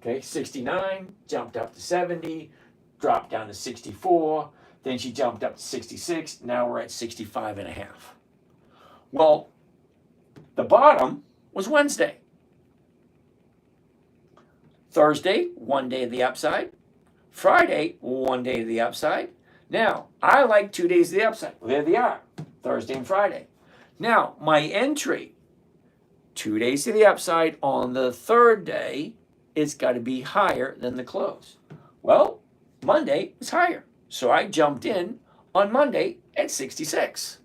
Okay, 69, jumped up to 70, dropped down to 64, then she jumped up to 66, now we're at 65 and a half. Well, the bottom was Wednesday. Thursday, 1 day to the upside. Friday, 1 day to the upside. Now, I like 2 days to the upside. Well, there they are, Thursday and Friday. Now, my entry, 2 days to the upside. On the third day, it's got to be higher than the close. Well, Monday was higher. So I jumped in on Monday at 66.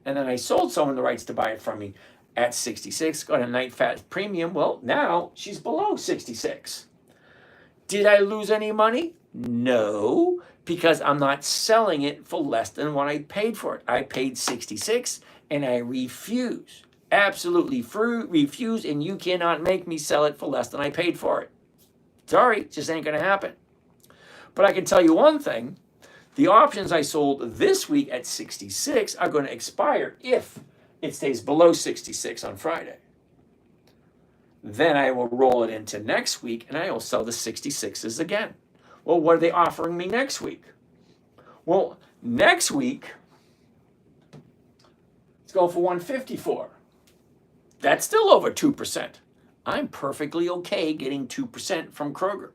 And then I sold someone the rights to buy it from me at 66, got a night fat premium. Well, now she's below 66. Did I lose any money? No, because I'm not selling it for less than what I paid for it. I paid 66 and I refuse. Absolutely refuse, and you cannot make me sell it for less than I paid for it. Sorry, just ain't gonna happen. But I can tell you one thing, the options I sold this week at 66 are going to expire if it stays below 66 on Friday. Then I will roll it into next week and I will sell the 66s again. Well, what are they offering me next week? Well, next week, it's going for 154. That's still over 2%. I'm perfectly okay getting 2% from Kroger.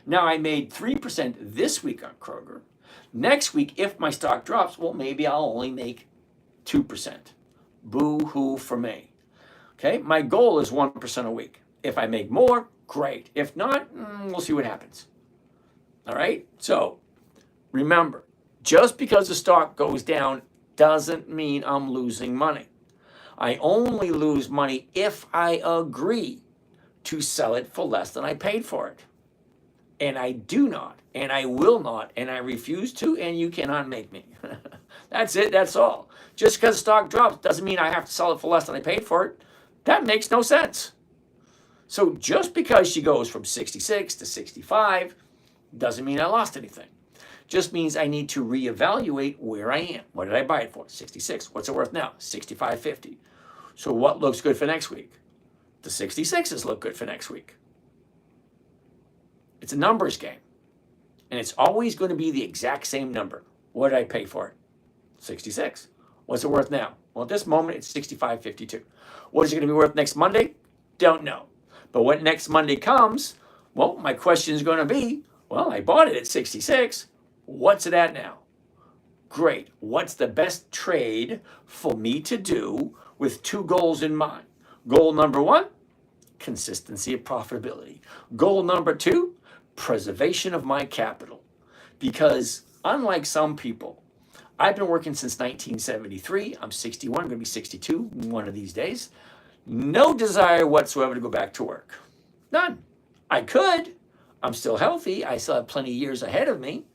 Now, I made 3% this week on Kroger. Next week, if my stock drops, well, maybe I'll only make 2%. Boo-hoo for me. Okay, my goal is 1% a week. If I make more, great. If not, we'll see what happens. All right, so remember, just because the stock goes down doesn't mean I'm losing money. I only lose money if I agree to sell it for less than I paid for it. And I do not, and I will not, and I refuse to, and you cannot make me. That's it, that's all. Just because the stock drops doesn't mean I have to sell it for less than I paid for it. That makes no sense. So just because she goes from 66 to 65 doesn't mean I lost anything. Just means I need to reevaluate where I am. What did I buy it for? 66. What's it worth now? 65.50. So what looks good for next week? The 66s look good for next week. It's a numbers game. And it's always going to be the exact same number. What did I pay for it? 66. What's it worth now? Well, at this moment, it's 65.52. What is it going to be worth next Monday? Don't know. But when next Monday comes, well, my question is going to be, well, I bought it at 66. What's it at now? Great. What's the best trade for me to do with two goals in mind? Goal number one, consistency of profitability. Goal number two, preservation of my capital. Because unlike some people, I've been working since 1973. I'm 61, I'm going to be 62 one of these days. No desire whatsoever to go back to work. None. I could. I'm still healthy. I still have plenty of years ahead of me,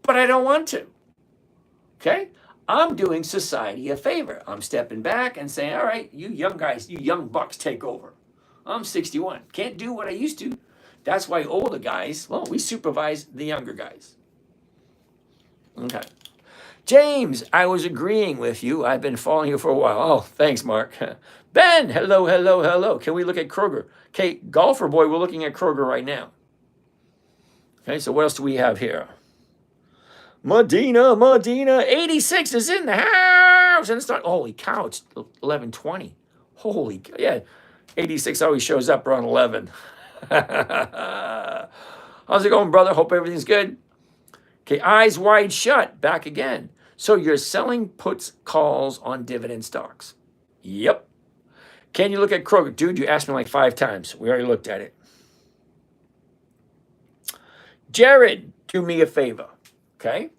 but I don't want to. Okay? I'm doing society a favor. I'm stepping back and saying, all right, you young guys, you young bucks take over. I'm 61. Can't do what I used to. That's why older guys, well, we supervise the younger guys. Okay. James, I was agreeing with you. I've been following you for a while. Oh, thanks, Mark. Ben, hello, hello, hello. Can we look at Kroger? Okay, Golfer Boy, we're looking at Kroger right now. Okay, so what else do we have here? Medina, 86 is in the house. And it's not, holy cow, it's 11:20. Holy, yeah, 86 always shows up around 11. How's it going, brother? Hope everything's good. Okay, eyes wide shut, back again. So you're selling puts, calls on dividend stocks. Yep. Can you look at Kroger? Dude, you asked me like 5 times. We already looked at it. Jared, do me a favor, okay?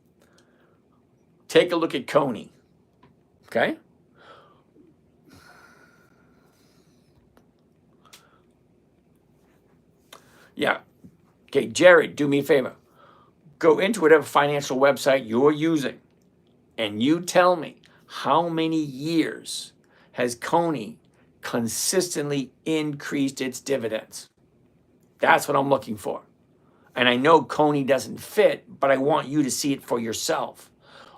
Take a look at Coney, okay? Yeah. Okay, Jared, do me a favor. Go into whatever financial website you're using and you tell me how many years has Coney consistently increased its dividends. That's what I'm looking for. And I know Coney doesn't fit, but I want you to see it for yourself.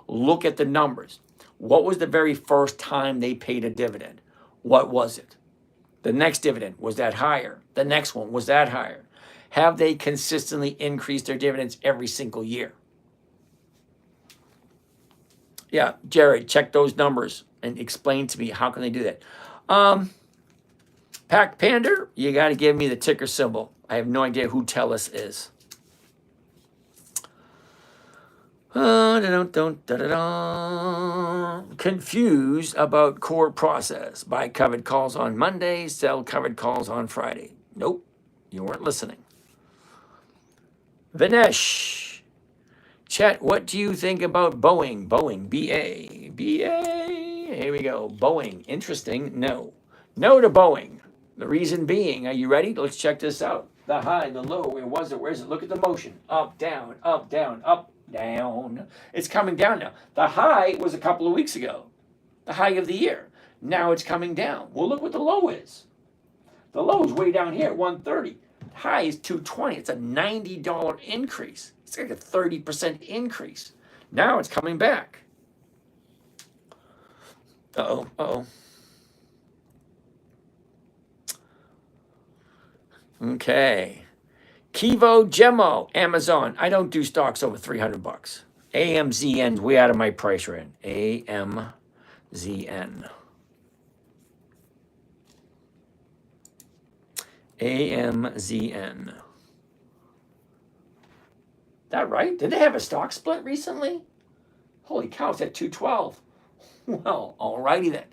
Look at the numbers. What was the very first time they paid a dividend? What was it? The next dividend, was that higher? The next one, was that higher? Have they consistently increased their dividends every single year? Yeah, Jared, check those numbers and explain to me how can they do that. Pack Pander, you got to give me the ticker symbol. I have no idea who Telus is. Confused about core process. Buy covered calls on Monday, sell covered calls on Friday. Nope, you weren't listening. Vinesh, chat, what do you think about Boeing? Boeing, B-A. Here we go. Boeing, interesting. No. No to Boeing. The reason being, are you ready? Let's check this out. The high, the low, where was it? Where is it? Look at the motion. Up, down, up, down, up, down. It's coming down now. The high was a couple of weeks ago. The high of the year. Now it's coming down. Well, look what the low is. The low is way down here at 130. High is 220. It's a $90 increase. It's like a 30% increase. Now it's coming back. Uh-oh. Okay. Kivo Gemo, Amazon. I don't do stocks over $300. AMZN's way out of my price range. AMZN. AMZN. That right? Did they have a stock split recently? Holy cow, it's at 212. Well, alrighty then.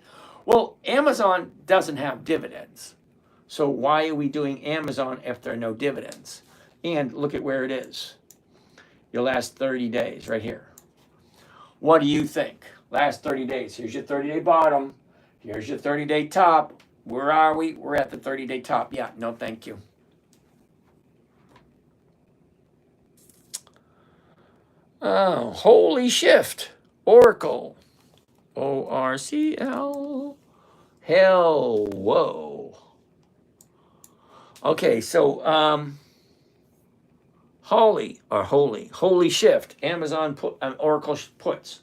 Well, Amazon doesn't have dividends. So why are we doing Amazon if there are no dividends? And look at where it is. Your last 30 days right here. What do you think? Last 30 days. Here's your 30-day bottom. Here's your 30-day top. Where are we? We're at the 30-day top. Yeah, no thank you. Oh, holy shift. Oracle. ORCL. Hell, whoa. Okay, so holy shift. Amazon put Oracle puts.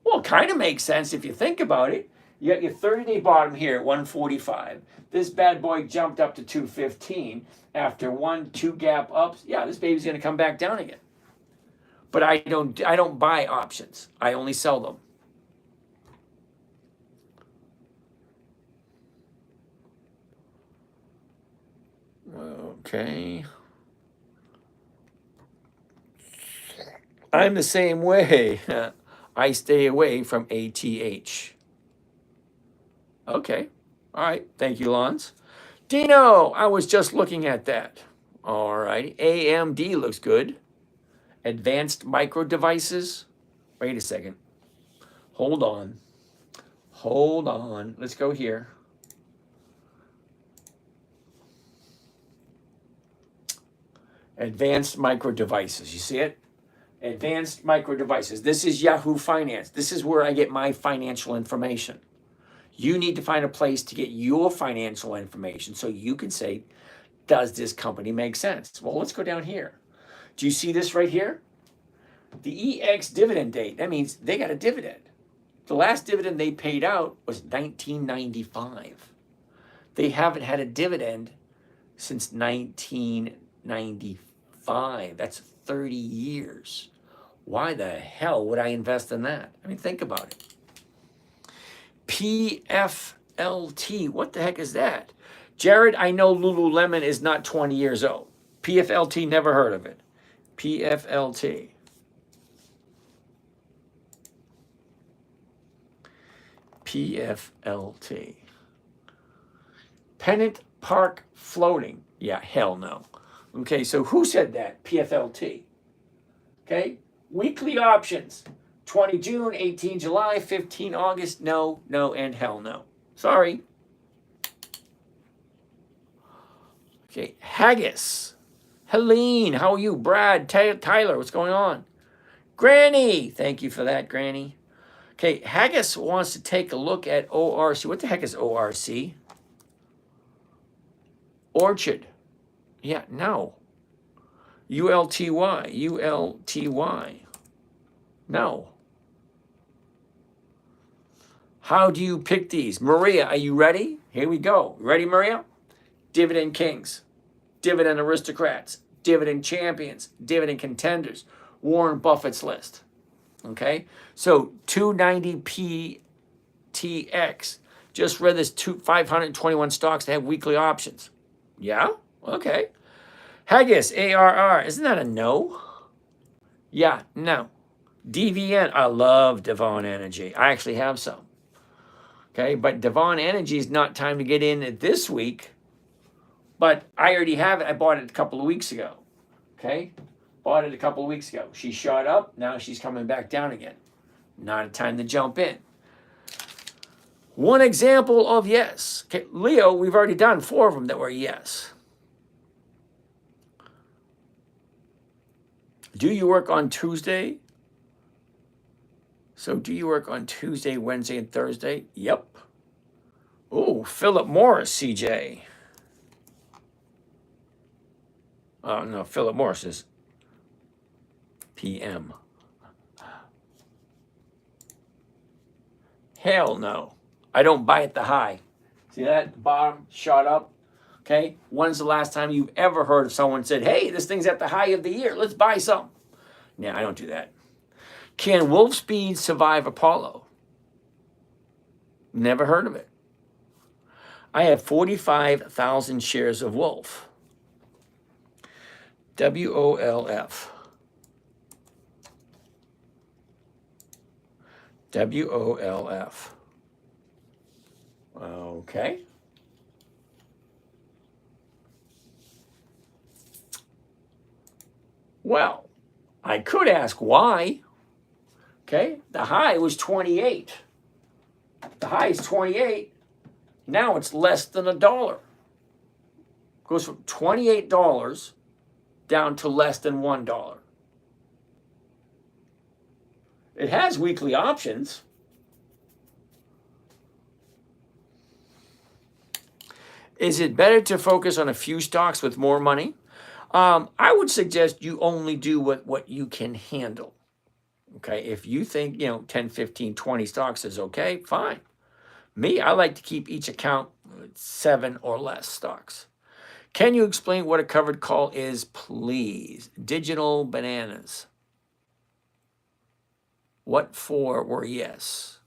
Well, it kind of makes sense if you think about it. You got your 30-day bottom here at 145. This bad boy jumped up to 215 after 1-2 gap ups. Yeah, this baby's going to come back down again. But I don't buy options. I only sell them. Okay. I'm the same way. I stay away from ATH. Okay. All right. Thank you, Lons. Dino, I was just looking at that. All right. AMD looks good. Advanced Micro Devices. Wait a second. Hold on. Hold on. Let's go here. Advanced Micro Devices. You see it? Advanced Micro Devices. This is Yahoo Finance. This is where I get my financial information. You need to find a place to get your financial information so you can say, does this company make sense? Well, let's go down here. Do you see this right here? The EX dividend date. That means they got a dividend. The last dividend they paid out was 1995. They haven't had a dividend since 1995. That's 30 years. Why the hell would I invest in that? I mean, think about it. PFLT, what the heck is that? Jared, I know Lululemon is not 20 years old. PFLT, never heard of it. PFLT. PFLT. Pennant Park Floating. Yeah, hell no. Okay, so who said that? PFLT. Okay, weekly options. 20 June, 18 July, 15 August. No, no, and hell no. Sorry. Okay, Haggis. Helene, how are you? Brad, Tyler, what's going on? Granny, thank you for that, Granny. Okay, Haggis wants to take a look at ORC. What the heck is ORC? Orchard. Yeah, no. ULTY. ULTY. No. How do you pick these? Maria, are you ready? Here we go. Ready, Maria? Dividend kings, dividend aristocrats, dividend champions, dividend contenders, Warren Buffett's list. Okay? So 290 PTX. Just read this 521 stocks that have weekly options. Yeah? Okay. Haggis, ARR. Isn't that a no? Yeah, no. DVN. I love Devon Energy. I actually have some. Okay, but Devon Energy is not time to get in this week. But I already have it. I bought it a couple of weeks ago. Okay? Bought it a couple of weeks ago. She shot up. Now she's coming back down again. Not a time to jump in. One example of yes. Okay, Leo, we've already done 4 of them that were yes. Do you work on Tuesday? So do you work on Tuesday, Wednesday, and Thursday? Yep. Oh, Philip Morris, CJ. Oh, no, Philip Morris is PM. Hell no. I don't buy at the high. See that? The bottom shot up. Okay? When's the last time you've ever heard of someone said, hey, this thing's at the high of the year. Let's buy some. Yeah, I don't do that. Can Wolfspeed survive Apollo? Never heard of it. I have 45,000 shares of Wolf. WOLF. WOLF. Okay. Well, I could ask why. Okay. The high was 28. The high is 28. Now it's less than $1. Goes from $28 down to less than $1. It has weekly options. Is it better to focus on a few stocks with more money? I would suggest you only do what you can handle. Okay, if you think, 10, 15, 20 stocks is okay, fine. Me, I like to keep each account 7 or less stocks. Can you explain what a covered call is, please? Digital bananas. What for were yes?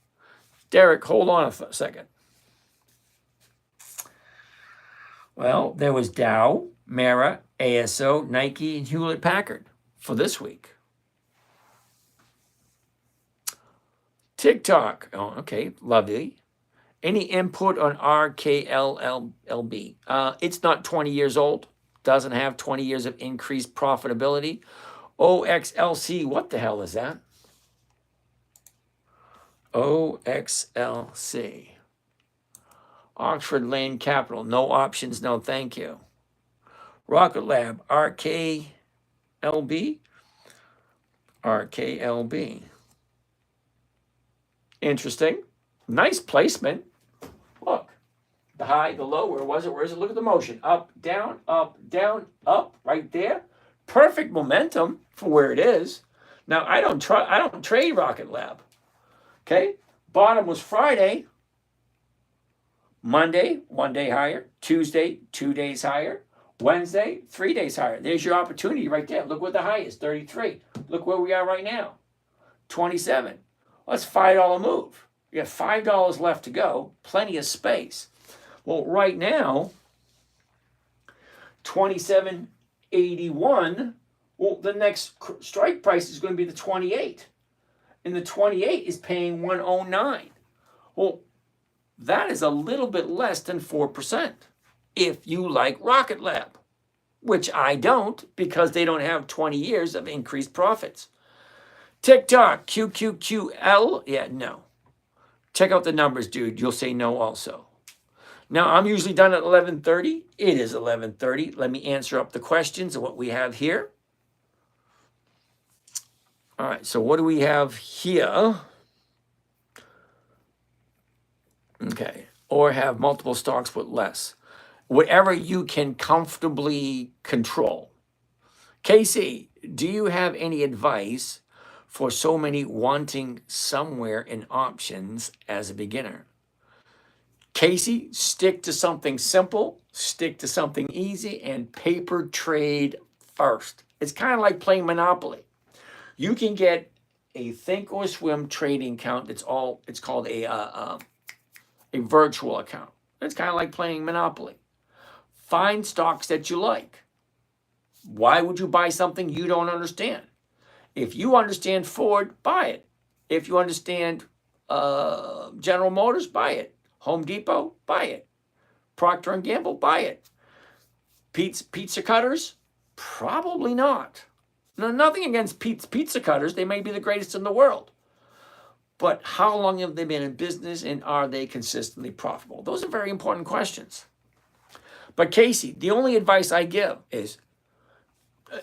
Derek, hold on a second. Well, there was Dow, Mara, ASO, Nike, and Hewlett Packard for this week. TikTok. Oh, okay, lovely. Any input on RKLLB? It's not 20 years old. Doesn't have 20 years of increased profitability. OXLC, what the hell is that? OXLC. Oxford Lane Capital, no options, no thank you. Rocket Lab, RKLB. RKLB. Interesting. Nice placement. Look, the high, the low, where was it? Where is it? Look at the motion. Up, down, up, right there. Perfect momentum for where it is. Now, I don't trade Rocket Lab. Okay? Bottom was Friday. Monday, 1 day higher. Tuesday, 2 days higher. Wednesday, 3 days higher. There's your opportunity right there. Look what the high is, 33. Look where we are right now, 27. Well, that's $5 move. You have $5 left to go, plenty of space. Well, right now, 27.81. Well, the next strike price is going to be the 28. And the 28 is paying 109. Well, that is a little bit less than 4% if you like Rocket Lab, which I don't because they don't have 20 years of increased profits. TikTok, QQQL, yeah, no. Check out the numbers, dude. You'll say no also. Now, I'm usually done at 11:30. It is 11:30. Let me answer up the questions of what we have here. All right, so what do we have here? Okay, or have multiple stocks with less. Whatever you can comfortably control. Casey, do you have any advice for so many wanting somewhere in options as a beginner? Casey, stick to something simple, stick to something easy, and paper trade first. It's kind of like playing Monopoly. You can get a think or swim trading account. It's called a virtual account. It's kind of like playing Monopoly. Find stocks that you like. Why would you buy something you don't understand? If you understand Ford, buy it. If you understand General Motors, buy it. Home Depot, buy it. Procter & Gamble, buy it. Pizza cutters? Probably not. Now, nothing against pizza cutters. They may be the greatest in the world. But how long have they been in business and are they consistently profitable? Those are very important questions. But Casey, the only advice I give is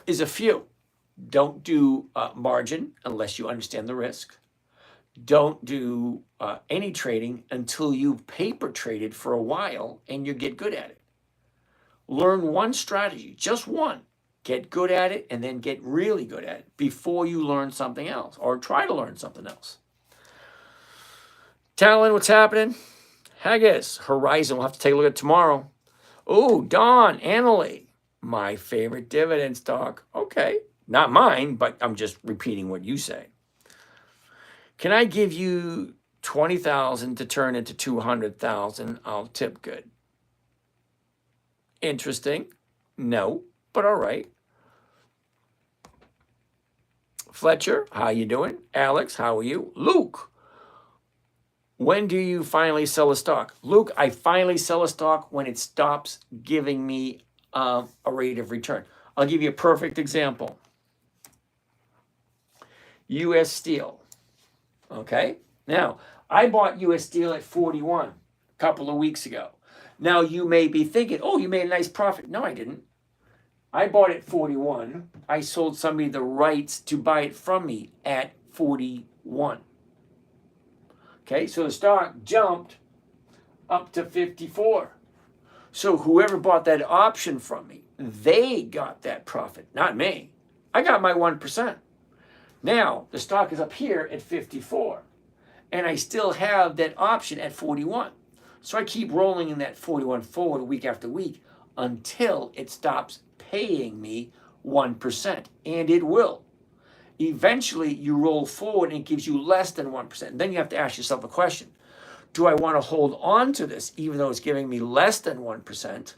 a few. Don't do margin unless you understand the risk. Don't do any trading until you've paper traded for a while and you get good at it. Learn one strategy, just one. Get good at it and then get really good at it before you learn something else or try to learn something else. Talon, what's happening? Haggis, Horizon, we'll have to take a look at tomorrow. Oh, Don, Annalie, my favorite dividend stock. Okay, not mine, but I'm just repeating what you say. Can I give you 20,000 to turn into 200,000? I'll tip good. Interesting. No, but all right. Fletcher, how you doing? Alex, how are you? Luke, when do you finally sell a stock? Luke, I finally sell a stock when it stops giving me a rate of return. I'll give you a perfect example. U.S. Steel. Okay? Now, I bought U.S. Steel at 41 a couple of weeks ago. Now, you may be thinking, oh, you made a nice profit. No, I didn't. I bought it at 41. I sold somebody the rights to buy it from me at 41. Okay, so the stock jumped up to 54. So whoever bought that option from me, they got that profit, not me. I got my 1%. Now, the stock is up here at 54, and I still have that option at 41. So I keep rolling in that 41 forward week after week until it stops paying me 1%, and it will. Eventually, you roll forward and it gives you less than 1%. Then you have to ask yourself a question. Do I want to hold on to this even though it's giving me less than 1%?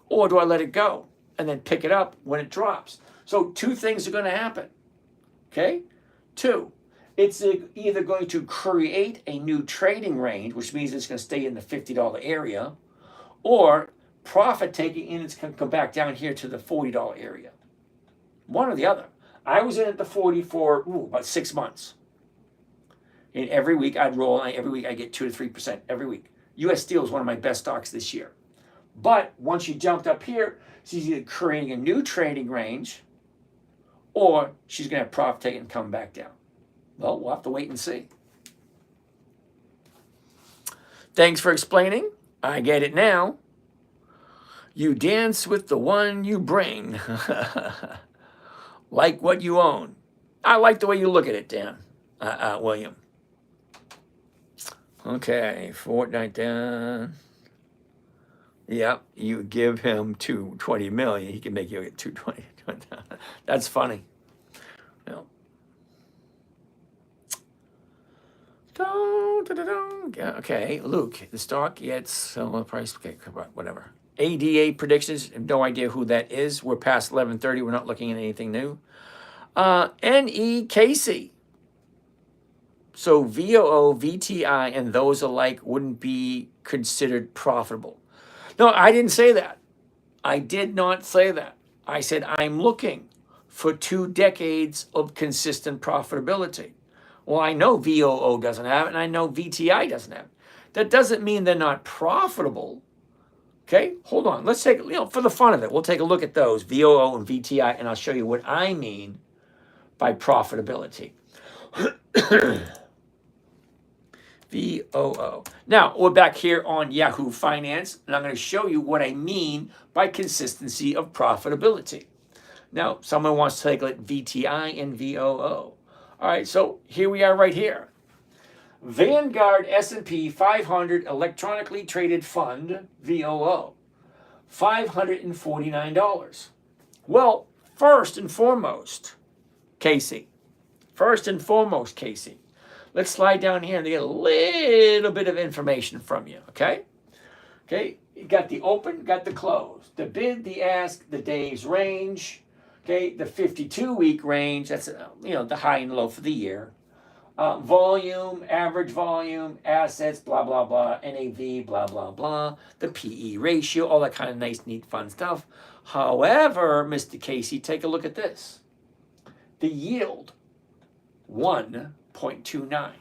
Or do I let it go and then pick it up when it drops? So two things are going to happen. Okay? Two, it's either going to create a new trading range, which means it's going to stay in the $50 area, or profit taking and it's going to come back down here to the $40 area. One or the other. I was in at the 40 for about 6 months. And every week I'd roll, and every week I get 2 to 3% every week. U.S. Steel is one of my best stocks this year. But once you jumped up here, she's either creating a new trading range, or she's going to have profit taken and come back down. Well, we'll have to wait and see. Thanks for explaining. I get it now. You dance with the one you bring. Like what you own. I like the way you look at it, Dan. William. Okay, Fortnite down. Yep, you give him $220 million, he can make you get 220. That's funny. Well. Okay, Luke, the stock gets similar price. Okay, whatever. ADA predictions, no idea who that is. We're past 11:30. We're not looking at anything new. NE Casey. So VOO, VTI, and those alike wouldn't be considered profitable. No, I didn't say that. I did not say that. I said I'm looking for 2 decades of consistent profitability. Well, I know VOO doesn't have it, and I know VTI doesn't have it. That doesn't mean they're not profitable. Okay, hold on. Let's take, for the fun of it, we'll take a look at those, VOO and VTI, and I'll show you what I mean by profitability. VOO. Now, we're back here on Yahoo Finance, and I'm going to show you what I mean by consistency of profitability. Now, someone wants to take like VTI and VOO. All right, so here we are right here. Vanguard S&P 500 electronically traded fund, VOO, $549. Well, first and foremost, Casey. Let's slide down here and get a little bit of information from you, okay? Okay, you got the open, got the close, the bid, the ask, the day's range, okay, the 52-week range, that's, the high and low for the year. Volume, average volume, assets, blah, blah, blah, NAV, blah, blah, blah, the PE ratio, all that kind of nice, neat, fun stuff. However, Mr. Casey, take a look at this. The yield, 1.29.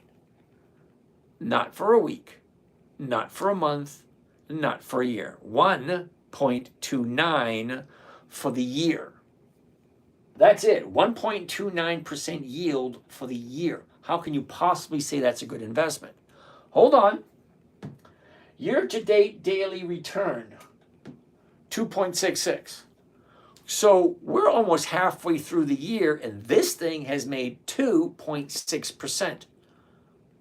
Not for a week, not for a month, not for a year. 1.29 for the year. That's it, 1.29% yield for the year. How can you possibly say that's a good investment? Hold on. Year-to-date daily return, 2.66. So we're almost halfway through the year, and this thing has made 2.6%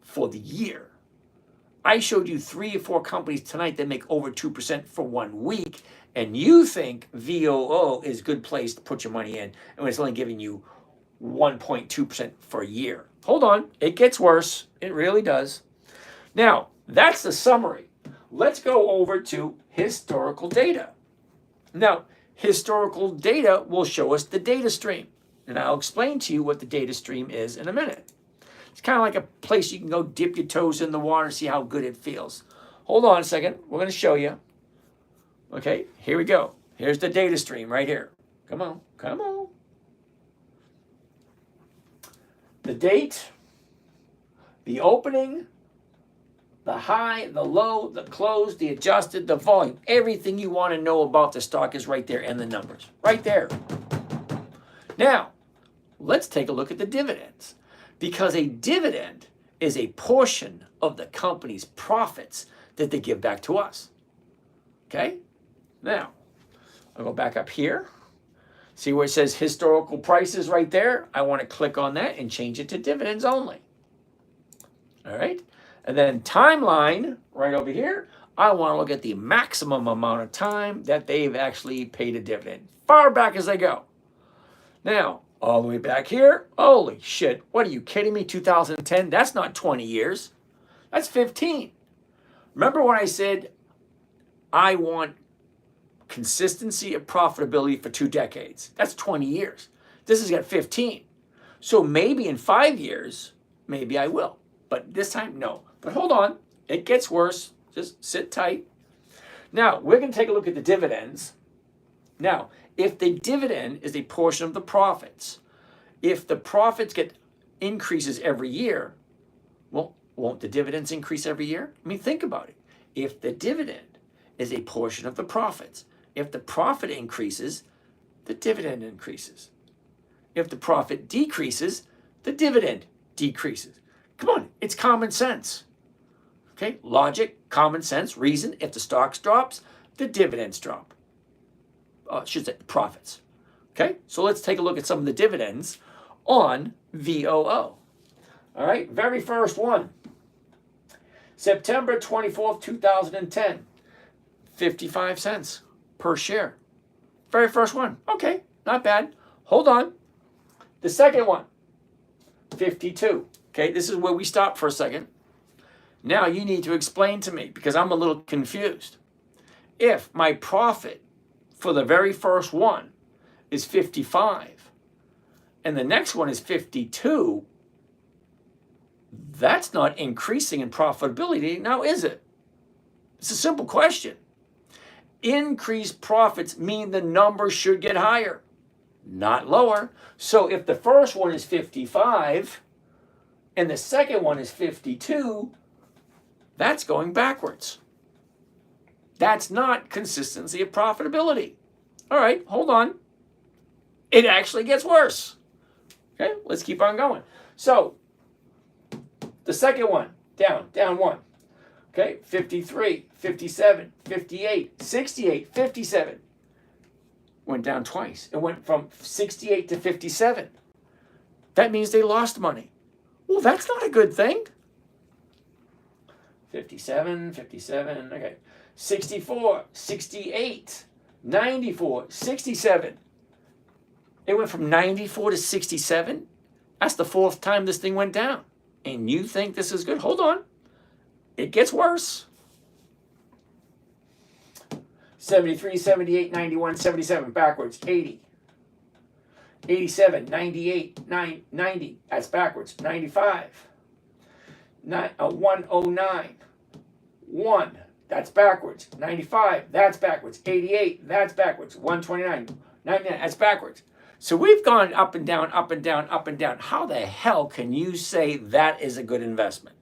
for the year. I showed you 3 or 4 companies tonight that make over 2% for 1 week, and you think VOO is a good place to put your money in, and it's only giving you 1.2% for a year. Hold on, it gets worse. It really does. Now, that's the summary. Let's go over to historical data. Now, historical data will show us the data stream. And I'll explain to you what the data stream is in a minute. It's kind of like a place you can go dip your toes in the water and see how good it feels. Hold on a second. We're going to show you. Okay, here we go. Here's the data stream right here. Come on, come on. The date, the opening, the high, the low, the close, the adjusted, the volume. Everything you want to know about the stock is right there, and the numbers. Right there. Now, let's take a look at the dividends. Because a dividend is a portion of the company's profits that they give back to us. Okay? Now, I'll go back up here. See where it says historical prices right there? I want to click on that and change it to dividends only. All right? And then timeline, right over here, I want to look at the maximum amount of time that they've actually paid a dividend. Far back as they go. Now, all the way back here, holy shit, what are you kidding me? 2010? That's not 20 years. That's 15. Remember when I said I want consistency of profitability for 2 decades? That's 20 years. This has got 15. So maybe in 5 years, maybe I will. But this time, no. But hold on, it gets worse. Just sit tight. Now, we're going to take a look at the dividends. Now, if the dividend is a portion of the profits, if the profits get increases every year, well, won't the dividends increase every year? I mean, think about it. If the dividend is a portion of the profits, if the profit increases, the dividend increases. If the profit decreases, the dividend decreases. Come on, it's common sense. Okay, logic, common sense, reason. If the stocks drops, the dividends drop. I should say profits. Okay, so let's take a look at some of the dividends on VOO. All right, very first one. September 24th, 2010. 55 cents per share. Very first one. Okay, not bad. Hold on. The second one. 52. Okay, this is where we stop for a second. Now you need to explain to me, because I'm a little confused. If my profit for the very first one is 55 and the next one is 52, that's not increasing in profitability now, is it? It's a simple question. Increased profits mean the number should get higher, not lower. So if the first one is 55 and the second one is 52, that's going backwards. That's not consistency of profitability. All right, hold on. It actually gets worse. Okay, let's keep on going. So, the second one, down one. Okay, 53, 57, 58, 68, 57. Went down twice. It went from 68 to 57. That means they lost money. Well, that's not a good thing. 57, okay. 64, 68, 94, 67. It went from 94 to 67. That's the fourth time this thing went down. And you think this is good? Hold on. It gets worse. 73, 78, 91, 77, backwards. 80, 87, 98, 90, that's backwards. 95, 109, 1, that's backwards. 95, that's backwards. 88, that's backwards. 129, 99, that's backwards. So we've gone up and down, up and down, up and down. How the hell can you say that is a good investment?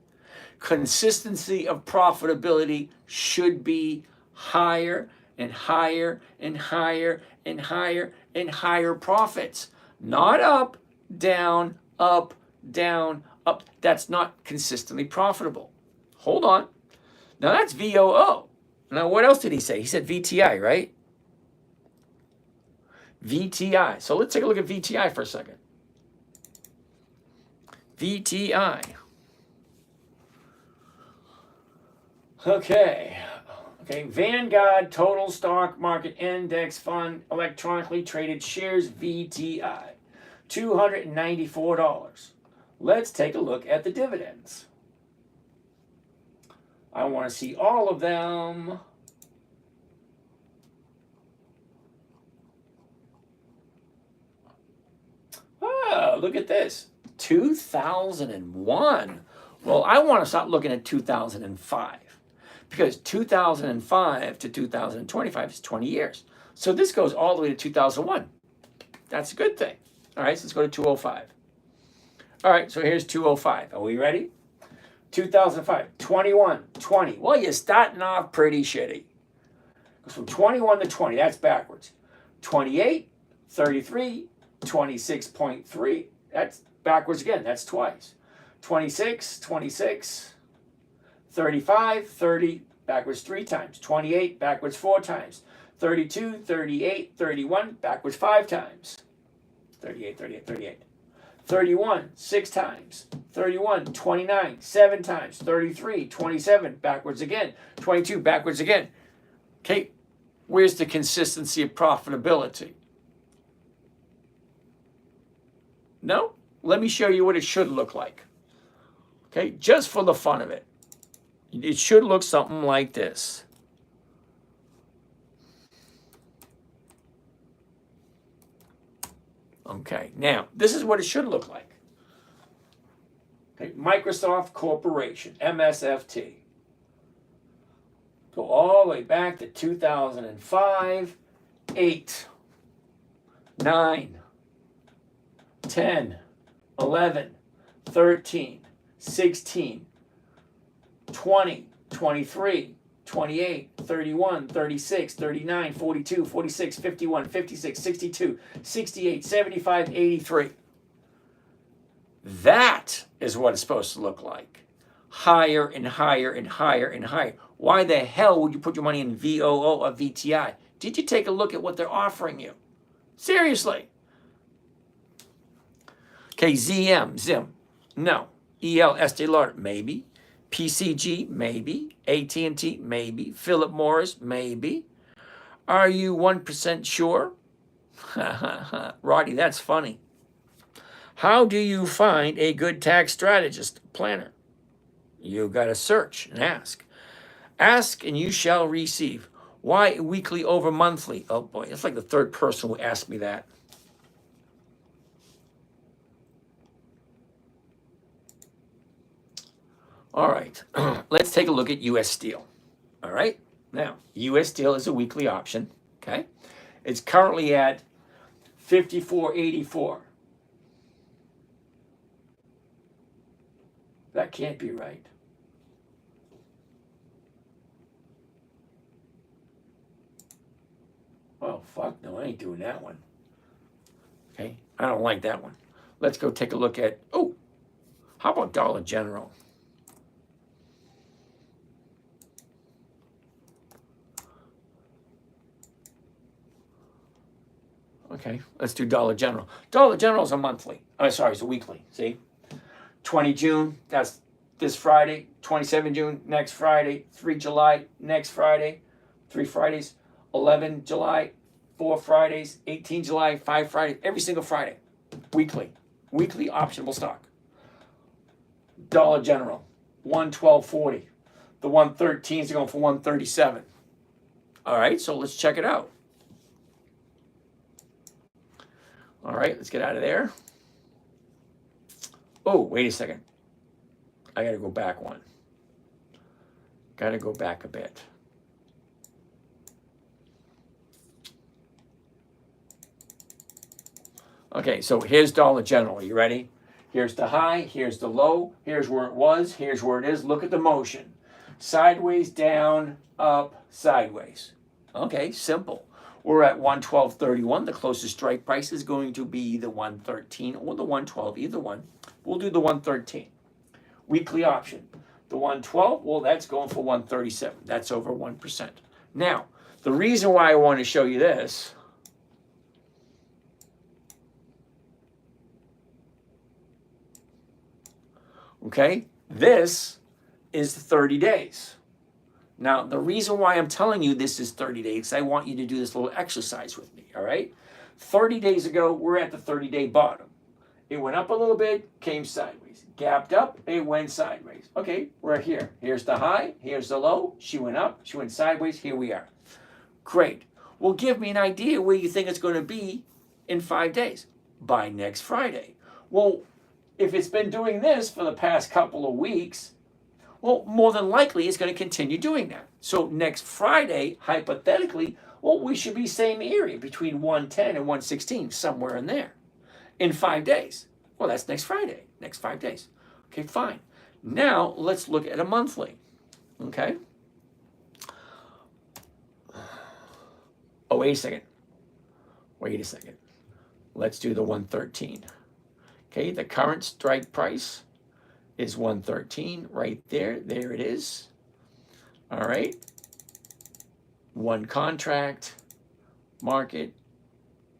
Consistency of profitability should be higher and higher and higher and higher and higher profits. Not up, down, up, down, up. That's not consistently profitable. Hold on. Now that's VOO. Now what else did he say? He said VTI, right? VTI. So let's take a look at VTI for a second. VTI. Okay, Vanguard Total Stock Market Index Fund Electronically Traded Shares, VTI, $294. Let's take a look at the dividends. I want to see all of them. look at this. 2001. Well, I want to start looking at 2005 because 2005 to 2025 is 20 years. So this goes all the way to 2001. That's a good thing. All right, so let's go to 205. All right, so here's 205. Are we ready? 2005, 21, 20. Well, you're starting off pretty shitty. Goes from 21 to 20, that's backwards. 28, 33, 26.3, that's backwards again, that's twice. 26, 26, 35, 30, backwards 3 times. 28, backwards 4 times. 32, 38, 31, backwards 5 times. 38, 38, 38. 31, 6 times. 31, 29, 7 times. 33, 27, backwards again. 22, backwards again. Okay, where's the consistency of profitability? No? Let me show you what it should look like. Okay, just for the fun of it. It should look something like this. Okay, now, this is what it should look like. Okay, Microsoft Corporation, MSFT. Go all the way back to 2005, 8, 9, 10, 11, 13, 16, 20, 23, 28, 31, 36, 39, 42, 46, 51, 56, 62, 68, 75, 83. That is what it's supposed to look like. Higher and higher and higher and higher. Why the hell would you put your money in VOO or VTI? Did you take a look at what they're offering you? Seriously. Okay, Zim, no. EL, Estee Lauder, maybe. PCG, maybe. AT&T, maybe. Philip Morris, maybe. Are you 1% sure? Roddy, that's funny. How do you find a good tax strategist planner? You got to search and ask. Ask and you shall receive. Why weekly over monthly? Oh boy, it's like the third person who asked me that. All right, let's take a look at U.S. Steel. All right, now, U.S. Steel is a weekly option, okay? It's currently at 54.84. That can't be right. Oh, fuck, no, I ain't doing that one. Okay, I don't like that one. Let's go take a look at, oh, how about Dollar General? Okay, let's do Dollar General. Dollar General is a monthly. Oh, sorry, it's a weekly. See? 20 June, that's this Friday. 27 June, next Friday. 3 July, next Friday. 3 Fridays. 11 July, 4 Fridays. 18 July, 5 Fridays. Every single Friday. Weekly. Weekly optionable stock. Dollar General, 112.40. The 113s are going for 137. All right, so let's check it out. All right, let's get out of there. Oh, wait a second. I got to go back one. Got to go back a bit. Okay, so here's Dollar General. Are you ready? Here's the high, here's the low, here's where it was, here's where it is. Look at the motion. Sideways, down, up, sideways. Okay, simple. We're at 112.31. The closest strike price is going to be the 113 or the 112, either one. We'll do the 113. Weekly option. The 112, well, that's going for 137. That's over 1%. Now, the reason why I want to show you this, okay, this is 30 days. Now, the reason why I'm telling you this is 30 days, I want you to do this little exercise with me, all right? 30 days ago, we're at the 30-day bottom. It went up a little bit, came sideways. Gapped up, it went sideways. Okay, we're here. Here's the high, here's the low. She went up, she went sideways, here we are. Great. Well, give me an idea where you think it's going to be in 5 days. By next Friday. Well, if it's been doing this for the past couple of weeks, well, more than likely it's going to continue doing that. So next Friday, hypothetically, well, we should be same area between 110 and 116, somewhere in there, in 5 days. Well, that's next Friday, next 5 days. Okay, fine. Now let's look at a monthly. Okay. Oh, wait a second. Wait a second. Let's do the 113. Okay, the current strike price is 113 right there. There it is. All right. One contract, market.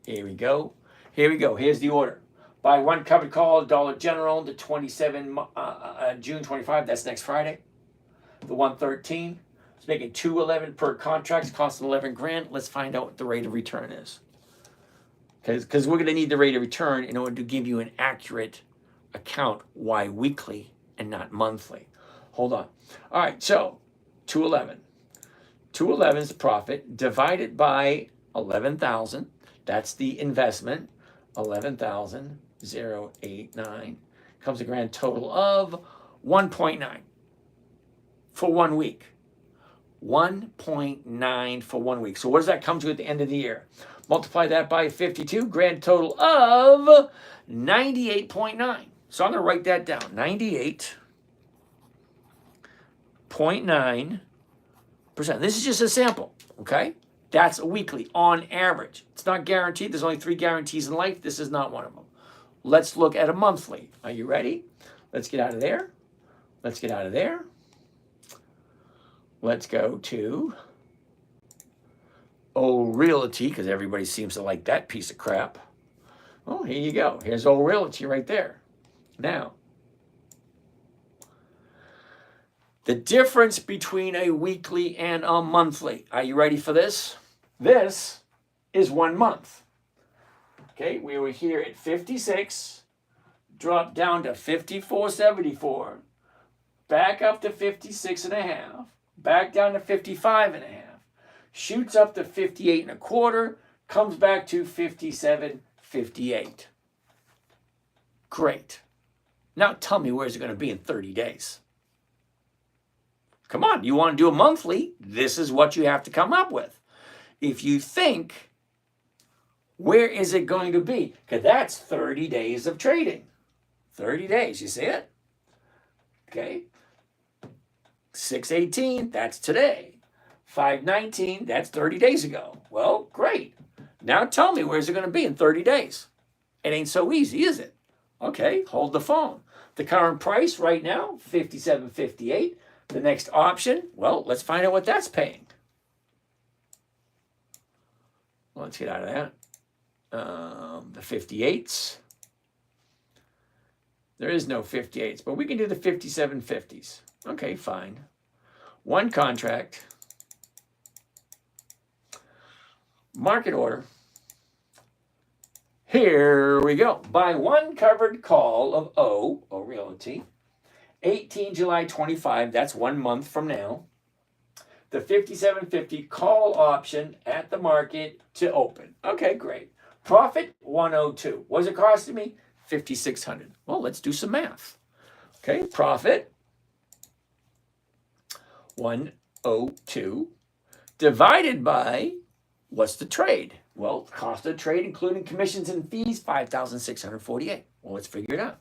Here we go. Here we go. Here's the order. Buy one covered call, Dollar General, the 27 June 25. That's next Friday. The 113. It's making 211 per contract. It's costing 11 grand. Let's find out what the rate of return is. Because we're going to need the rate of return in order to give you an accurate account why weekly and not monthly. Hold on. All right, so 211. 211 is the profit divided by 11,000. That's the investment. 11,089 comes a grand total of 1.9 for 1 week. 1.9 for 1 week. So what does that come to at the end of the year? Multiply that by 52, grand total of 98.9. So I'm going to write that down. 98.9%. This is just a sample, okay? That's a weekly on average. It's not guaranteed. There's only 3 guarantees in life. This is not one of them. Let's look at a monthly. Are you ready? Let's get out of there. Let's get out of there. Let's go to Old Realty, because everybody seems to like that piece of crap. Oh, here you go. Here's Old Realty right there. Now, the difference between a weekly and a monthly. Are you ready for this? This is 1 month. Okay, we were here at 56, dropped down to 54.74, back up to 56.5, back down to 55.5, shoots up to 58.25, comes back to 57.58. Great. Now tell me, where's it going to be in 30 days? Come on, you want to do a monthly? This is what you have to come up with. If you think, where is it going to be? Because that's 30 days of trading. 30 days, you see it? Okay. 618, that's today. 519, that's 30 days ago. Well, great. Now tell me, where's it going to be in 30 days? It ain't so easy, is it? Okay, hold the phone. The current price right now, 57.58. The next option, well, let's find out what that's paying. Let's get out of that. The 58s. There is no 58s, but we can do the 57.50s. Okay, fine. One contract. Market order. Here we go. Buy one covered call of O Realty. 18 July 25, that's 1 month from now. The 57.50 call option at the market to open. Okay, great. Profit 102. What does it cost me? 5,600. Well, let's do some math. Okay, profit 102 divided by, what's the trade? Well, cost of trade, including commissions and fees, 5,648. Well, let's figure it out.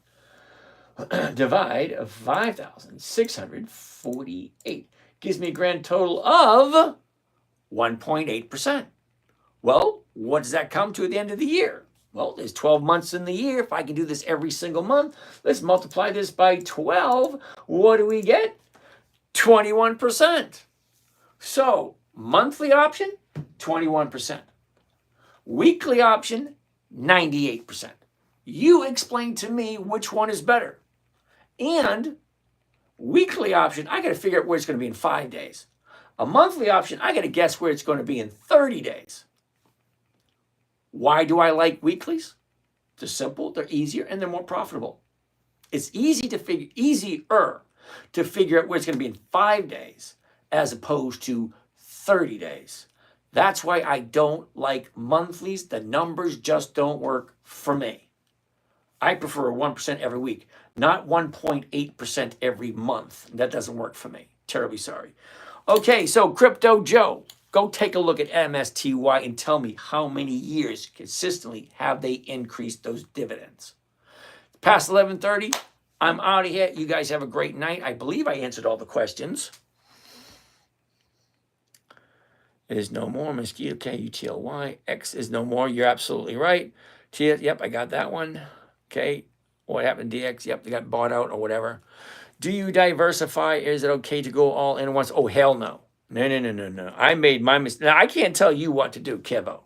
Divide 5,648 gives me a grand total of 1.8%. Well, what does that come to at the end of the year? Well, there's 12 months in the year. If I can do this every single month, let's multiply this by 12. What do we get? 21%. So, monthly option, 21%. Weekly option, 98%. You explain to me which one is better. And weekly option, I got to figure out where it's going to be in 5 days. A monthly option, I got to guess where it's going to be in 30 days. Why do I like weeklies? They're simple, they're easier, and they're more profitable. It's easier to figure out where it's going to be in 5 days as opposed to 30 days. That's why I don't like monthlies. The numbers just don't work for me. I prefer 1% every week, not 1.8% every month. That doesn't work for me. Terribly sorry. Okay, so Crypto Joe, go take a look at MSTY and tell me how many years consistently have they increased those dividends. Past 11:30, I'm out of here. You guys have a great night. I believe I answered all the questions. Is no more. Mosquito, K-U-T-L-Y. X is no more. You're absolutely right. Yep, I got that one. Okay. What happened to DX? Yep, they got bought out or whatever. Do you diversify? Is it okay to go all in at once? Oh, hell no. No. I made my mistake. Now, I can't tell you what to do, Kevo.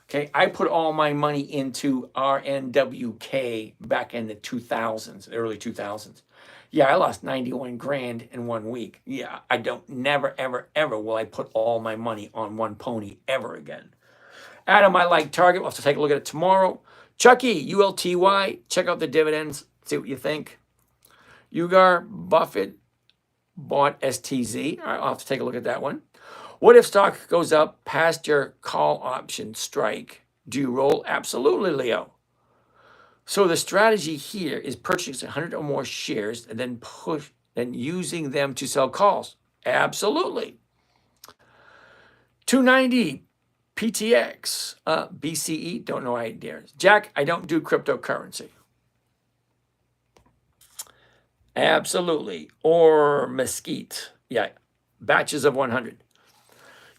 Okay, I put all my money into RNWK back in the 2000s, early 2000s. Yeah, I lost 91 grand in 1 week. Yeah, I don't, never, ever will I put all my money on one pony ever again. Adam, I like Target. We'll have to take a look at it tomorrow. Chucky, ULTY, check out the dividends, see what you think. Ugar, Buffett, bought STZ. All right, I'll have to take a look at that one. What if stock goes up past your call option strike? Do you roll? Absolutely, Leo. So the strategy here is purchasing 100 or more shares and then using them to sell calls. Absolutely. 290 PTX, BCE, don't know ideas. Jack, I don't do cryptocurrency. Absolutely. Or mesquite. Yeah, batches of 100.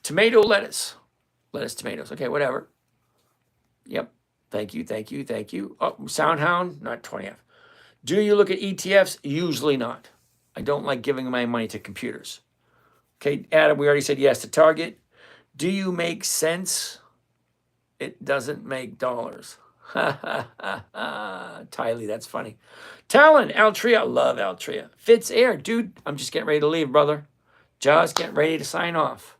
Tomato, lettuce. Lettuce, tomatoes. Okay, whatever. Yep. Thank you. Oh, Soundhound, not 20F. Do you look at ETFs? Usually not. I don't like giving my money to computers. Okay, Adam, we already said yes to Target. Do you make sense? It doesn't make dollars. Tylee, that's funny. Talon, Altria, love Altria. Fitz Air, dude, I'm just getting ready to leave, brother. Just getting ready to sign off.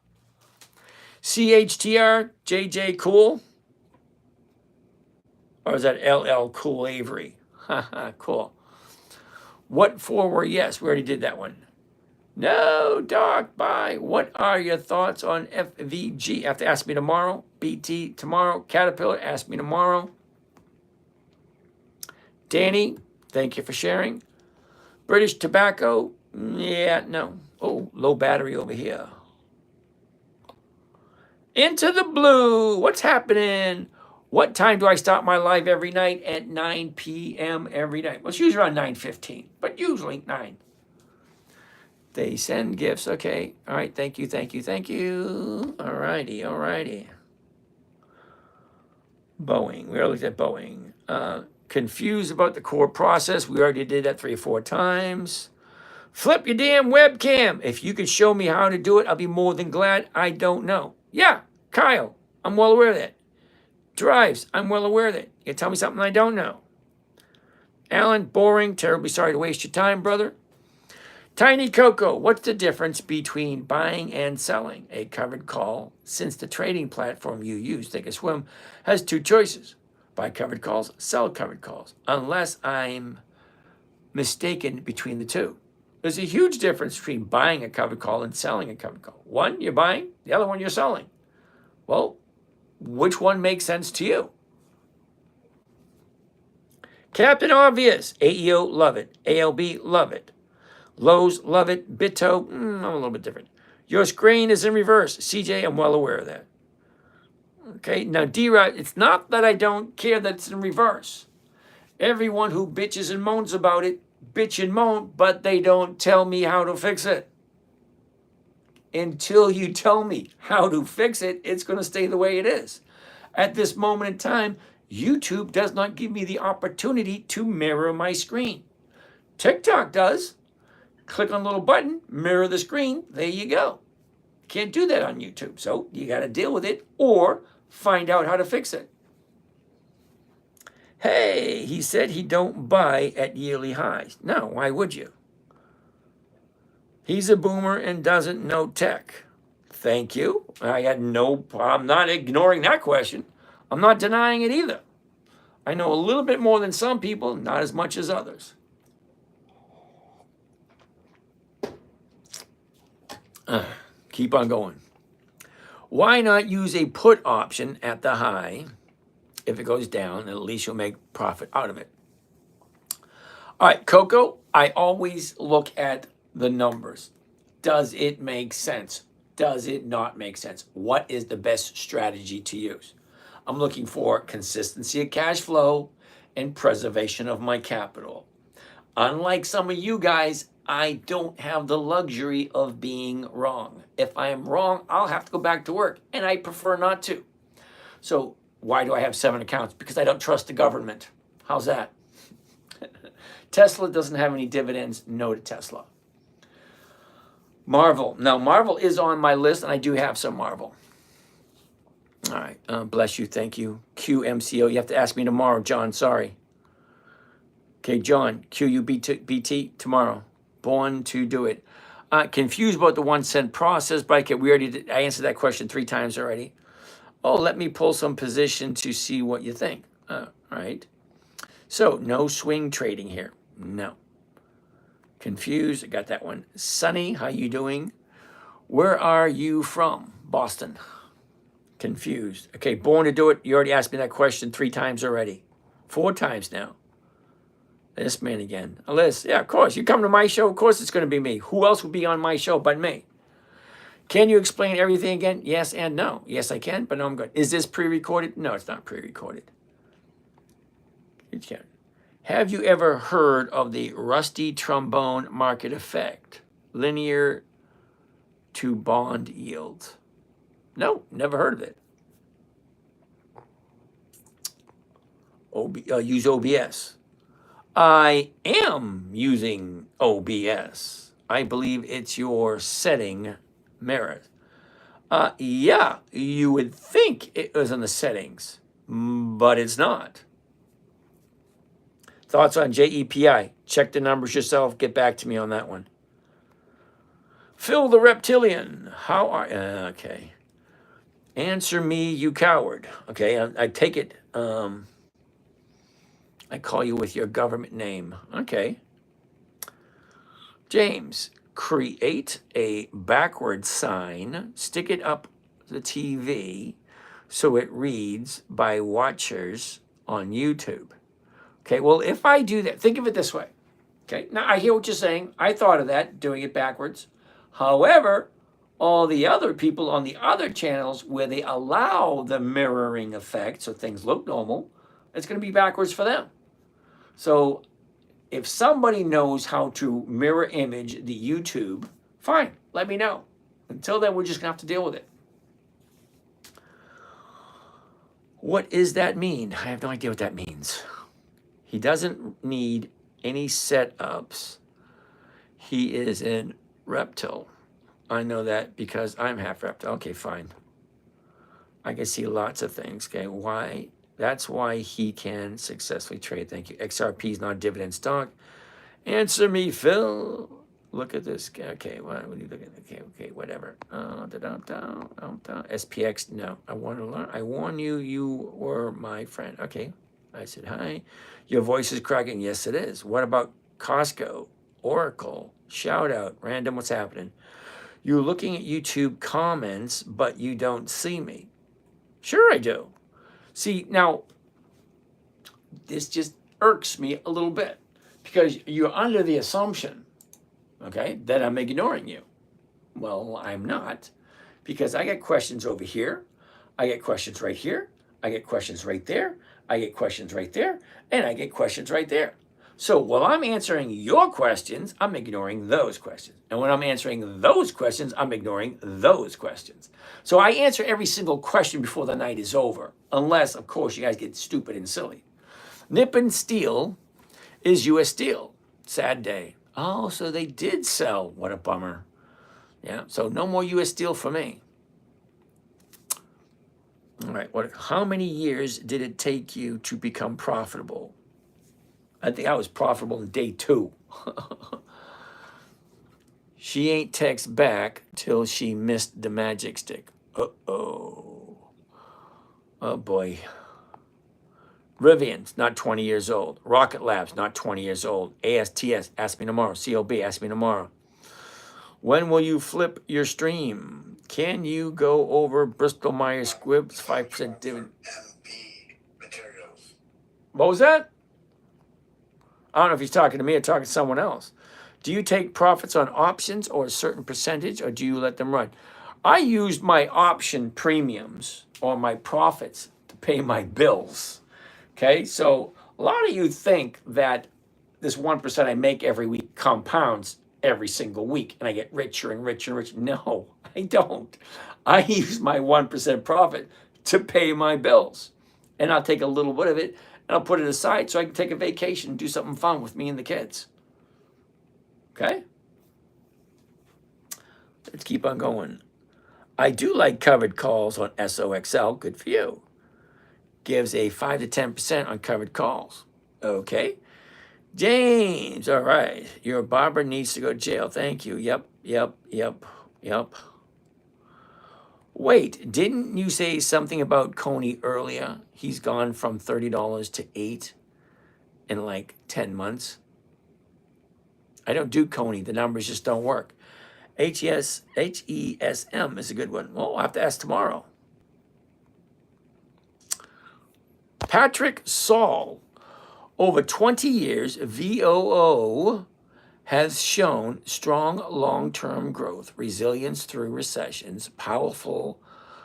CHTR, JJ Cool. Or is that LL Cool Avery? Cool. What for were yes? We already did that one. No, Doc, bye. What are your thoughts on FVG? Have to ask me tomorrow. BT tomorrow. Caterpillar, ask me tomorrow. Danny, thank you for sharing. British Tobacco, yeah, no. Oh, low battery over here. Into the blue, what's happening? What time do I start my live every night? At 9 p.m. every night. Well, it's usually around 9:15, but usually 9. They send gifts. Okay. All right. Thank you. All righty. Boeing. We already looked at Boeing. Confused about the core process. We already did that 3 or 4 times. Flip your damn webcam. If you could show me how to do it, I'll be more than glad. I don't know. Yeah, Kyle, I'm well aware of that. Drives, I'm well aware of that. You tell me something I don't know. Alan, boring. Terribly sorry to waste your time, brother. Tiny Coco, what's the difference between buying and selling a covered call since the trading platform you use, Thinkorswim, has 2 choices? Buy covered calls, sell covered calls, unless I'm mistaken between the two. There's a huge difference between buying a covered call and selling a covered call. One, you're buying, the other one, you're selling. Well, which one makes sense to you? Captain Obvious, AEO, love it. ALB, love it. Lowe's, love it. Bitto, I'm a little bit different. Your screen is in reverse. CJ, I'm well aware of that. Okay, now D-Rod, it's not that I don't care that it's in reverse. Everyone who bitches and moans about it, bitch and moan, but they don't tell me how to fix it. Until you tell me how to fix it, it's going to stay the way it is. At this moment in time, YouTube does not give me the opportunity to mirror my screen. TikTok does. Click on a little button, mirror the screen, there you go. Can't do that on YouTube, so you got to deal with it or find out how to fix it. Hey, he said he don't buy at yearly highs. No, why would you? He's a boomer and doesn't know tech. Thank you. I'm not ignoring that question. I'm not denying it either. I know a little bit more than some people, not as much as others. Keep on going. Why not use a put option at the high? If it goes down, at least you'll make profit out of it. All right, Coco, I always look at the numbers. Does it make sense? Does it not make sense? What is the best strategy to use? I'm looking for consistency of cash flow and preservation of my capital. Unlike some of you guys, I don't have the luxury of being wrong. If I am wrong, I'll have to go back to work, and I prefer not to. So, why do I have 7 accounts? Because I don't trust the government. How's that? Tesla doesn't have any dividends. No to Tesla. Marvel. Now, Marvel is on my list, and I do have some Marvel. All right. Bless you. Thank you. QMCO. You have to ask me tomorrow, John. Sorry. Okay, John. QUBT tomorrow. Born to do it. Confused about the 1 cent process, but I answered that question 3 times already. Oh, let me pull some position to see what you think. All right. So, no swing trading here. No. Confused. I got that one. Sunny, how you doing? Where are you from? Boston. Confused. Okay, born to do it. You already asked me that question 3 times already. 4 times now. This man again. Alyssa, yeah, of course. You come to my show, of course it's going to be me. Who else would be on my show but me? Can you explain everything again? Yes and no. Yes, I can, but no, I'm good. Is this pre-recorded? No, it's not pre-recorded. You can. Have you ever heard of the rusty trombone market effect? Linear to bond yield? No, never heard of it. Use OBS. I am using OBS. I believe it's your setting mirror. Yeah, you would think it was in the settings, but it's not. Thoughts on JEPI? Check the numbers yourself. Get back to me on that one. Phil the Reptilian. How are... okay. Answer me, you coward. Okay, I take it... I call you with your government name. Okay. James, create a backward sign, stick it up the TV so it reads by watchers on YouTube. Okay, well, if I do that, think of it this way. Okay, now I hear what you're saying. I thought of that, doing it backwards. However, all the other people on the other channels where they allow the mirroring effect, so things look normal, it's going to be backwards for them. So if somebody knows how to mirror image the YouTube, fine, let me know. Until then, we're just going to have to deal with it. What does that mean? I have no idea what that means. He doesn't need any setups. He is in reptile. I know that because I'm half reptile. Okay, fine. I can see lots of things. Okay, why? That's why he can successfully trade. Thank you. XRP is not a dividend stock. Answer me, Phil. Look at this. Okay, what are you looking at? Okay, whatever. SPX, no. I want to learn. I warn you, you were my friend. Okay, I said hi. Your voice is cracking. Yes, it is. What about Costco, Oracle, shout out, random, what's happening? You're looking at YouTube comments, but you don't see me. Sure I do. See, now, this just irks me a little bit because you're under the assumption, okay, that I'm ignoring you. Well, I'm not, because I get questions over here, I get questions right here, I get questions right there, I get questions right there, and I get questions right there. So while I'm answering your questions, I'm ignoring those questions. And when I'm answering those questions, I'm ignoring those questions. So I answer every single question before the night is over, unless, of course, you guys get stupid and silly. Nippon Steel is U.S. Steel. Sad day. Oh, so they did sell. What a bummer. Yeah, so no more U.S. Steel for me. All right, how many years did it take you to become profitable? I think I was profitable in day 2. She ain't text back till she missed the magic stick. Uh-oh. Oh, boy. Rivian's not 20 years old. Rocket Labs, not 20 years old. ASTS, ask me tomorrow. COB, ask me tomorrow. When will you flip your stream? Can you go over Bristol Myers Squibb's 5% dividend? What was that? I don't know if he's talking to me or talking to someone else. Do you take profits on options or a certain percentage, or do you let them run? I used my option premiums or my profits to pay my bills. Okay, so a lot of you think that this 1% I make every week compounds every single week and I get richer and richer and richer. No, I don't. I use my 1% profit to pay my bills. And I'll take a little bit of it and I'll put it aside so I can take a vacation and do something fun with me and the kids. Okay? Let's keep on going. I do like covered calls on SOXL. Good for you. Gives a 5 to 10% on covered calls. Okay. James, all right. Your barber needs to go to jail. Thank you. Yep. Wait, didn't you say something about Coney earlier? He's gone from $30 to $8 in like 10 months. I don't do Coney. The numbers just don't work. HESM is a good one. Well, I'll have to ask tomorrow. Patrick Saul. Over 20 years, VOO has shown strong long-term growth, resilience through recessions, powerful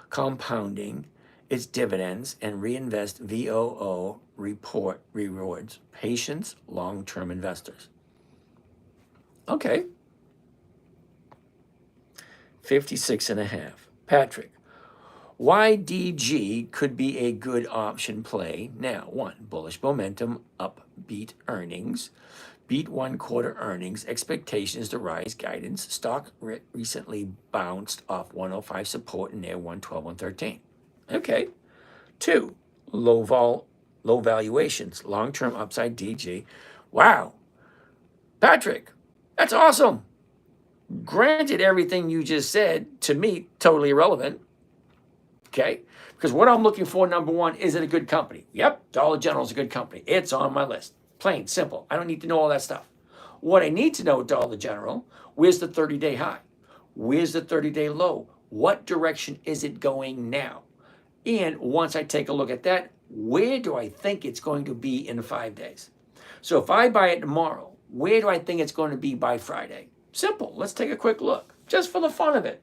compounding its dividends, and reinvest VOO rewards patience, long-term investors. Okay. 56.5. Patrick, YDG could be a good option play now. 1, bullish momentum, upbeat earnings, beat 1 quarter earnings, expectations to rise, guidance. Stock recently bounced off 105 support and near 112, 113. Okay. 2, low valuations, long-term upside DG. Wow. Patrick, that's awesome. Granted, everything you just said, to me, totally irrelevant. Okay? Because what I'm looking for, number one, is it a good company? Yep, Dollar General is a good company. It's on my list. Plain, simple. I don't need to know all that stuff. What I need to know with Dollar General, where's the 30-day high? Where's the 30-day low? What direction is it going now? And once I take a look at that, where do I think it's going to be in 5 days? So if I buy it tomorrow, where do I think it's going to be by Friday? Simple. Let's take a quick look, just for the fun of it.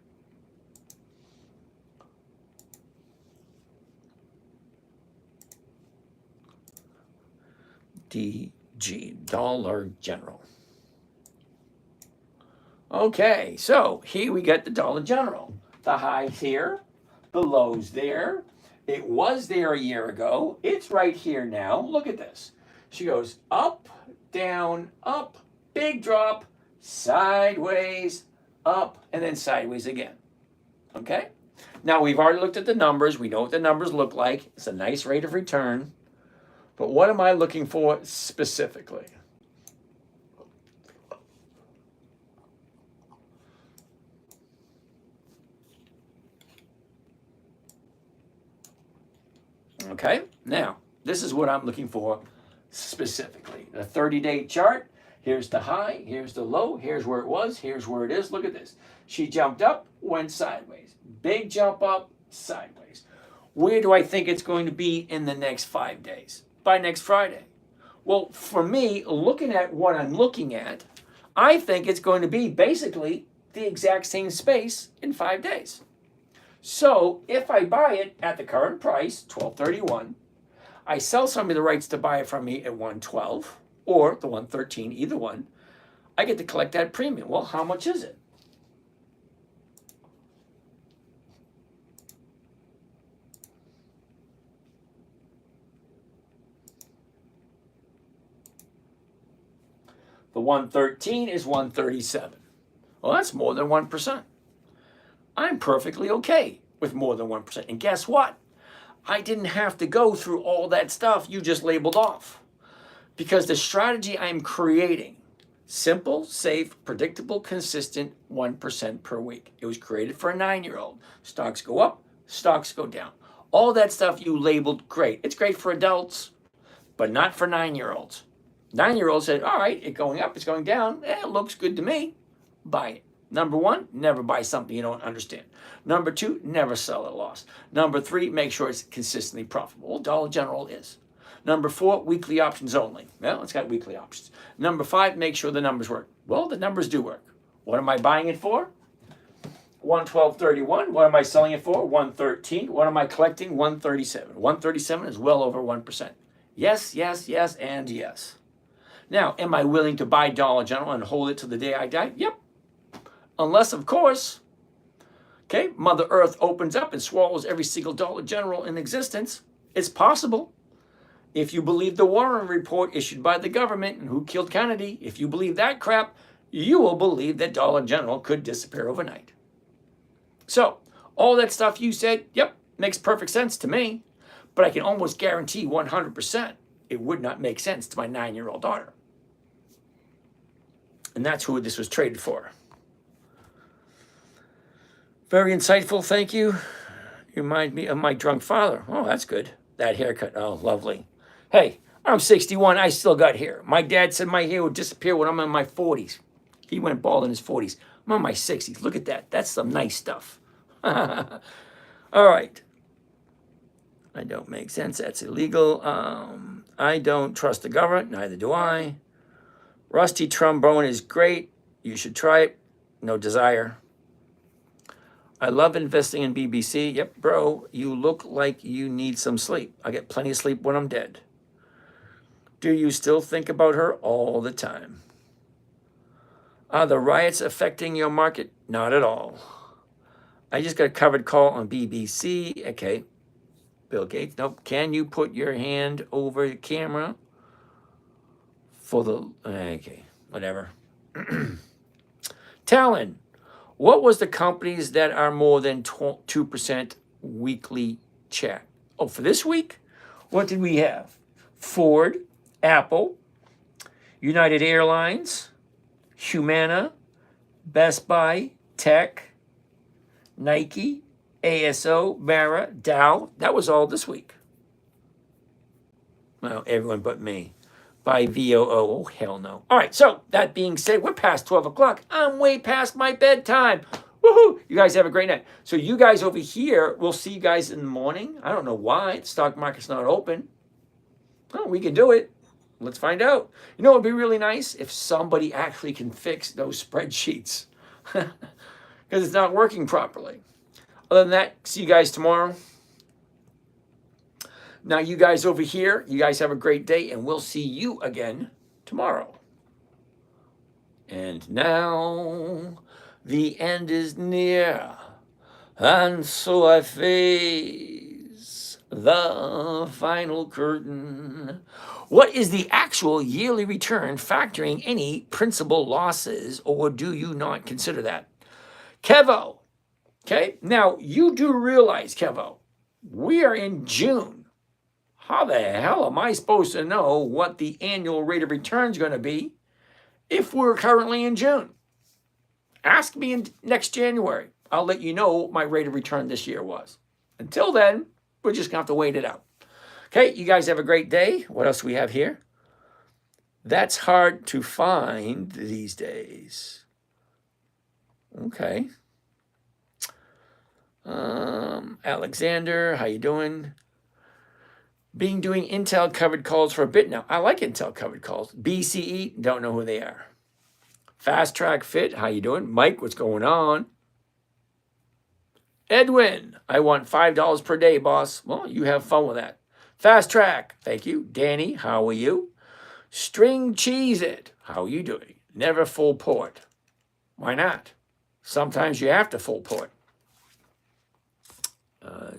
DG, Dollar General. Okay, so here we get the Dollar General. The highs here, the lows there. It was there a year ago. It's right here now. Look at this. She goes up, down, up, big drop, sideways, up, and then sideways again. Okay? Now, we've already looked at the numbers. We know what the numbers look like. It's a nice rate of return. But what am I looking for specifically? Okay? Now, this is what I'm looking for specifically. The 30-day chart. Here's the high, here's the low, here's where it was, here's where it is. Look at this. She jumped up, went sideways. Big jump up, sideways. Where do I think it's going to be in the next 5 days? By next Friday. Well, for me, looking at what I'm looking at, I think it's going to be basically the exact same space in 5 days. So if I buy it at the current price, $12.31, I sell somebody the rights to buy it from me at $112 or the $113, either one, I get to collect that premium. Well, how much is it? The 113 is 137. Well, that's more than 1%. I'm perfectly okay with more than 1%. And guess what? I didn't have to go through all that stuff you just labeled off. Because the strategy I'm creating, simple, safe, predictable, consistent, 1% per week. It was created for a 9-year-old. Stocks go up, stocks go down. All that stuff you labeled, great. It's great for adults, but not for 9-year-olds. 9-year-olds said, all right, it's going up, it's going down. It looks good to me. Buy it. Number 1, never buy something you don't understand. Number 2, never sell at a loss. Number 3, make sure it's consistently profitable. Well, Dollar General is. Number 4, weekly options only. Well, it's got weekly options. Number 5, make sure the numbers work. Well, the numbers do work. What am I buying it for? 112.31. What am I selling it for? 113. What am I collecting? 137. 137 is well over 1%. Yes, yes, yes, and yes. Now, am I willing to buy Dollar General and hold it till the day I die? Yep. Unless, of course, okay, Mother Earth opens up and swallows every single Dollar General in existence. It's possible. If you believe the Warren report issued by the government and who killed Kennedy, if you believe that crap, you will believe that Dollar General could disappear overnight. So, all that stuff you said, yep, makes perfect sense to me, but I can almost guarantee 100% it would not make sense to my 9-year-old daughter. And that's who this was traded for. Very insightful, thank you. You remind me of my drunk father. Oh, that's good. That haircut, oh, lovely. Hey, I'm 61, I still got hair. My dad said my hair would disappear when I'm in my 40s. He went bald in his 40s. I'm in my 60s. Look at that. That's some nice stuff. All right. I don't make sense. That's illegal. I don't trust the government. Neither do I. Rusty trombone is great. You should try it. No desire. I love investing in BBC. Yep, bro, you look like you need some sleep. I get plenty of sleep when I'm dead. Do you still think about her? All the time. Are the riots affecting your market? Not at all. I just got a covered call on BBC. Okay. Bill Gates. Nope. Can you put your hand over the camera for the... Okay. Whatever. Talon. What was the companies that are more than 2% weekly chat? Oh, for this week? What did we have? Ford, Apple, United Airlines, Humana, Best Buy, Tech, Nike, ASO, Mara, Dow. That was all this week. Well, everyone but me. By VOO. Oh, hell no. All right, so that being said, we're past 12 o'clock. I'm way past my bedtime. Woohoo! You guys have a great night. So you guys over here, we'll see you guys in the morning. I don't know why. The stock market's not open. Oh, we can do it. Let's find out. You know, it would be really nice if somebody actually can fix those spreadsheets because it's not working properly. Other than that, see you guys tomorrow. Now, you guys over here, you guys have a great day, and we'll see you again tomorrow. And now the end is near, and so I face the final curtain. What is the actual yearly return factoring any principal losses, or do you not consider that? Kevo, okay? Now, you do realize, Kevo, we are in June. How the hell am I supposed to know what the annual rate of return is going to be if we're currently in June? Ask me in next January. I'll let you know what my rate of return this year was. Until then, we're just going to have to wait it out. Okay, you guys have a great day. What else do we have here? That's hard to find these days. Okay. Alexander, how you doing? Been doing Intel covered calls for a bit now. I like Intel covered calls. BCE, don't know who they are. Fast Track Fit, how you doing? Mike, what's going on? Edwin, I want $5 per day, boss. Well, you have fun with that. Fast Track, thank you. Danny, how are you? String Cheese It, how are you doing? Never full port. Why not? Sometimes you have to full port.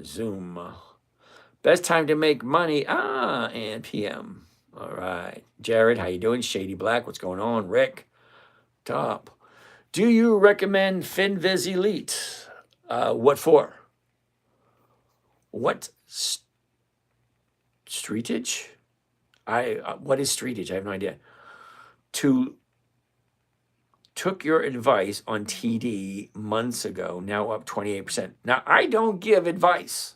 Zoom. Best time to make money, and PM. All right. Jared, how you doing? Shady Black, what's going on? Rick, top. Do you recommend FinViz Elite? What for? What streetage? What is streetage? I have no idea. Took your advice on TD months ago, now up 28%. Now, I don't give advice.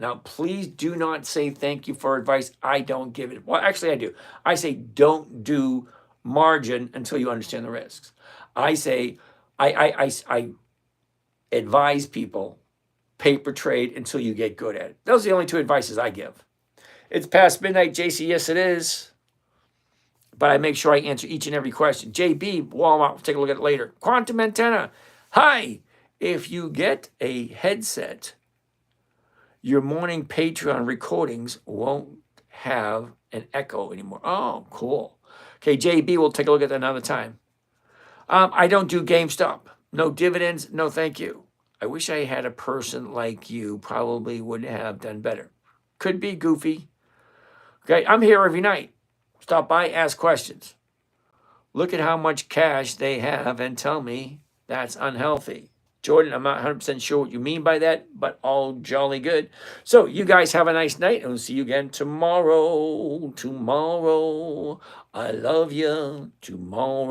Now, please do not say thank you for advice. I don't give it. Well, actually, I do. I say don't do margin until you understand the risks. I say I advise people paper trade until you get good at it. Those are the only two advices I give. It's past midnight, JC. Yes, it is. But I make sure I answer each and every question. JB, Walmart, we'll take a look at it later. Quantum Antenna. Hi. If you get a headset, your morning Patreon recordings won't have an echo anymore. Oh, cool. Okay, JB, we'll take a look at that another time. I don't do GameStop. No dividends. No, thank you. I wish I had a person like you. Probably would have done better. Could be goofy. Okay, I'm here every night. Stop by, ask questions. Look at how much cash they have and tell me that's unhealthy. Jordan, I'm not 100% sure what you mean by that, but all jolly good. So you guys have a nice night, and we'll see you again tomorrow. Tomorrow. I love you. Tomorrow.